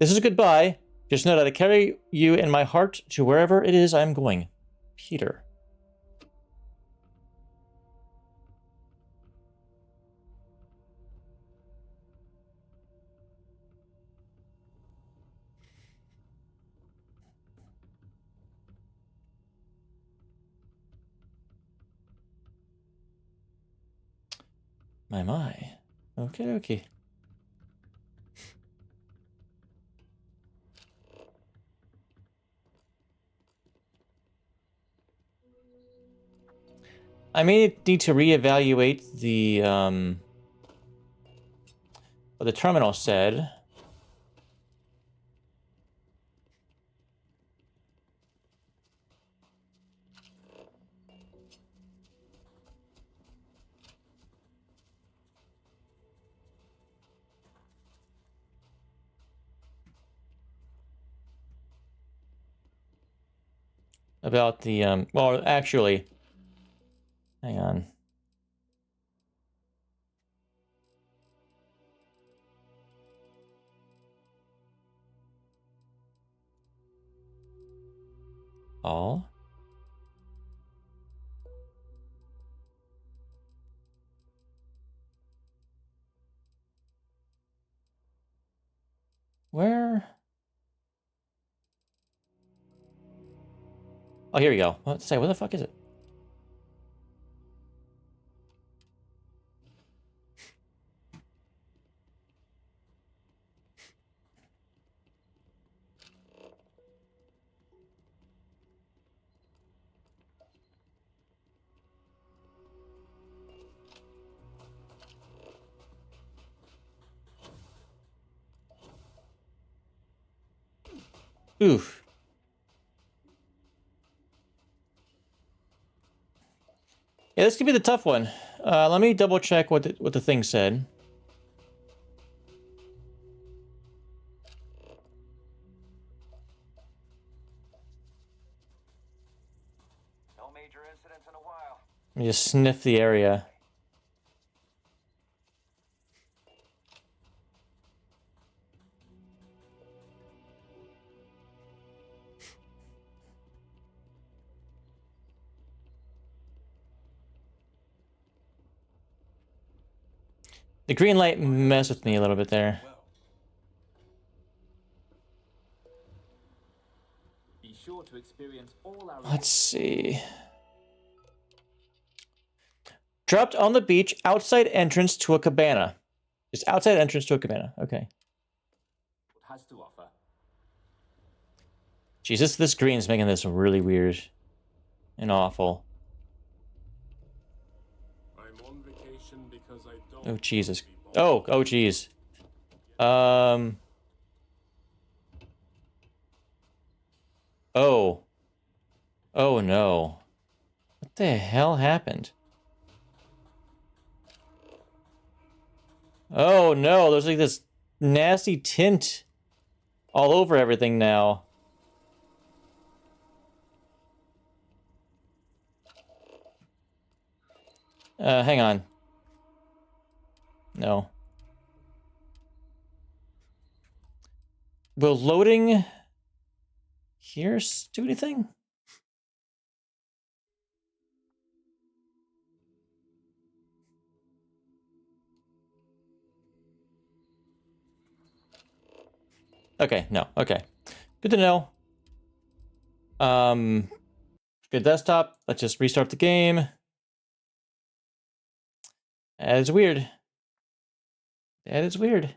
This is goodbye. Just know that I carry you in my heart to wherever it is I'm going. Peter. My. Okay, okay. I may need to reevaluate the, what the terminal said. About the, well, actually, hang on. All? Where? Oh, here we go. Let's say, what the fuck is it? Oof. Yeah, this could be the tough one. Let me double check what the thing said. No major incidents in a while. Let me just sniff the area. The green light messed with me a little bit there. Be sure to experience all our Let's see. Dropped on the beach, outside entrance to a cabana. Just outside entrance to a cabana. Okay. has to offer. Jesus, this green's making this really weird and awful. I'm on vacation because I don't. Oh Jesus. Oh jeez. Oh. Oh no. What the hell happened? Oh no, there's like this nasty tint all over everything now. Hang on. No. Will loading here do anything? Okay, no. Okay. Good to know. Good desktop. Let's just restart the game. That is weird. That is weird.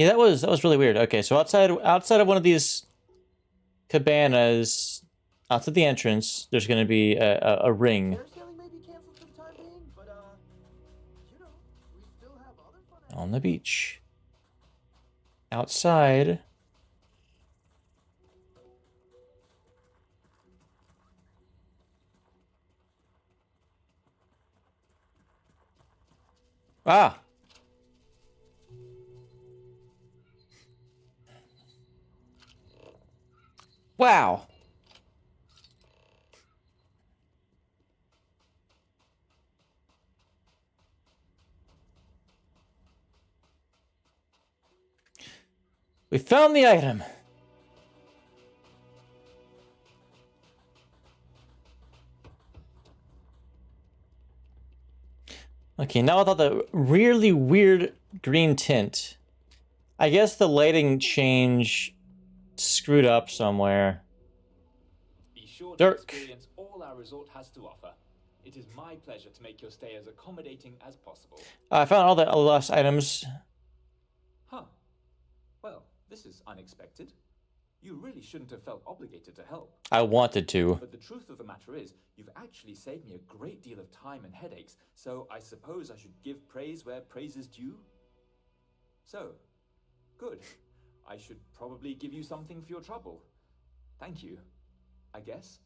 Yeah, that was really weird. Okay, so outside of one of these cabanas, outside the entrance, there's going to be a ring. Parasailing may be canceled for the time being, but you know, we still have other fun On the beach. Outside. Ah! Wow! We found the item! Okay, now without the really weird green tint. I guess the lighting change screwed up somewhere. Be sure to Dirk. experience all our resort has to offer. It is my pleasure to make your stay as accommodating as possible. I found all the lost items. Huh. Well, this is unexpected. You really shouldn't have felt obligated to help. I wanted to. But the truth of the matter is, you've actually saved me a great deal of time and headaches, so I suppose I should give praise where praise is due? So, good. I should probably give you something for your trouble. Thank you, I guess.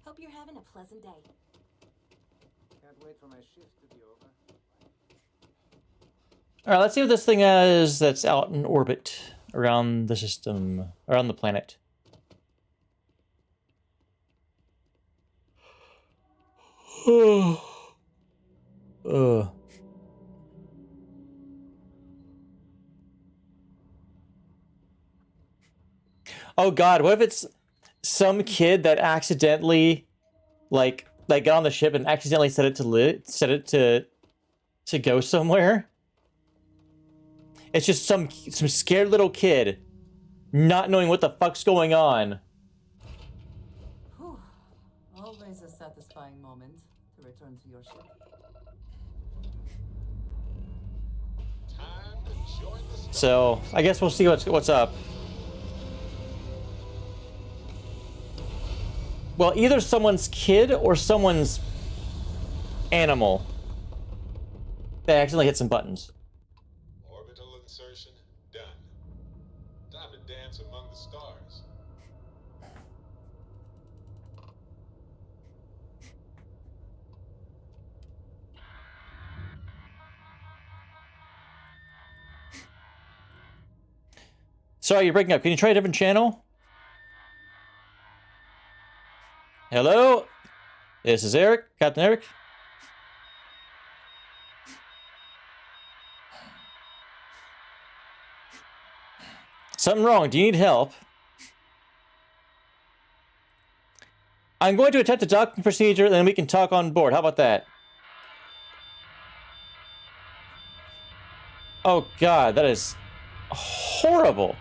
Hope you're having a pleasant day. Can't wait for my shift to be over. Alright, let's see what this thing is that's out in orbit around the system, around the planet. Oh god, what if it's some kid that accidentally like got on the ship and accidentally set it to go somewhere? It's just some scared little kid not knowing what the fuck's going on. Whew. Always a satisfying moment to return to your ship. So, I guess we'll see what's up. Well, either someone's kid or someone's animal that accidentally hit some buttons. Orbital insertion done. Time to dance among the stars. Sorry, you're breaking up. Can you try a different channel? Hello? This is Eric, Captain Eric. Something wrong. Do you need help? I'm going to attempt a docking procedure, and then we can talk on board. How about that? Oh god, that is horrible.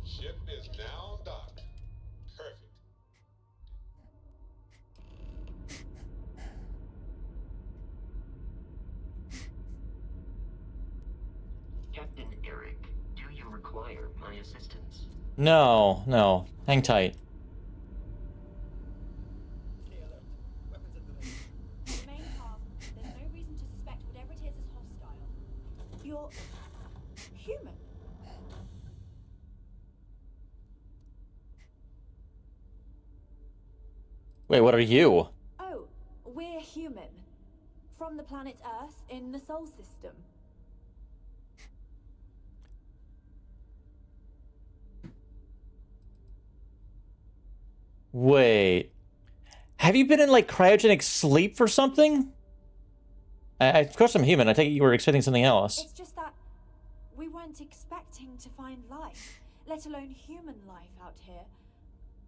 Ship is now docked. Perfect. Captain Eric, do you require my assistance? No, no. Hang tight. Main path, there's no reason to suspect whatever it is hostile. You're human. Wait, what are you? Oh, we're human. From the planet Earth in the Sol system. Wait. Have you been in, like, cryogenic sleep for something? Of course I'm human. I take it you were expecting something else. It's just that we weren't expecting to find life, let alone human life out here.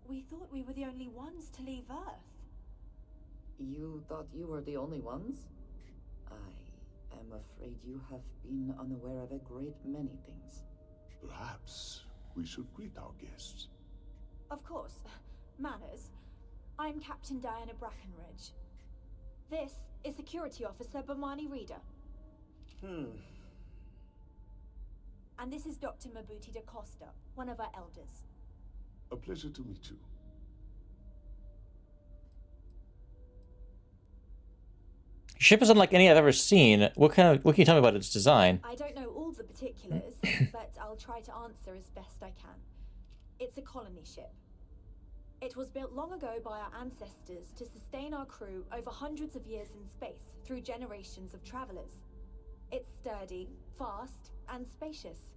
We thought we were the only ones to leave Earth. You thought you were the only ones? I am afraid you have been unaware of a great many things. Perhaps we should greet our guests. Of course. Manners. I'm Captain Diana Brackenridge. This is Security Officer Bomani Reader. And this is Dr. Mabuti da Costa, one of our elders. A pleasure to meet you. Your ship is unlike any I've ever seen. What can you tell me about its design? I don't know all the particulars, but I'll try to answer as best I can. It's a colony ship. It was built long ago by our ancestors to sustain our crew over hundreds of years in space through generations of travelers. It's sturdy, fast, and spacious.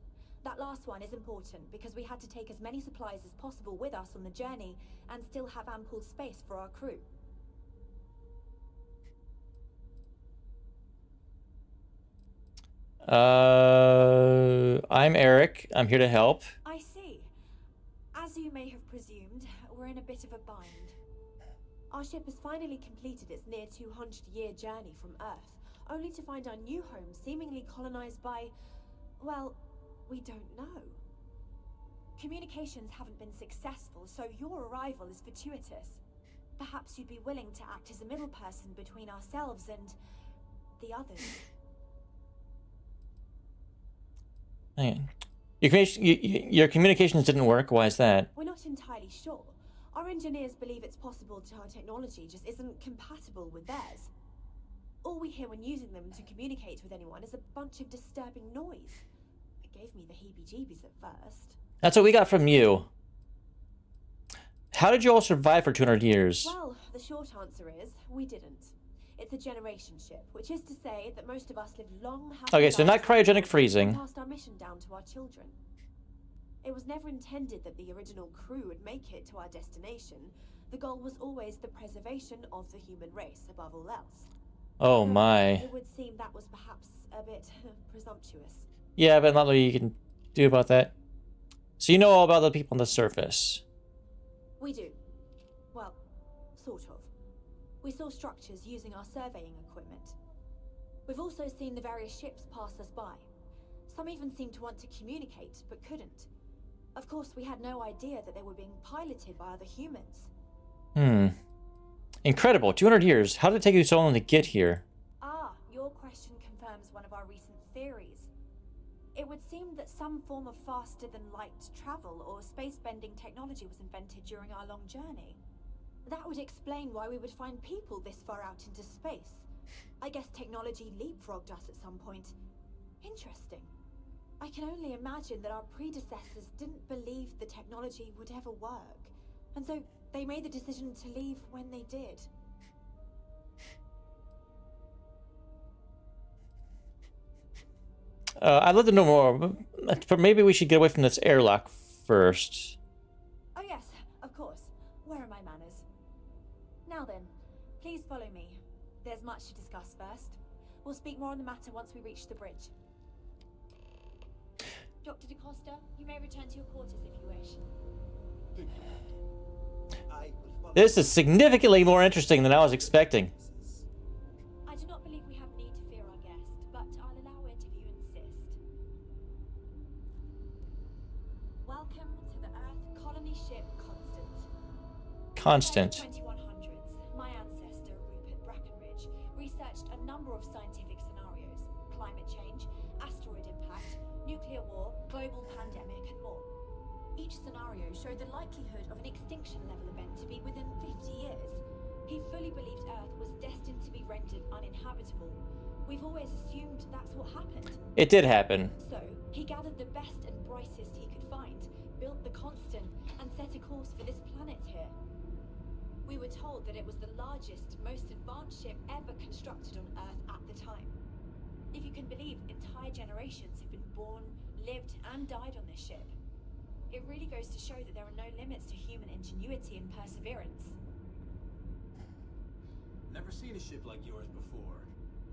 That last one is important because we had to take as many supplies as possible with us on the journey and still have ample space for our crew. I'm Eric. I'm here to help. I see. As you may have presumed, we're in a bit of a bind. Our ship has finally completed its near 200-year journey from Earth, only to find our new home seemingly colonized by, well, we don't know. Communications haven't been successful, so your arrival is fortuitous. Perhaps you'd be willing to act as a middle person between ourselves and the others. Hang on. Your communications didn't work. Why is that? We're not entirely sure. Our engineers believe it's possible our technology just isn't compatible with theirs. All we hear when using them to communicate with anyone is a bunch of disturbing noise. It gave me the heebie-jeebies at first. That's what we got from you. How did you all survive for 200 years? Well, the short answer is we didn't. It's a generation ship, which is to say that most of us live long, happy Okay, so not cryogenic freezing. and passed our mission down to our children. It was never intended that the original crew would make it to our destination. The goal was always the preservation of the human race above all else. Oh my. It would seem that was perhaps a bit presumptuous. Yeah, but not really you can do about that. So you know all about the people on the surface. We do. Well, sort of. We saw structures using our surveying equipment. We've also seen the various ships pass us by. Some even seemed to want to communicate, but couldn't. Of course, we had no idea that they were being piloted by other humans. Incredible. 200 years. How did it take you so long to get here? Ah, your question confirms one of our recent theories. It would seem that some form of faster-than-light travel or space-bending technology was invented during our long journey. That would explain why we would find people this far out into space. I guess technology leapfrogged us at some point. Interesting. I can only imagine that our predecessors didn't believe the technology would ever work, and so they made the decision to leave when they did. I'd love to know more, but maybe we should get away from this airlock first. Oh yes, of course. Where are my manners? Now then, please follow me. There's much to discuss first. We'll speak more on the matter once we reach the bridge. Dr. DaCosta, you may return to your quarters if you wish. This is significantly more interesting than I was expecting. I do not believe we have need to fear our guest, but I'll allow it if you insist. Welcome to the Earth colony ship Constant. Constant. In the 2100s, my ancestor, Rupert Brackenridge, researched a number of scientific scenarios: climate change, asteroid impact, nuclear war, global pandemic, and more. Each scenario showed the likelihood of an extinction-level event to be within 50 years. He fully believed Earth was destined to be rendered uninhabitable. We've always assumed that's what happened. It did happen. So, he gathered the best and brightest he could find, built the Constant, and set a course for this planet here. We were told that it was the largest, most advanced ship ever constructed on Earth at the time. If you can believe, entire generations have been born, lived, and died on this ship. It really goes to show that there are no limits to human ingenuity and perseverance. Never seen a ship like yours before.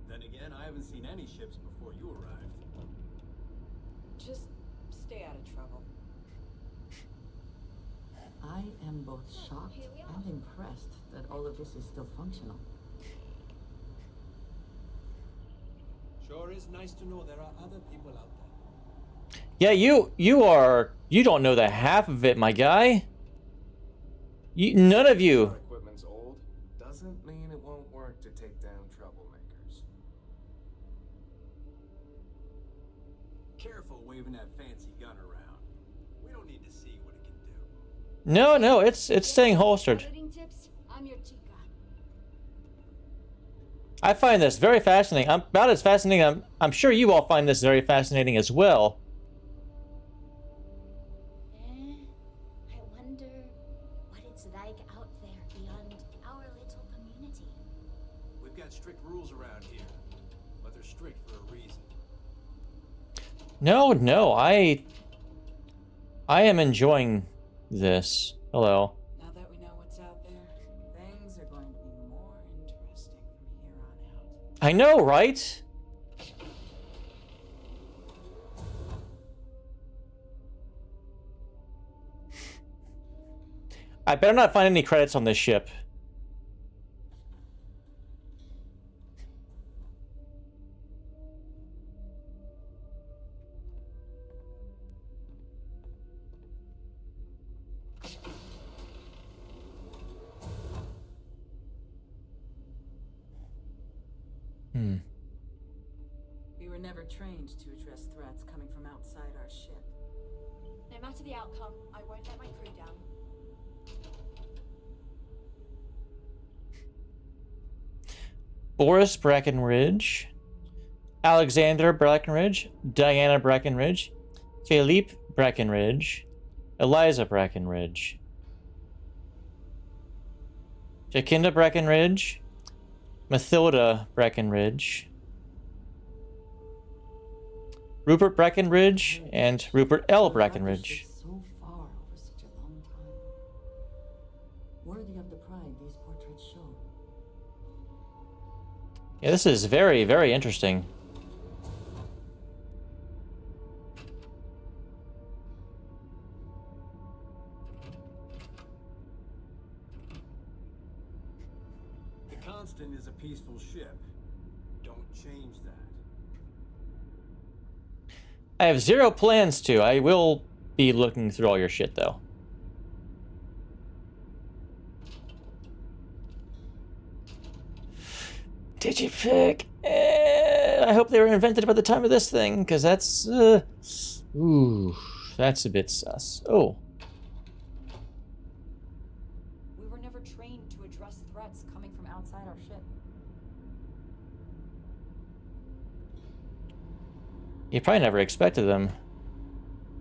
Then again, I haven't seen any ships before you arrived. Just stay out of trouble. I am both shocked and impressed that all of this is still functional. Boris, nice to know there are other people out there. Yeah, you don't know the half of it, my guy. None of you. Our equipment's old doesn't mean it won't work to take down troublemakers. Careful waving that fancy gun around. We don't need to see what it can do. No, it's staying holstered. Tips, I'm your chica. I find this very fascinating. I'm about as fascinating. I'm sure you all find this very fascinating as well. I wonder what it's like out there beyond our little community. We've got strict rules around here, but they're strict for a reason. No, I am enjoying this. Hello. Now that we know what's out there, things are going to be more interesting from here on out. I know, right? I better not find any credits on this ship. We were never trained to address threats coming from outside our ship. No matter the outcome, I won't let my crew down. Boris Brackenridge, Alexander Brackenridge, Diana Brackenridge, Philippe Brackenridge, Eliza Brackenridge, Jacinda Brackenridge, Mathilda Brackenridge, Rupert Brackenridge, and Rupert L. Brackenridge. So far over such a long time. Worthy of the pride these portraits show. Yeah, this is very, very interesting. The Constant is a peaceful ship. Don't change that. I have zero plans to. I will be looking through all your shit, though. Digipic. I hope they were invented by the time of this thing, because that's... ooh, that's a bit sus. Oh. We were never trained to address threats coming from outside our ship. You probably never expected them.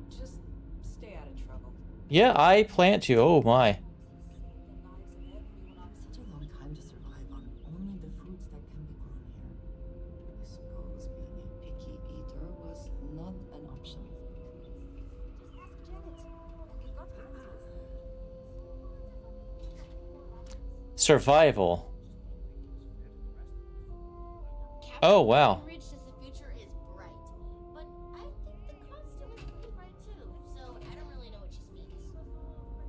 Just stay out of trouble. Yeah, I plan to. Oh, my. Such a long time to survive on only the foods that can be grown here. I suppose being a picky eater was not an option. Just ask Janet, and you've got Survival. Oh, wow. Rich says the future is bright, but I think the Constant is pretty bright too, so I don't really know what she means.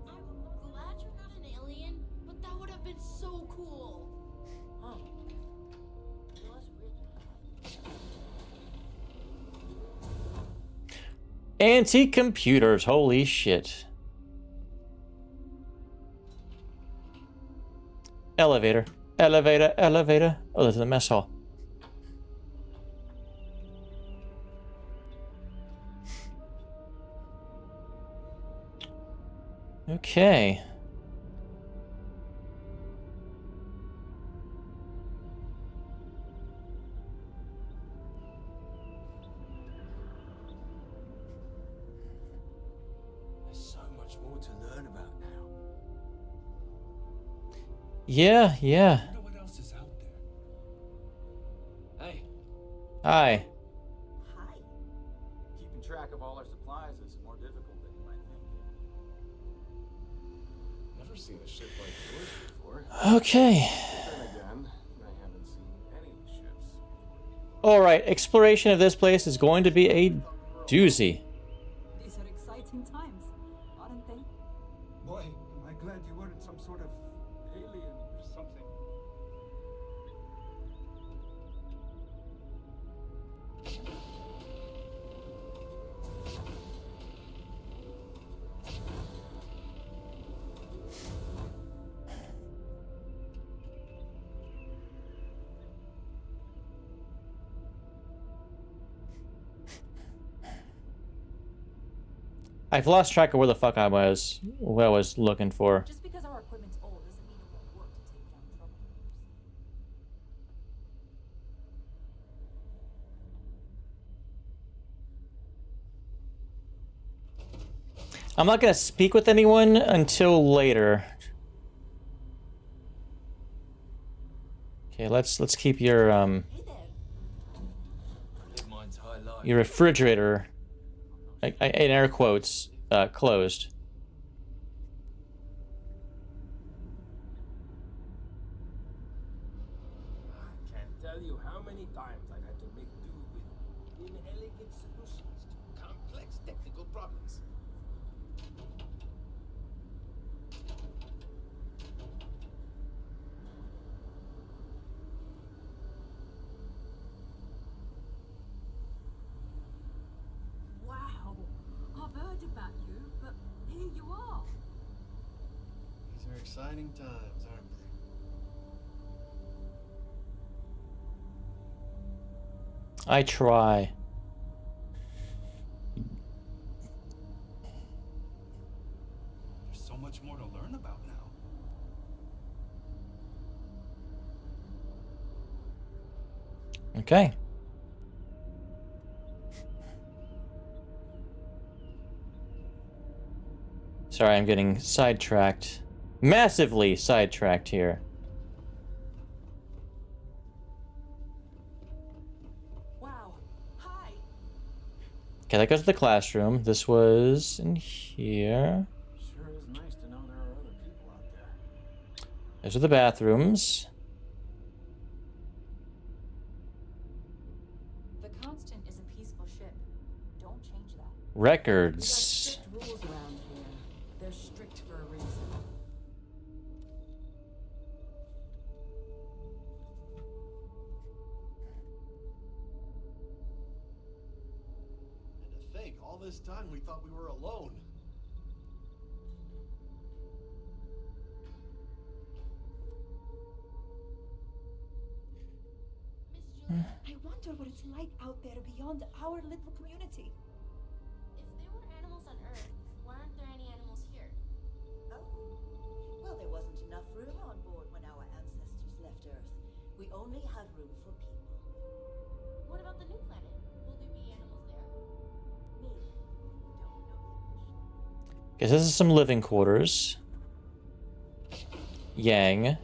I'm glad you're not an alien, but that would have been so cool. Huh. It was weird. Anti-computers. Holy shit. Elevator. Elevator. Elevator. Oh, there's the mess hall. Okay. There's so much more to learn about now. Yeah. I wonder what else is out there. Hey. Hi. Keeping track of all our supplies is more difficult than you might think. Never seen a ship like yours before. Okay. Then again, I haven't seen any ships. Alright, exploration of this place is going to be a doozy. These are exciting times, aren't they? Boy, am I glad you weren't some sort of alien or something. I've lost track of where the fuck I was, what I was looking for. Just because our equipment's old doesn't mean it won't work to take down troublemakers. I'm not gonna speak with anyone until later. Okay, let's keep your refrigerator, in air quotes, closed. I can't tell you how many times I've had to make do with inelegant solutions to complex technical problems. Wow, I've heard about you, but here you are. These are exciting times, aren't they? I try. There's so much more to learn about now. Okay. Sorry, I'm getting sidetracked. Massively sidetracked here. Wow. Hi. Okay, that goes to the classroom. This was in here. Sure is nice to know there are other people out there. Those are the bathrooms. The Constant is a peaceful ship. Don't change that. Records. We got strict rules around here. They're strict for a reason. And to think, all this time we thought we were alone. I wonder what it's like out there beyond our little community. If there were animals on Earth, why aren't there any animals here? Oh. Well, there wasn't enough room on board when our ancestors left Earth. We only had room for people. What about the new planet? Will there be animals there? Maybe. We don't know yet for sure. Guess this is some living quarters. Yang.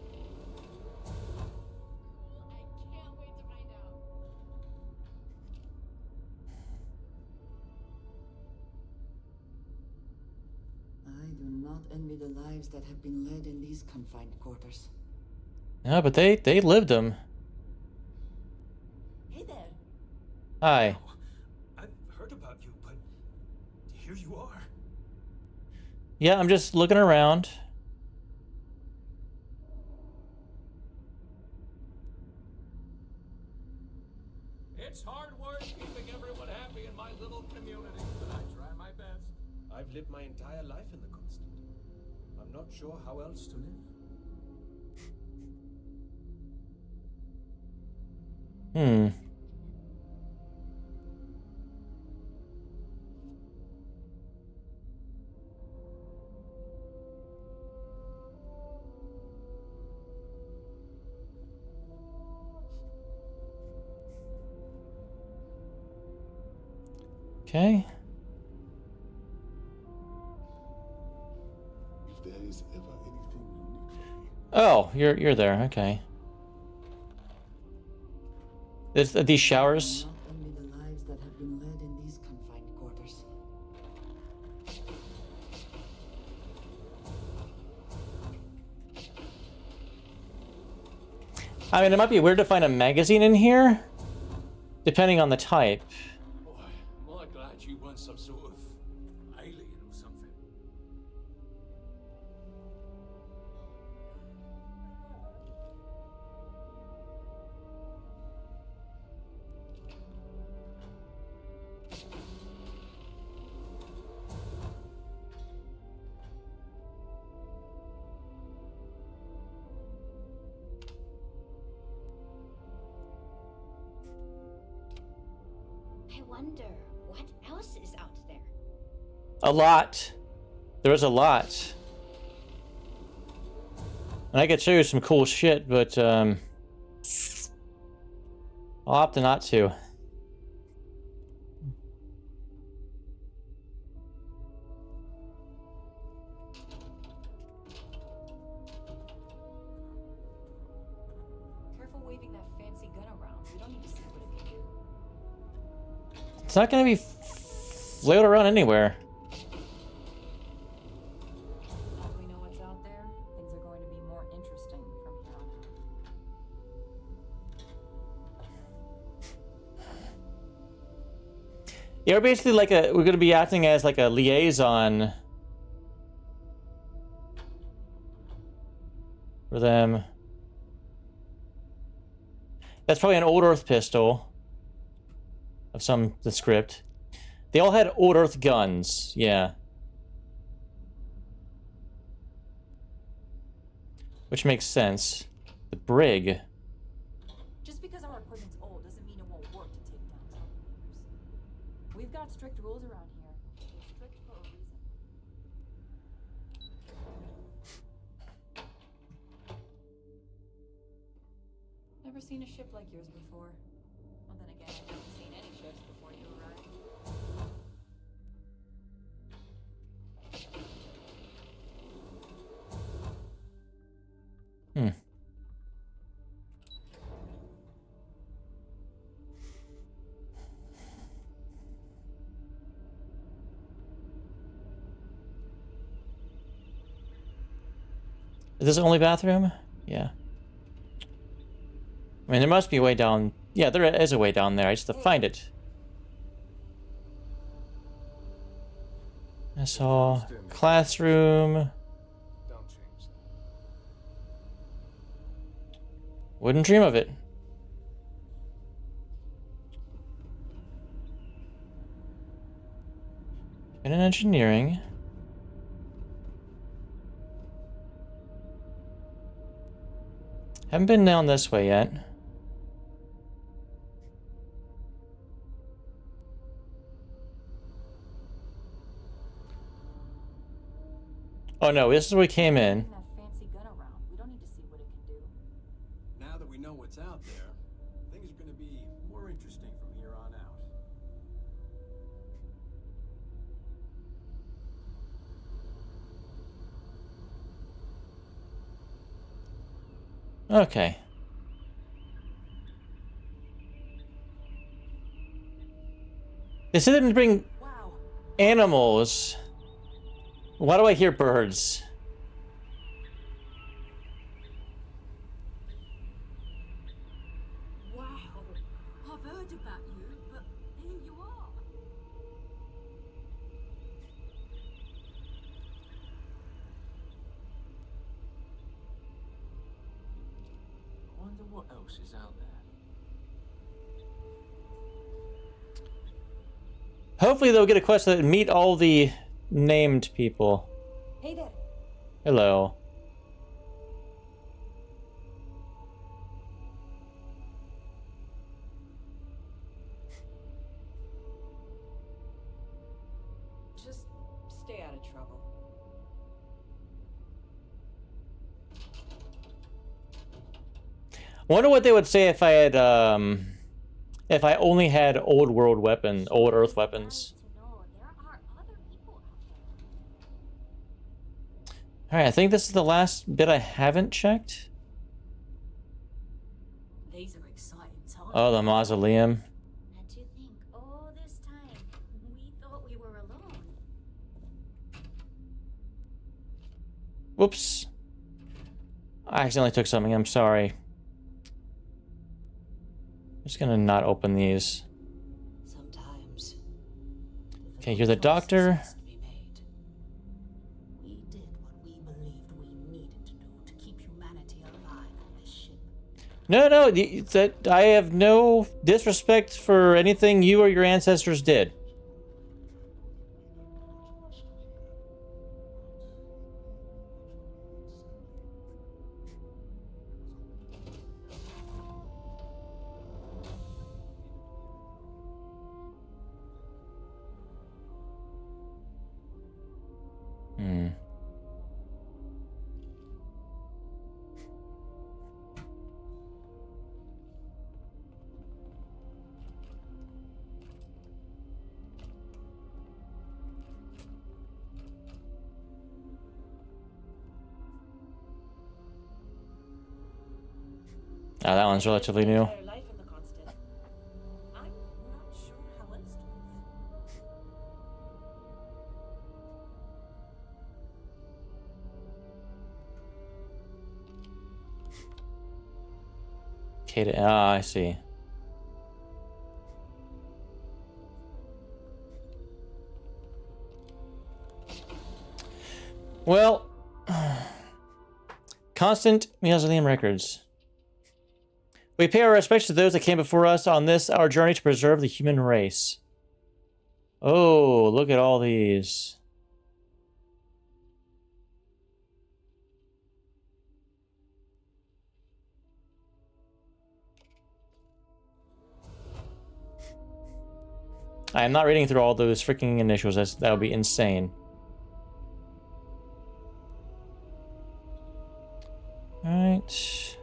I do not envy the lives that have been led in these confined quarters. No, but they lived them. Hey there. Hi. I've heard about you, but here you are. Yeah, I'm just looking around. It's hard work keeping everyone happy in my little community, but I try my best. I've lived my entire life in the Constant. I'm not sure how else to live. Hmm. Okay. If there is ever anything you need from me. Oh, you're there. Okay. These showers. Not envy the lives that have been led in these confined quarters. I mean, it might be weird to find a magazine in here, depending on the type. Boy, am I glad you weren't some sort of alien or something. I wonder what else is out there. A lot. There is a lot. And I could show you some cool shit, but I'll opt not to. Careful waving that fancy gun around. We don't need to see what it can do. It's not gonna be flailed around anywhere. Now that we know what's out there, things are going to be more interesting from here on out. Yeah, we're basically like we're gonna be acting as like a liaison for them. That's probably an old Earth pistol of the script. They all had old Earth guns, yeah. Which makes sense. The brig. Just because our equipment's old doesn't mean it won't work to take down troublemakers. We've got strict rules around here. They're strict for a reason. Never seen a ship like yours before. Well, then again, I haven't seen any ships before you arrived. Hmm. Is this the only bathroom? Yeah. I mean, there must be a way down. Yeah, there is a way down there. I just have to find it. I saw classroom. Don't change that. Wouldn't dream of it. And in engineering. Haven't been down this way yet. Oh no, this is where we came in. That fancy gun around. We don't need to see what it can do. Now that we know what's out there, things are going to be more interesting from here on out. Okay. They said they didn't bring animals. Why do I hear birds? Wow. I've heard about you, but here you are. I wonder what else is out there. Hopefully they'll get a quest that meet all the named people. Hey there. Hello. Just stay out of trouble. Wonder what they would say if I had if I only had old world weapon, old Earth weapons. Alright, I think this is the last bit I haven't checked. These are exciting times. Oh, the mausoleum. And to think, all this time, we thought we were alone. Whoops. I accidentally took something, I'm sorry. I'm just gonna not open these. Sometimes. Okay, you're the doctor. We did what we believed we needed to do to keep humanity alive on this ship. No, that I have no disrespect for anything you or your ancestors did. Ah, that one's relatively new. Entire life in the constant. I'm not sure how else to Kata, ah, I see. Well, Constant Mausoleum Records. We pay our respects to those that came before us on this, our journey to preserve the human race. Oh, look at all these. I am not reading through all those freaking initials. That would be insane. All right.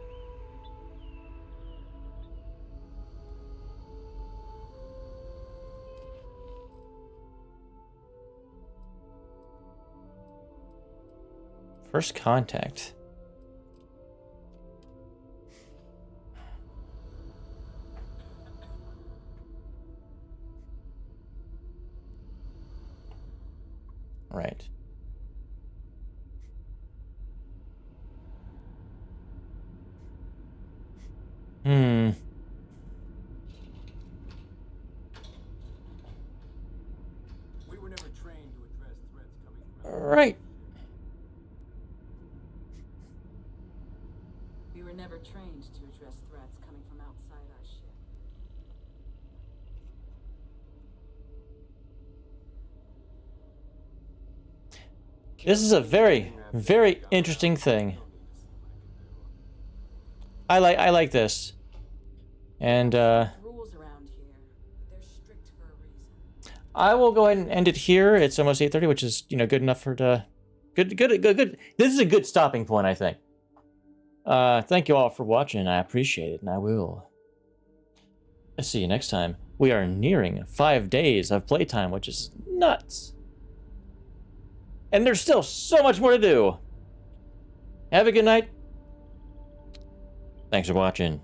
First contact. Right. Hmm. We were never trained to address threats coming from Right. We were never trained to address threats coming from outside our ship. This is a very, very interesting thing. I like this. And Rules around here, but they're strict for a reason. I will go ahead and end it here. It's almost 8:30, which is, you know, good enough for good. This is a good stopping point, I think. Thank you all for watching. I appreciate it, and I will see you next time. We are nearing 5 days of playtime, which is nuts. And there's still so much more to do. Have a good night. Thanks for watching.